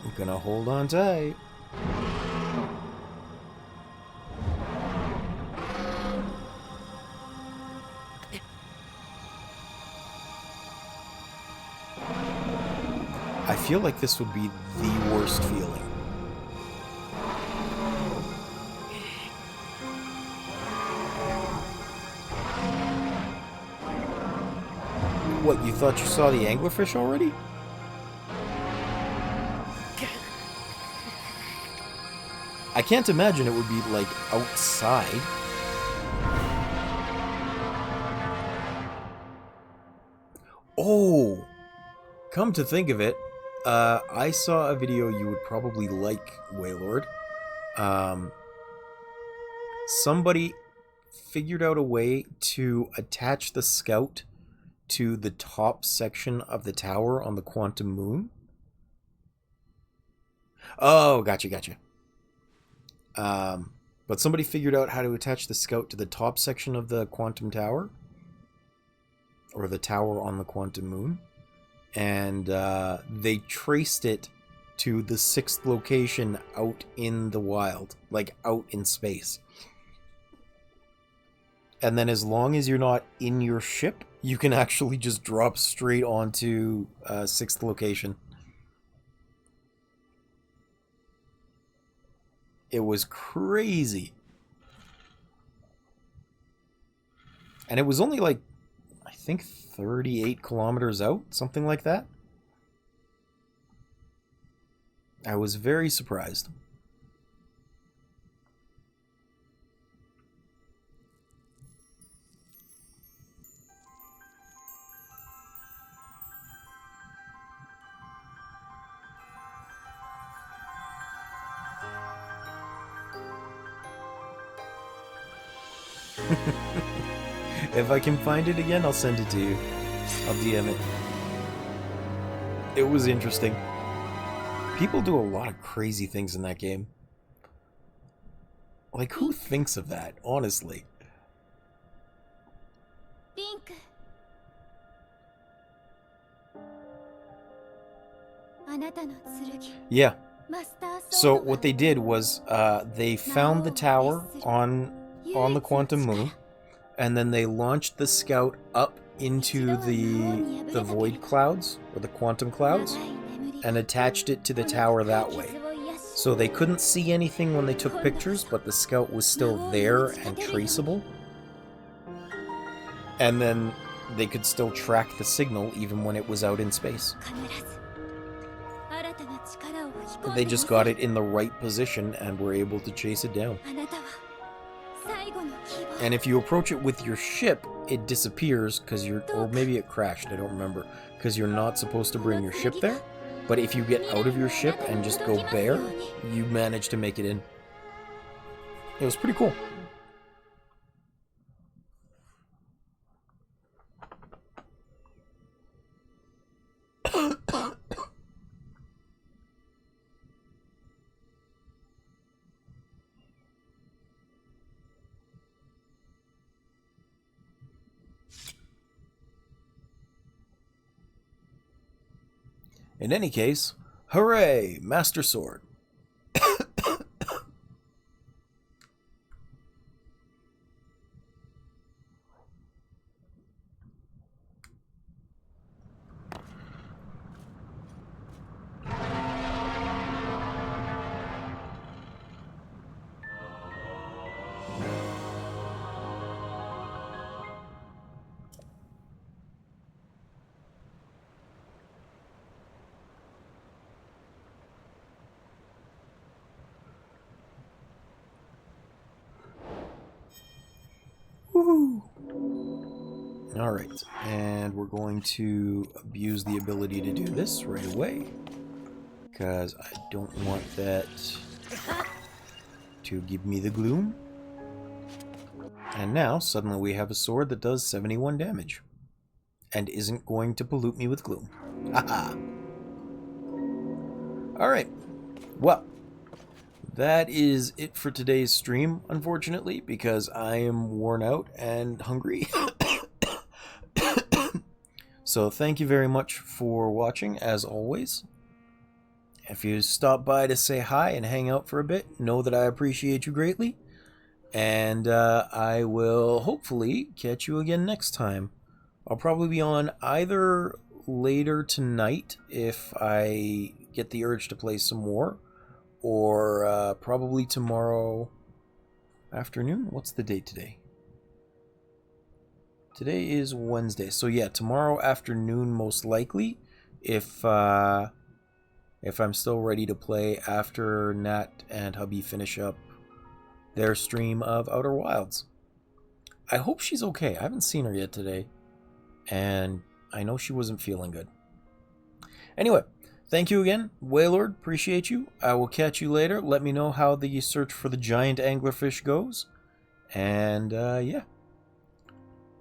I'm gonna hold on tight. I feel like this would be the worst feeling. What, you thought you saw the anglerfish already? I can't imagine it would be, like, outside. Oh! Come to think of it, I saw a video you would probably like, Waylord. Somebody figured out a way to attach the scout to the top section of the tower on the quantum moon. Oh, gotcha. But somebody figured out how to attach the scout to the top section of the quantum tower, or the tower on the quantum moon, and they traced it to the 6th location out in the wild, like out in space. And then as long as you're not in your ship, you can actually just drop straight onto 6th location. It was crazy. And it was only like, I think 38 kilometers out, something like that. I was very surprised. If I can find it again, I'll send it to you. I'll DM it. It was interesting. People do a lot of crazy things in that game. Like, who thinks of that, honestly? Yeah. So what they did was they found the tower on the quantum moon, and then they launched the scout up into the void clouds, or the quantum clouds, and attached it to the tower that way. So they couldn't see anything when they took pictures, but the scout was still there and traceable. And then they could still track the signal even when it was out in space. They just got it in the right position and were able to chase it down. And if you approach it with your ship, it disappears because you're, or maybe it crashed, I don't remember, because you're not supposed to bring your ship there. But if you get out of your ship and just go bare, you manage to make it in. It was pretty cool. In any case, hooray, Master Sword. Alright, and we're going to abuse the ability to do this right away, because I don't want that to give me the gloom. And now, suddenly we have a sword that does 71 damage, and isn't going to pollute me with gloom. Haha! Alright, well, that is it for today's stream, unfortunately, because I am worn out and hungry. So thank you very much for watching, as always. If you stop by to say hi and hang out for a bit, know that I appreciate you greatly. And I will hopefully catch you again next time. I'll probably be on either later tonight if I get the urge to play some more, or probably tomorrow afternoon. What's the date today? Today is Wednesday, so yeah, tomorrow afternoon most likely, if I'm still ready to play after Nat and hubby finish up their stream of Outer Wilds. I hope she's okay. I haven't seen her yet today, and I know she wasn't feeling good. Anyway, thank you again, Waylord. Appreciate you. I will catch you later. Let me know how the search for the giant anglerfish goes. And, yeah.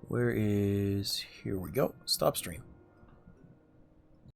Where is... Here we go. Stop stream.